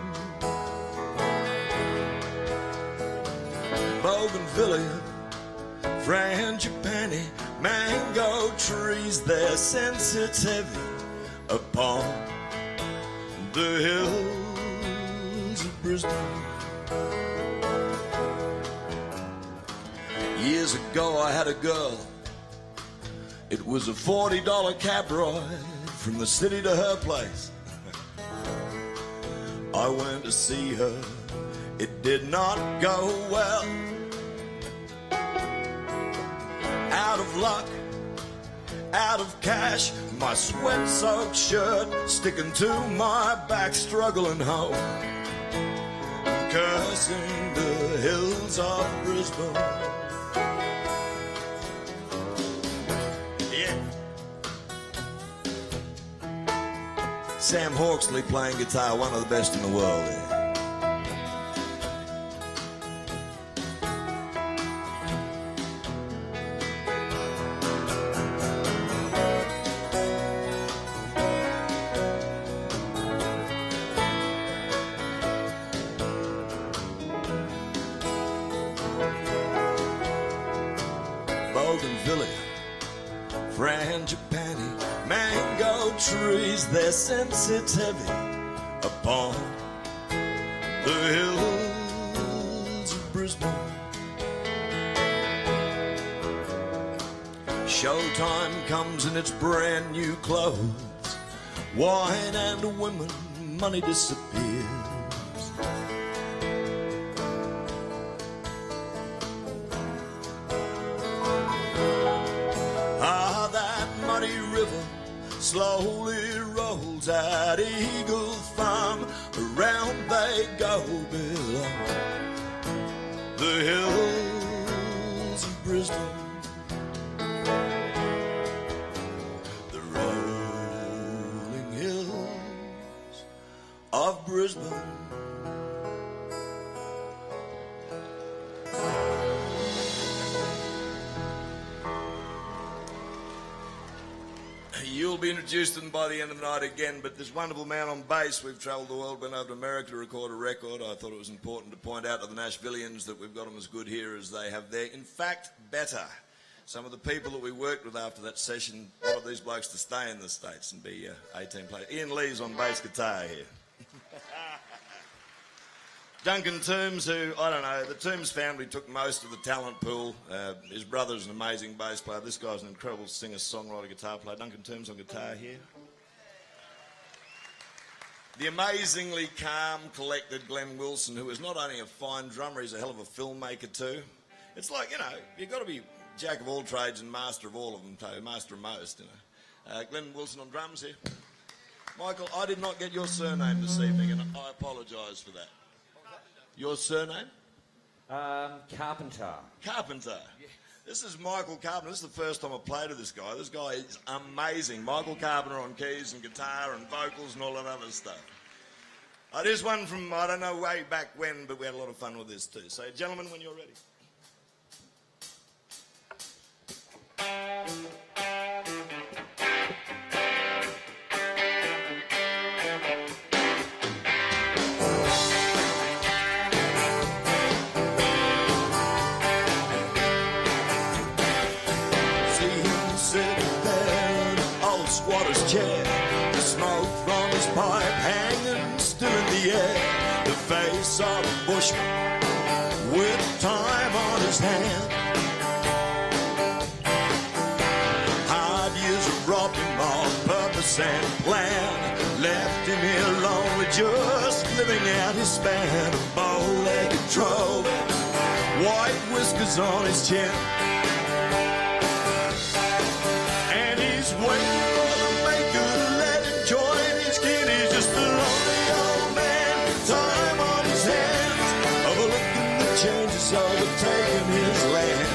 Bougainvillea, frangipani, mango trees, their sensitive upon the hills of Brisbane. Years ago I had a girl. It was a $40 cab ride from the city to her place. I went to see her. It did not go well. Out of luck, out of cash, my sweat-soaked shirt sticking to my back, struggling home, cursing the hills of Brisbane. Sam Hawksley playing guitar, one of the best in the world. Bougainvillea, frangipani, mango trees, their sensitivity upon the hills of Brisbane. Showtime comes in its brand new clothes, wine and women, money disappears. Ah, that muddy river slowly rolls at Eagle Farm, around they go below the hills of Brisbane. The rolling hills of Brisbane. You'll be introduced to them by the end of the night again, but this wonderful man on bass, we've travelled the world, been over to America to record a record. I thought it was important to point out to the Nashvillians that we've got them as good here as they have there. In fact, better. Some of the people that we worked with after that session wanted these blokes to stay in the States and be 18 players. Ian Lee's on bass guitar here. Duncan Toombs, who, I don't know, the Toombs family took most of the talent pool. His brother's an amazing bass player. This guy's an incredible singer, songwriter, guitar player. Duncan Toombs on guitar here. the amazingly calm, collected Glenn Wilson, who is not only a fine drummer, he's a hell of a filmmaker too. It's like, you know, you've got to be jack of all trades and master of all of them too, master of most, you know. Glenn Wilson on drums here. Michael, I did not get your surname this evening, and I apologise for that. Your surname? Carpenter. Carpenter. This is Michael Carpenter. This is the first time I've played with this guy. This guy is amazing. Michael Carpenter on keys and guitar and vocals and all that other stuff. It is one from, I don't know, way back when, but we had a lot of fun with this too. So, gentlemen, when you're ready. Squatter's chair, the smoke from his pipe hanging still in the air, the face of a bushman with time on his hand. Hard years have robbed him of purpose and plan, left him here lonely, just living out his span. A bow-legged trove, white whiskers on his chin, and he's waiting overtaking his land.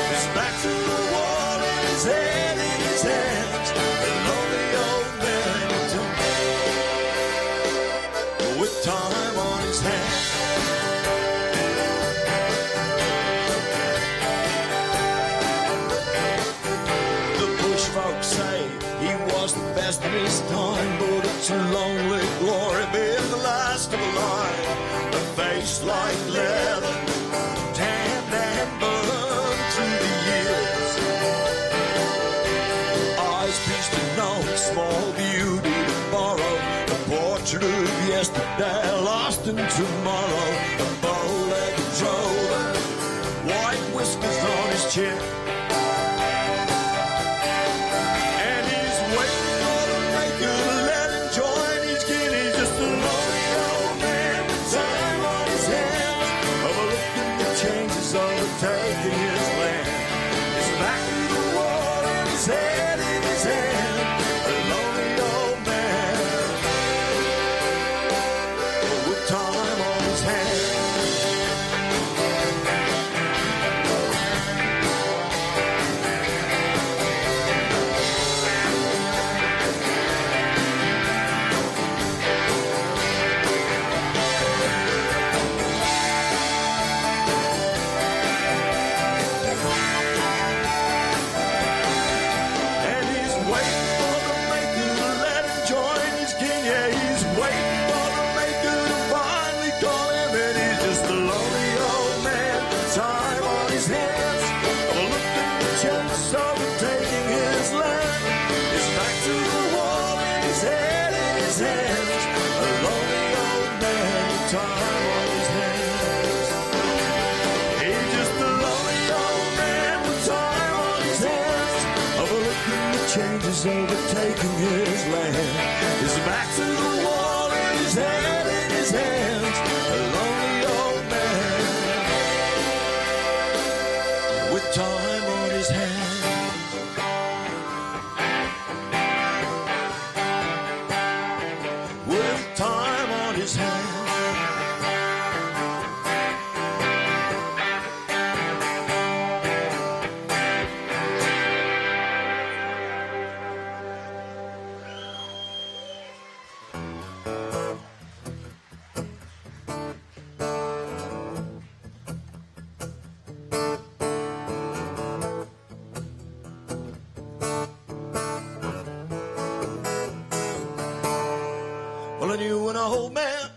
His back to the wall and his head in his hands. The lonely old man with time on his hands. The bush folks say he was the best in his time, but it's a lonely glory, being the last of a line. A face like leather, tanned and burned through the years. Eyes pieced to know, small beauty to borrow. A portrait of yesterday, lost in tomorrow. A bow-legged drover, white whiskers on his chin, and he's waiting for the maker to let him join his kin. He's just a lonely old man with time on his hands, overlooking the changes overtaking his land. His back to the wall and his head in his hand. A lonely old man with time on his hands. Changes overtaking his land. His back to the wall and his head in his hands. A lonely old man with time on his hands. With time on his hands. Well, I knew an old man,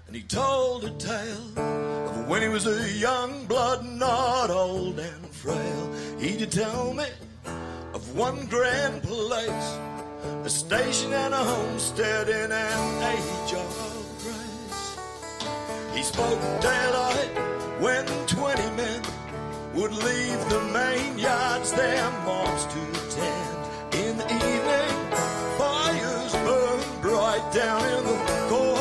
and he told a tale of when he was a young blood, not old and frail. He did tell me of one grand place, a station and a homestead in an age of grace. He spoke daylight when 20 men would leave the main yards, their mobs to attend. In the evening, fires burned bright down in the cold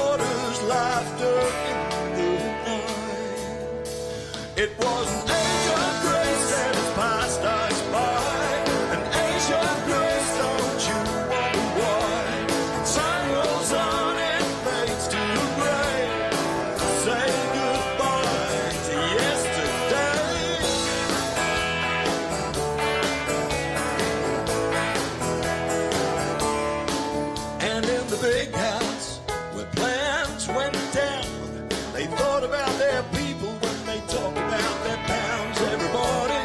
It was an age of grace that has passed us by. An age of grace, don't you wonder why? Time rolls on and fades to grey. Say goodbye to yesterday. And in the big house where plans went down, they thought about their people when they talked about their pounds. Everybody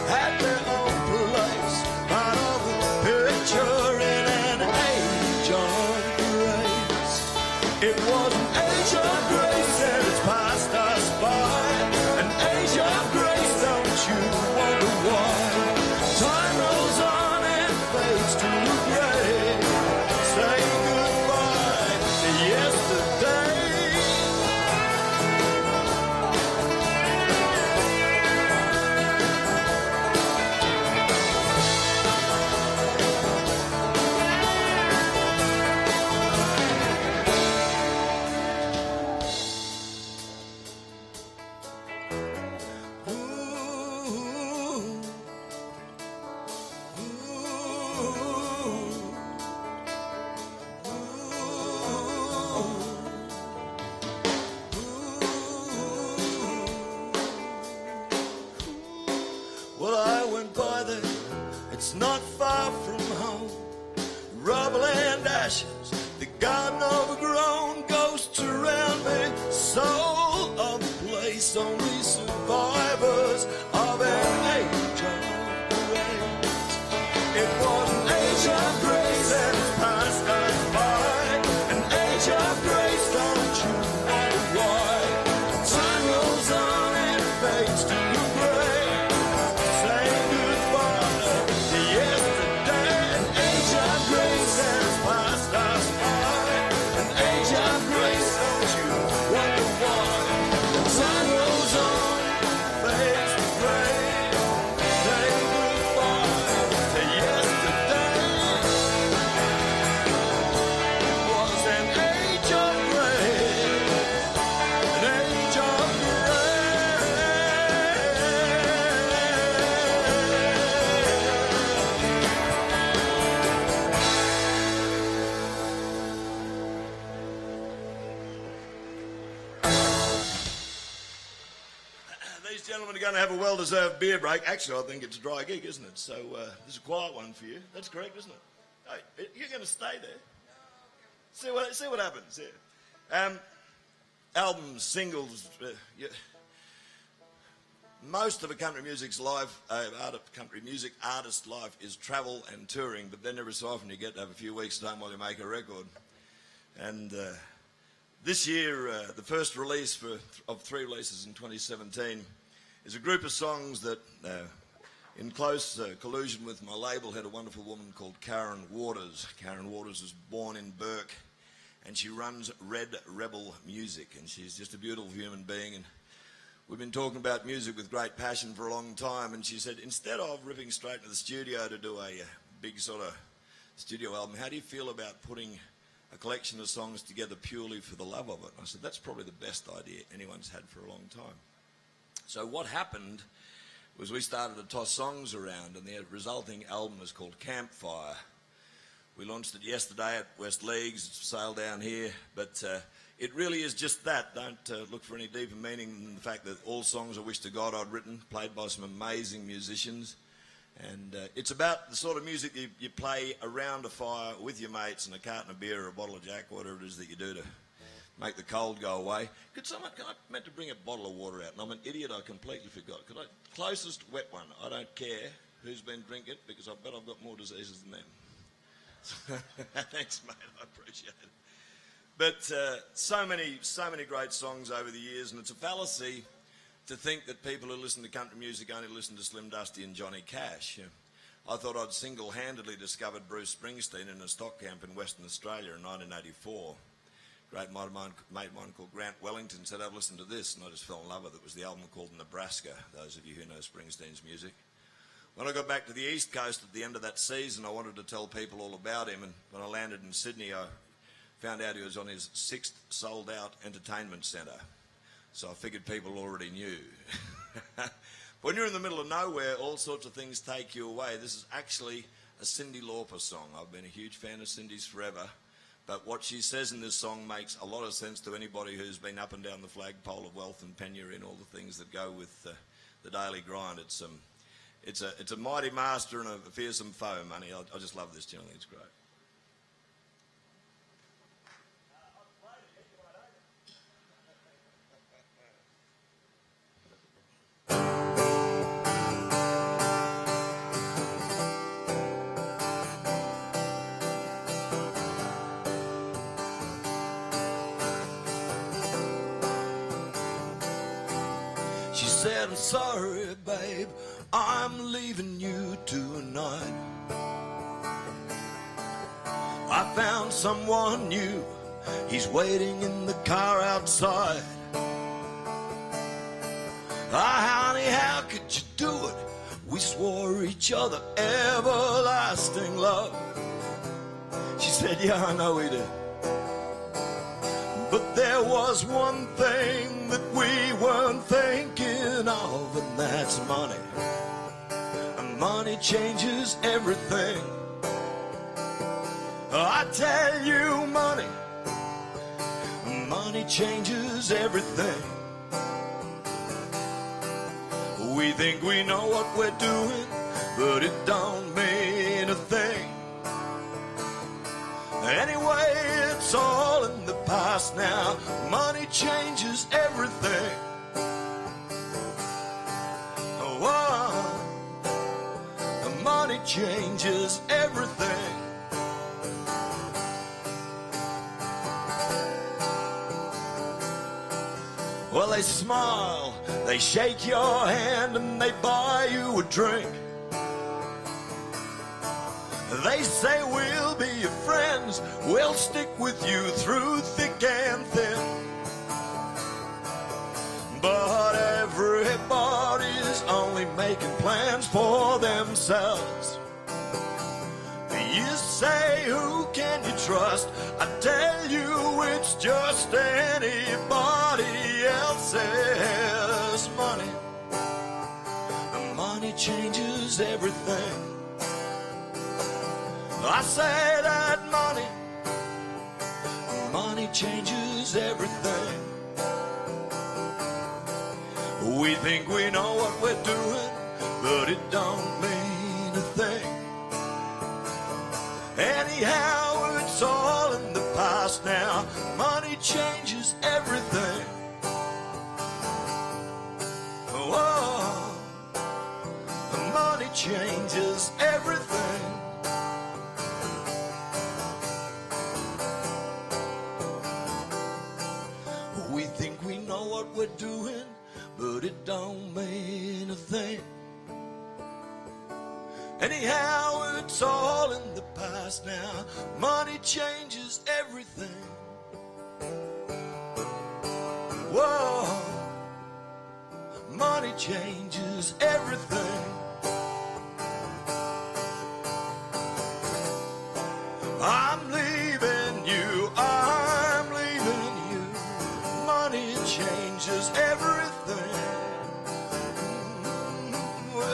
had their own place, part of the picture in an age of grace. It was an age of grace and it's passed us by. An age of grace, don't you wonder why? Time rolls on and fades to grey. Say goodbye to yesterday. Well, I went by there, it's not far from home. Rubble and ashes, the garden overgrown, ghosts around me, soul of the place, only survivors of an age of grace. It was an age of grace and it's passed us by. An age of grace, don't you wonder why? Time rolls on and fades to grey. Say goodbye to yesterday. An age of grace has passed us by. An age of grace, don't you wonder why? Time rolls on, fades to grey. Say goodbye to yesterday. It was an age of grace, an age of These gentlemen are going to have a well-deserved beer break. Actually, I think it's a dry gig, isn't it? So this is a quiet one for you. That's correct, isn't it? Hey, you're going to stay there. See what happens. Yeah. Albums, singles. Most of a country music's life, country music artist's life is travel and touring. But then every so often you get to have a few weeks' time while you make a record. And this year, the first release of 3 releases in 2017 is a group of songs that, in close collusion with my label, had a wonderful woman called Karen Waters. Karen Waters was born in Burke, and she runs Red Rebel Music, and she's just a beautiful human being. And we've been talking about music with great passion for a long time, and she said, instead of ripping straight into the studio to do a big sort of studio album, how do you feel about putting a collection of songs together purely for the love of it? And I said, that's probably the best idea anyone's had for a long time. So what happened was we started to toss songs around, and the resulting album is called Campfire. We launched it yesterday at West Leagues. It's for sale down here, but it really is just that. Don't look for any deeper meaning than the fact that all songs I wish to God I'd written, played by some amazing musicians. And it's about the sort of music you play around a fire with your mates and a carton of beer or a bottle of Jack, whatever it is that you do to make the cold go away. Can I meant to bring a bottle of water out, and I'm an idiot, I completely forgot. Closest wet one, I don't care who's been drinking it, because I bet I've got more diseases than them. Thanks, mate, I appreciate it. But so many great songs over the years, and it's a fallacy to think that people who listen to country music only listen to Slim Dusty and Johnny Cash. I thought I'd single-handedly discovered Bruce Springsteen in a stock camp in Western Australia in 1984. A great mate of mine called Grant Wellington said, I've listened to this, and I just fell in love with it. It was the album called Nebraska, those of you who know Springsteen's music. When I got back to the East Coast at the end of that season, I wanted to tell people all about him, and when I landed in Sydney, I found out he was on his 6th sold-out entertainment centre. So I figured people already knew. When you're in the middle of nowhere, all sorts of things take you away. This is actually a Cyndi Lauper song. I've been a huge fan of Cindy's forever, but what she says in this song makes a lot of sense to anybody who's been up and down the flagpole of wealth and penury and all the things that go with the daily grind. It's a mighty master and a fearsome foe, money. I just love this tune. I think it's great. She said, I'm sorry, babe, I'm leaving you tonight. I found someone new, he's waiting in the car outside. Ah, honey, how could you do it? We swore each other everlasting love. She said, yeah, I know we did. But there was one thing that we weren't thinking of, and that's money. And money changes everything. I tell you, money changes everything. We think we know what we're doing, but it don't mean a thing. Anyway, it's all in the past now. Money changes everything. Oh, money changes everything. Well, they smile, they shake your hand, and they buy you a drink. They say we'll be your friends, we'll stick with you through thick and thin. But everybody's only making plans for themselves. You say, who can you trust? I tell you, it's just anybody else's money. Money changes everything. I say that money changes everything. We think we know what we're doing, but it don't mean a thing. Anyhow, it's all in the past now. Money changes everything. Whoa, money changes everything. We think we know what we're doing, but it don't mean a thing. Anyhow, it's all in the past now. Money changes everything. Whoa, money changes everything. I'm leaving you, I'm leaving you. Money changes everything.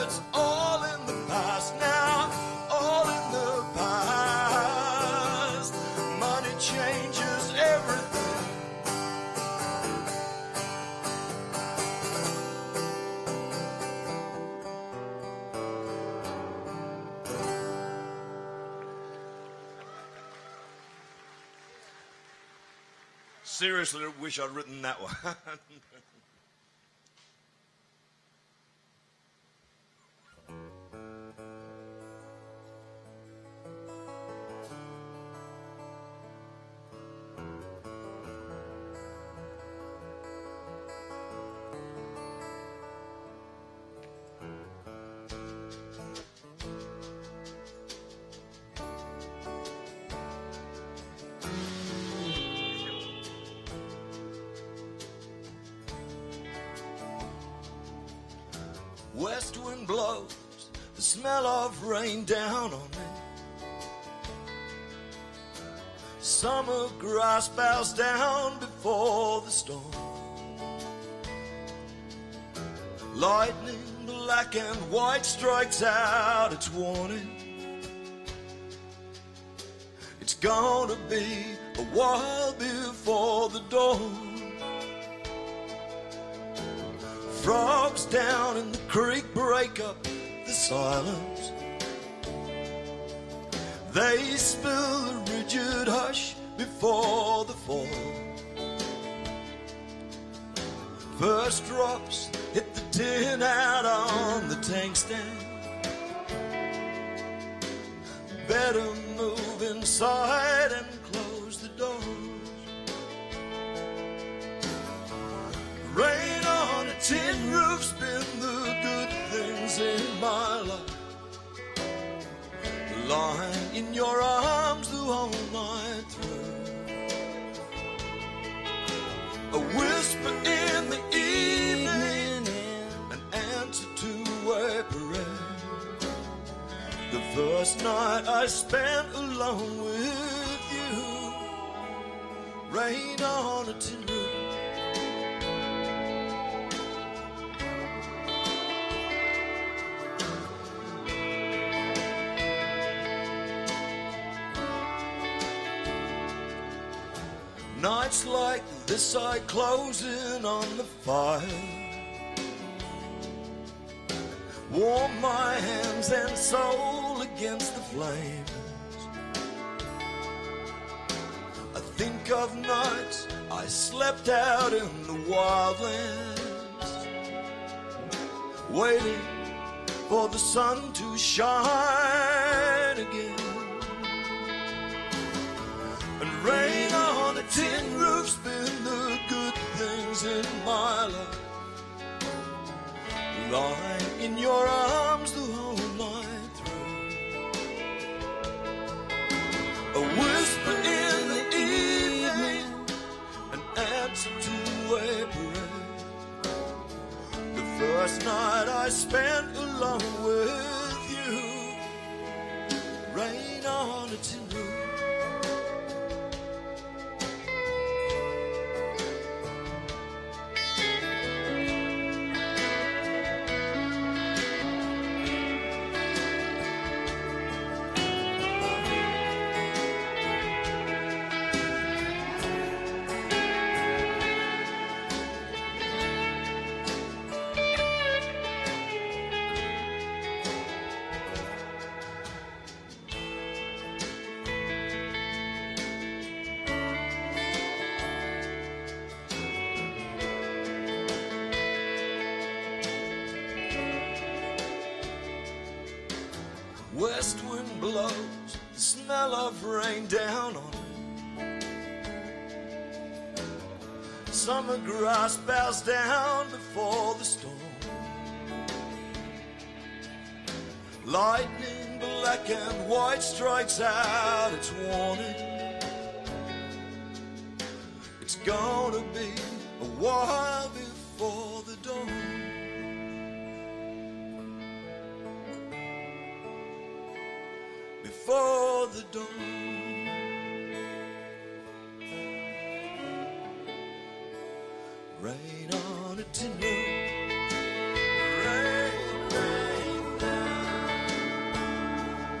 It's all in the past now, all in the past. Money changes everything. Seriously, I wish I'd written that one. West wind blows, the smell of rain down on me. Summer grass bows down before the storm. Lightning, black and white, strikes out its warning. It's gonna be a while before the dawn. Frogs down in the creek break up the silence. They spill a rigid hush before the fall. First drops hit the tin out on the tank stand. Better move inside and close the doors. Rain on a tin roof's been the good things in my life. Lying in your arms the whole night through. A whisper in the evening, an answer to a prayer. The first night I spent alone with you. Rain on a tin roof. Nights like this I close in on the fire. Warm my hands and soul against the flames. I think of nights I slept out in the wildlands, waiting for the sun to shine again. And rain on a tin roof's been the good things in my life. Lying in your arms the whole night through. A whisper in the evening, an answer to a prayer. The first night I spent alone with you. Rain on a tin roof. West wind blows, the smell of rain down on it. Summer grass bows down before the storm. Lightning, black and white, strikes out its warning. It's gonna be a while before the dawn. Before the dawn. Rain on a tin roof. Rain, rain down.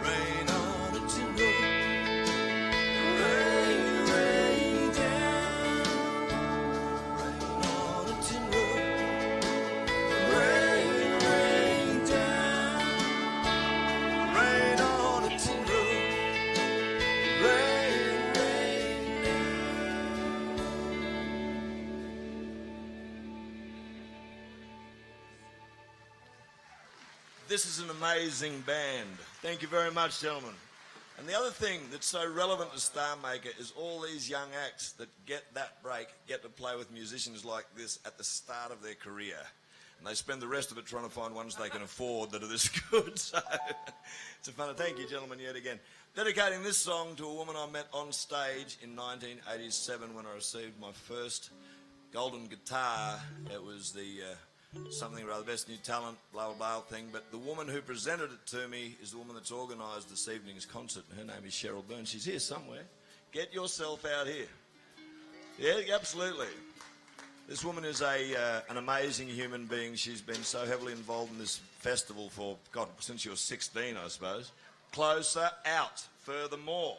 Rain on a tin roof. Rain, rain down. Rain on a tin roof. Rain, rain down. Rain on a tin roof. This is an amazing band. Thank you very much, gentlemen. And the other thing that's so relevant to Star Maker is all these young acts that get that break get to play with musicians like this at the start of their career. And they spend the rest of it trying to find ones they can afford that are this good. So it's a fun. Thank you, gentlemen, yet again. Dedicating this song to a woman I met on stage in 1987 when I received my first golden guitar. It was the something or other, best new talent, blah, blah, blah thing. But the woman who presented it to me is the woman that's organised this evening's concert. Her name is Cheryl Byrne. She's here somewhere. Get yourself out here. Yeah, absolutely. This woman is an amazing human being. She's been so heavily involved in this festival for, God, since she was 16, I suppose. Closer out, furthermore.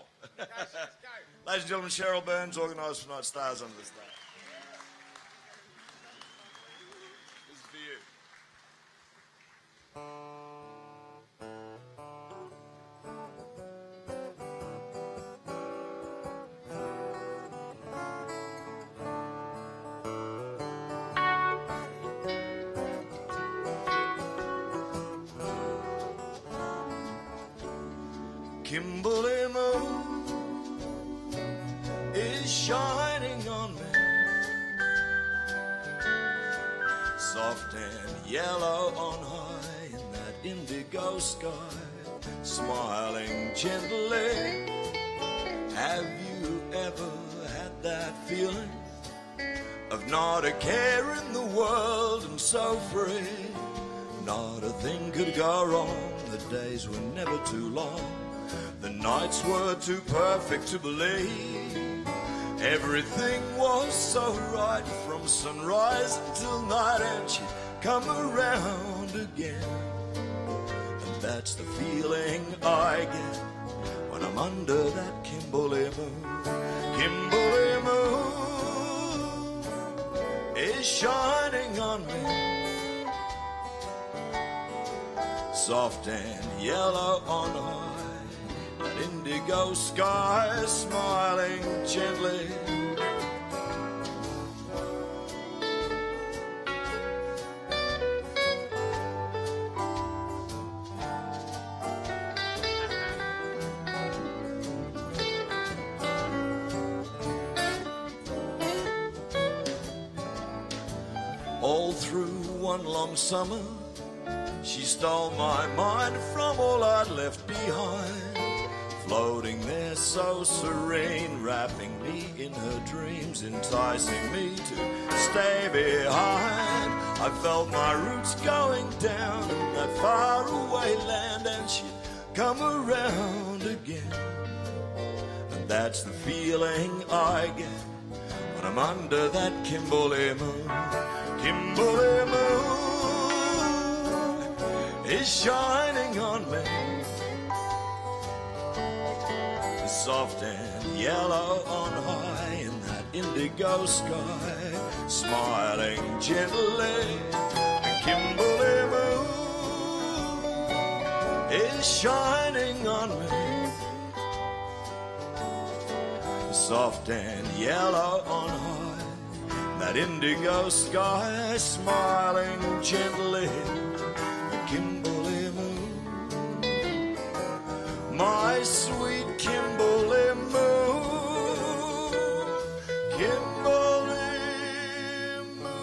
Ladies and gentlemen, Cheryl Burns, organised for Night Stars Under the Stars. This is for you. Kimberly Moon is shining on me, soft and yellow on high in that indigo sky, smiling gently. Have you ever had that feeling of not a care in the world and so free? Not a thing could go wrong, the days were never too long, the nights were too perfect to believe. Everything was so right from sunrise until night, and she'd come around again. And that's the feeling I get when I'm under that Kimberly Moon. Kimberly Moon is shining on me, soft and yellow on high, that indigo sky smiling gently. All through one long summer, she stole my mind from all I'd left behind, floating there so serene, wrapping me in her dreams, enticing me to stay behind. I felt my roots going down in that faraway land, and she'd come around again. And that's the feeling I get when I'm under that Kimberly Moon. Kimberly Moon is shining on me, soft and yellow on high in that indigo sky, smiling gently. And Kimberly Moon is shining on me, soft and yellow on high, that indigo sky, smiling gently. Kimberly Moon, my sweet Kimberly Moon, Kimberly Moon.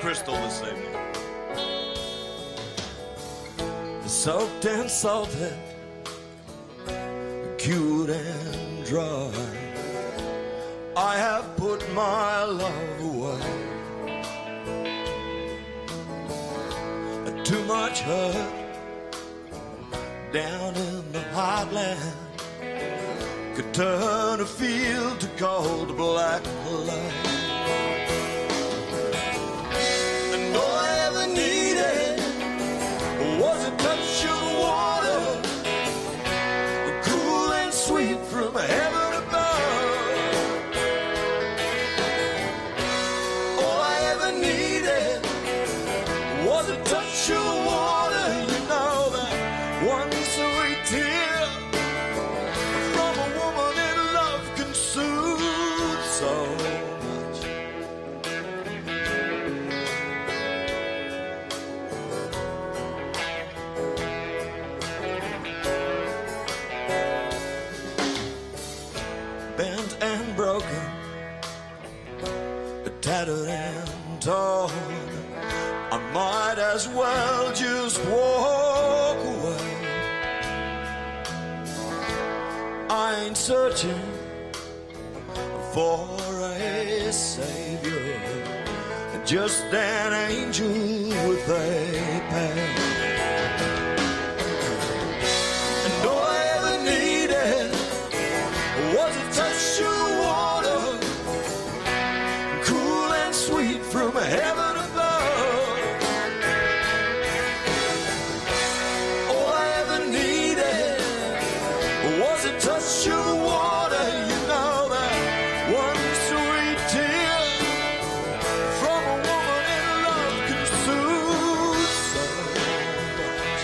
Crystal this evening. Soaked and salted, cute and dry, I have put my love away. Too much hurt down in the heartland could turn a field to cold black clay. Was a touch of water, cool and sweet from heaven above. All I ever needed was a touch of water, you know, that one sweet tear from a woman in love can soothe so much. Bent and broken, tattered and might as well just walk away. I ain't searching for a savior, just an angel with a pen. And all I ever needed was a touch of water, cool and sweet from heaven above. All I ever needed was a touch of water, you know that one sweet tear from a woman in love can soothe so much.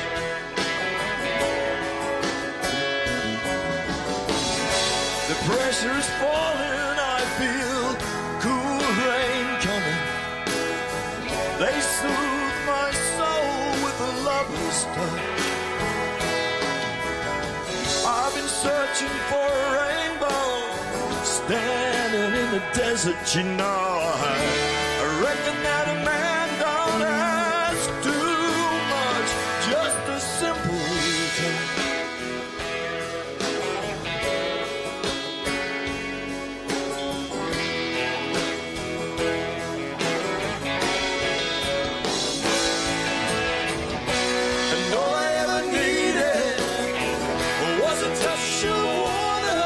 The pressure is falling, I feel cool rain coming. They soothe my soul with a lover's touch. I've been searching for a rainbow, standing in the desert, you know. I reckon that a man don't ask too much, just a simple touch. And all I ever needed was a touch of water,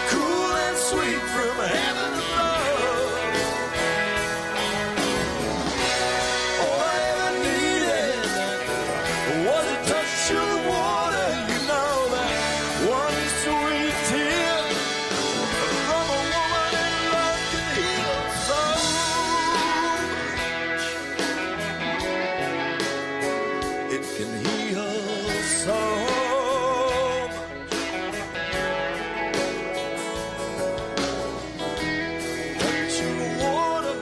cool and sweet from heaven above. All I ever needed was a touch of water, you know that one sweet tear from a woman in love can heal so much. It can heal so much. Touch of water,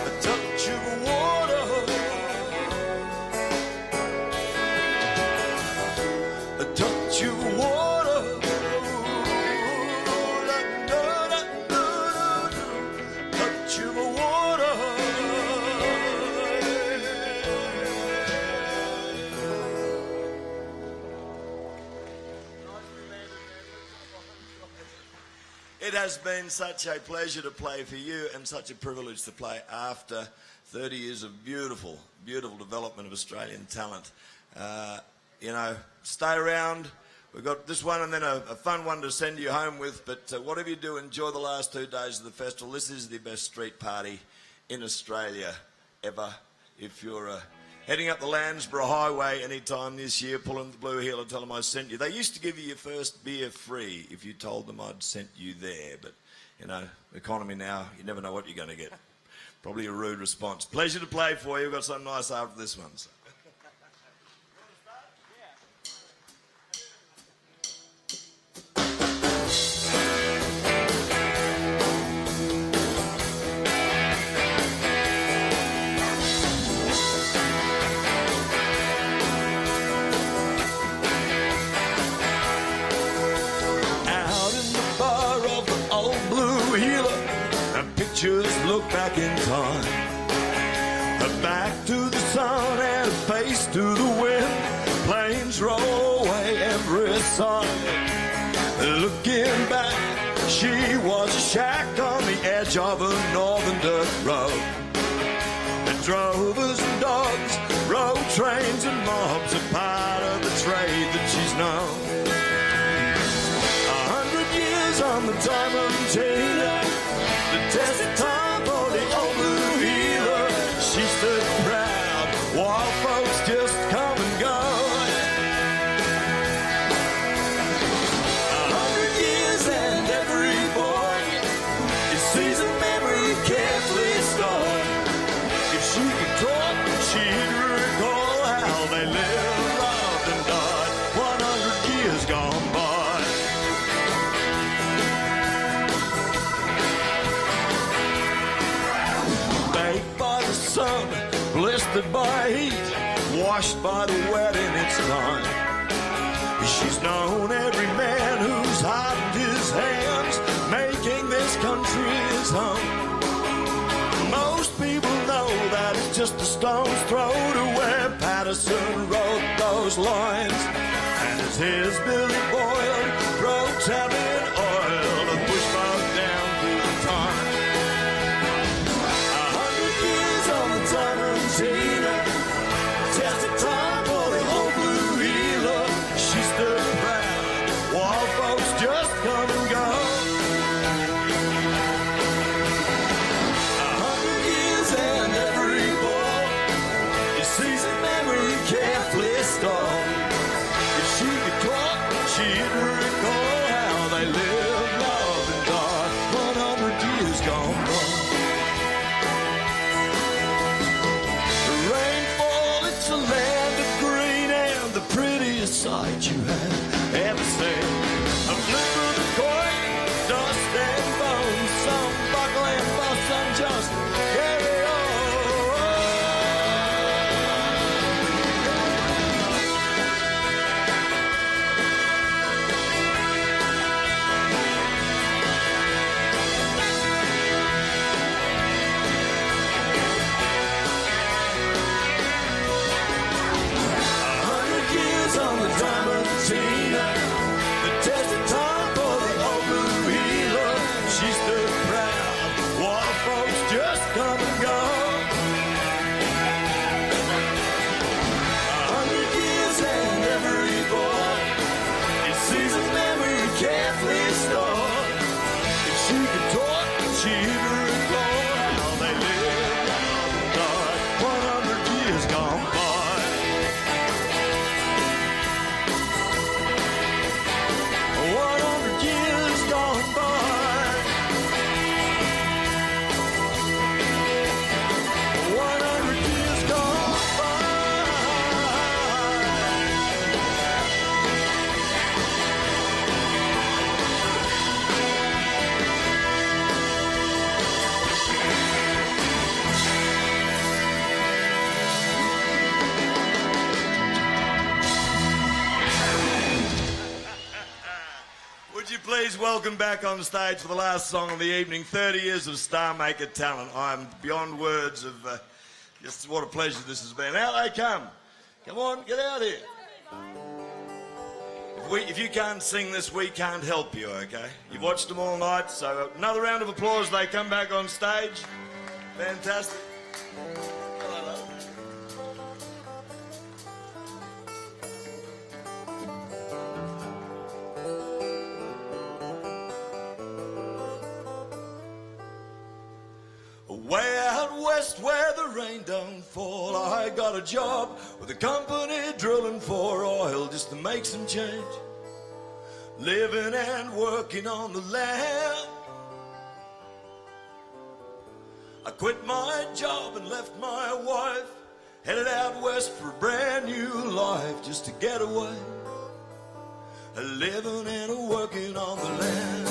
a touch of water, a touch of water, touch of water. It has been such a pleasure to play for you and such a privilege to play after 30 years of beautiful, beautiful development of Australian talent. You know, stay around. We've got this one and then a fun one to send you home with, but whatever you do, enjoy the last 2 days of the festival. This is the best street party in Australia ever. If you're heading up the Landsborough Highway anytime this year, pull in the blue heel and tell them I sent you. They used to give you your first beer free if you told them I'd sent you there, but, you know, economy now, you never know what you're going to get. Probably a rude response. Pleasure to play for you. We've got something nice after this one. So. Out in the bar of the old blue healer, and pictures look back in time. A back to the sun and a face to the wind. Planes roll away every side. Looking back, she was a shack on the edge of a northern dirt road. And drovers and dogs, road trains and mobs are part of the trade that she's known. 100 years on the diamond tailor, the test of time for the old blue healer. She stood proud while folks just come and go. 100 years and every boy sees a memory carefully stored. If she could talk, she'd recall how they lived, loved and died 100 years gone by. Baked by the sun, blistered by heat, washed by the wet in its time. She's known every man who's hardened his hands, making this country country's home. Most people know that it's just a stone's throw to where Patterson wrote those lines. And it's his Billy Boyle, throat tapping oil, a bushfog down through the time. 100 years on the Diamantina, test of time for the old blue healer. She stood proud while folks just come and go. 100 years and every ball is seasoned memory carefully stored. If she could talk, she'd recall how they lived, loved, and died 100 years gone by. The rainfall, it's a land of green and the prettiest sight you have ever seen. A flip of the coin, dust and bones, some buckle and bust, some just carry on. 100 years on the Diamantina, the test of time for the old blue healer. She stood proud, water folks just come and go. 100 years and every boy, it sees a memory carefully stored. If she could talk, she'd recall how they lived, loved, and died 100 years gone by. 100 years gone by. 100 years gone Would you please welcome back on stage for the last song of the evening, 30 years of Star Maker talent. I'm beyond words of just what a pleasure this has been. Out they come. Come on, get out here. If you can't sing this, we can't help you, okay? You've watched them all night, so another round of applause. They come back on stage. Fantastic. Way out west where the rain don't fall, I got a job with a company drilling for oil just to make some change. Living and working on the land. I quit my job and left my wife, headed out west for a brand new life just to get away. Living and working on the land.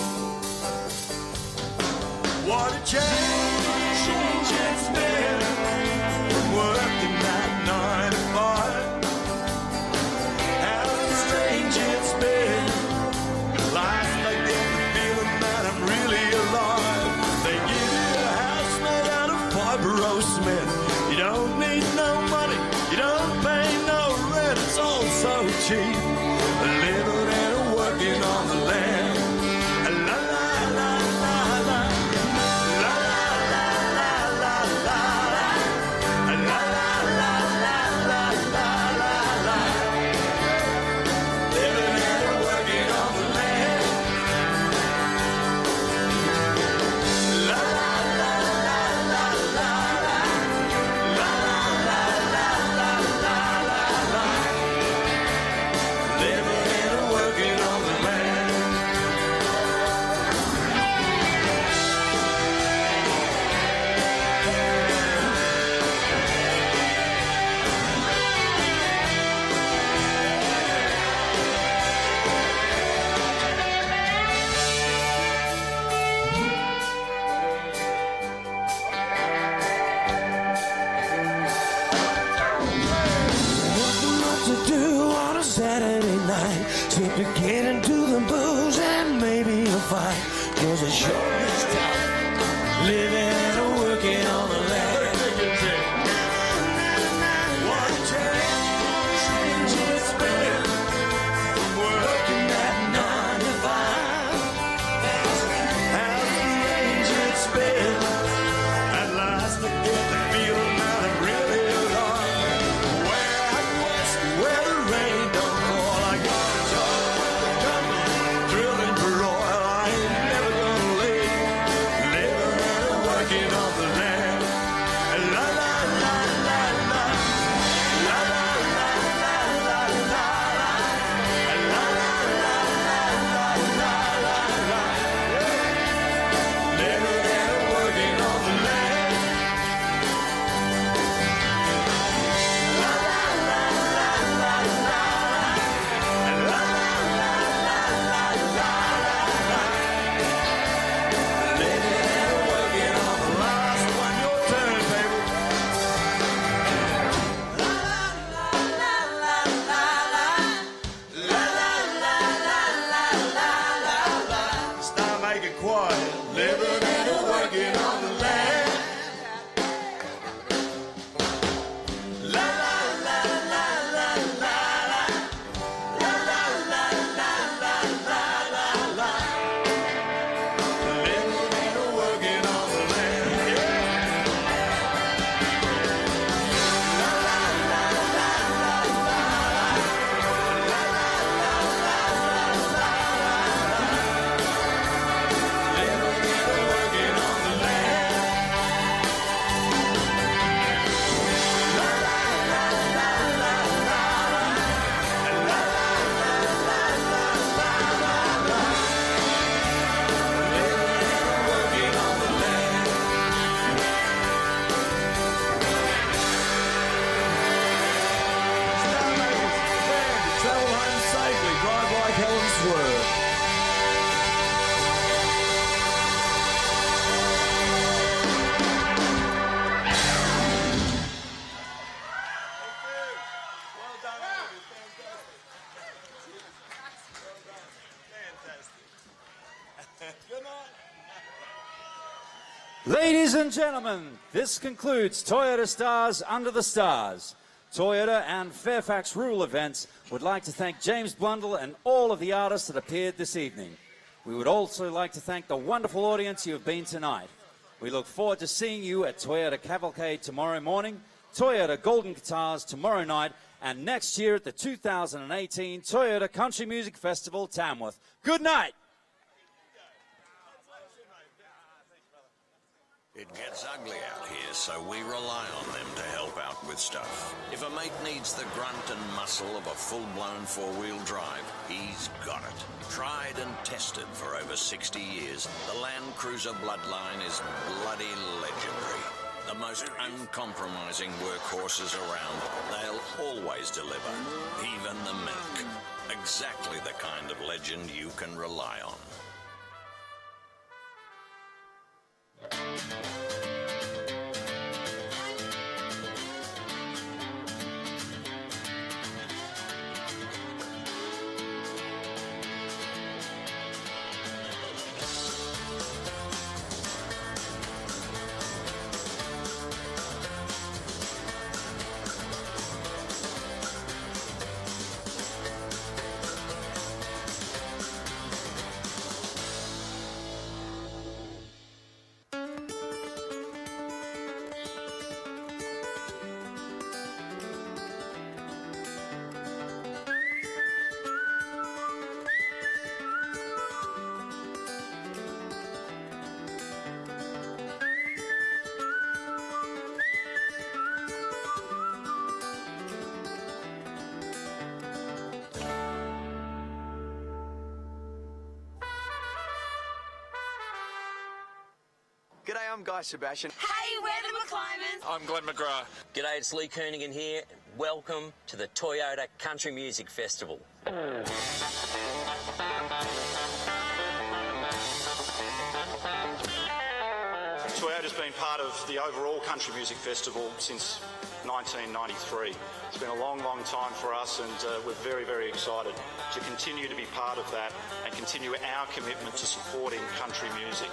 What a change it's been, working that 9 to 5. How strange it's been, life they get the feeling that I'm really alive. They give you a house made out of fibro cement. You don't need no money, you don't pay no rent, it's all so cheap. Living and working on the land. La la la la la. Saturday night, simply get into the booze and maybe a fight, 'cause it sure is tough living and working on the land. One change it's been from working at 9 to 5. How strange it's been. At last I get the feeling that I'm really alive. Where out west, where the rain don't fall, I got a job, drilling for oil. I ain't never gonna leave, living and working on the land. La la la la la, la la la la la la, la la la la la la la, living and working on the land. Start making quiet, living and working on the land. La la la la la la la, la la la la la la la la, living and working on the land. La la la la la la, la la la la la la, living and working on the land. La la la la la la, la la la la la la, living and working on the land. Travel home safely, drive like hell and swerve. Ladies and gentlemen, this concludes Toyota Stars Under the Stars. Toyota and Fairfax Rural Events would like to thank James Blundell and all of the artists that appeared this evening. We would also like to thank the wonderful audience you have been tonight. We look forward to seeing you at Toyota Cavalcade tomorrow morning, Toyota Golden Guitars tomorrow night, and next year at the 2018 Toyota Country Music Festival, Tamworth. Good night. It gets ugly out here, so we rely on them to help out with stuff. If a mate needs the grunt and muscle of a full-blown four-wheel drive, he's got it. Tried and tested for over 60 years, the Land Cruiser bloodline is bloody legendary. The most uncompromising workhorses around, they'll always deliver, even the milk. Exactly the kind of legend you can rely on. G'day, I'm Guy Sebastian. Hey, we're the McClimants. I'm Glenn McGrath. G'day, it's Lee Kernaghan here. Welcome to the Toyota Country Music Festival. Toyota's been part of the overall country music festival since 1993. It's been a long, long time for us, and we're very, very excited to continue to be part of that and continue our commitment to supporting country music.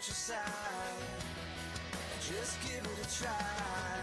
your side. Just give it a try.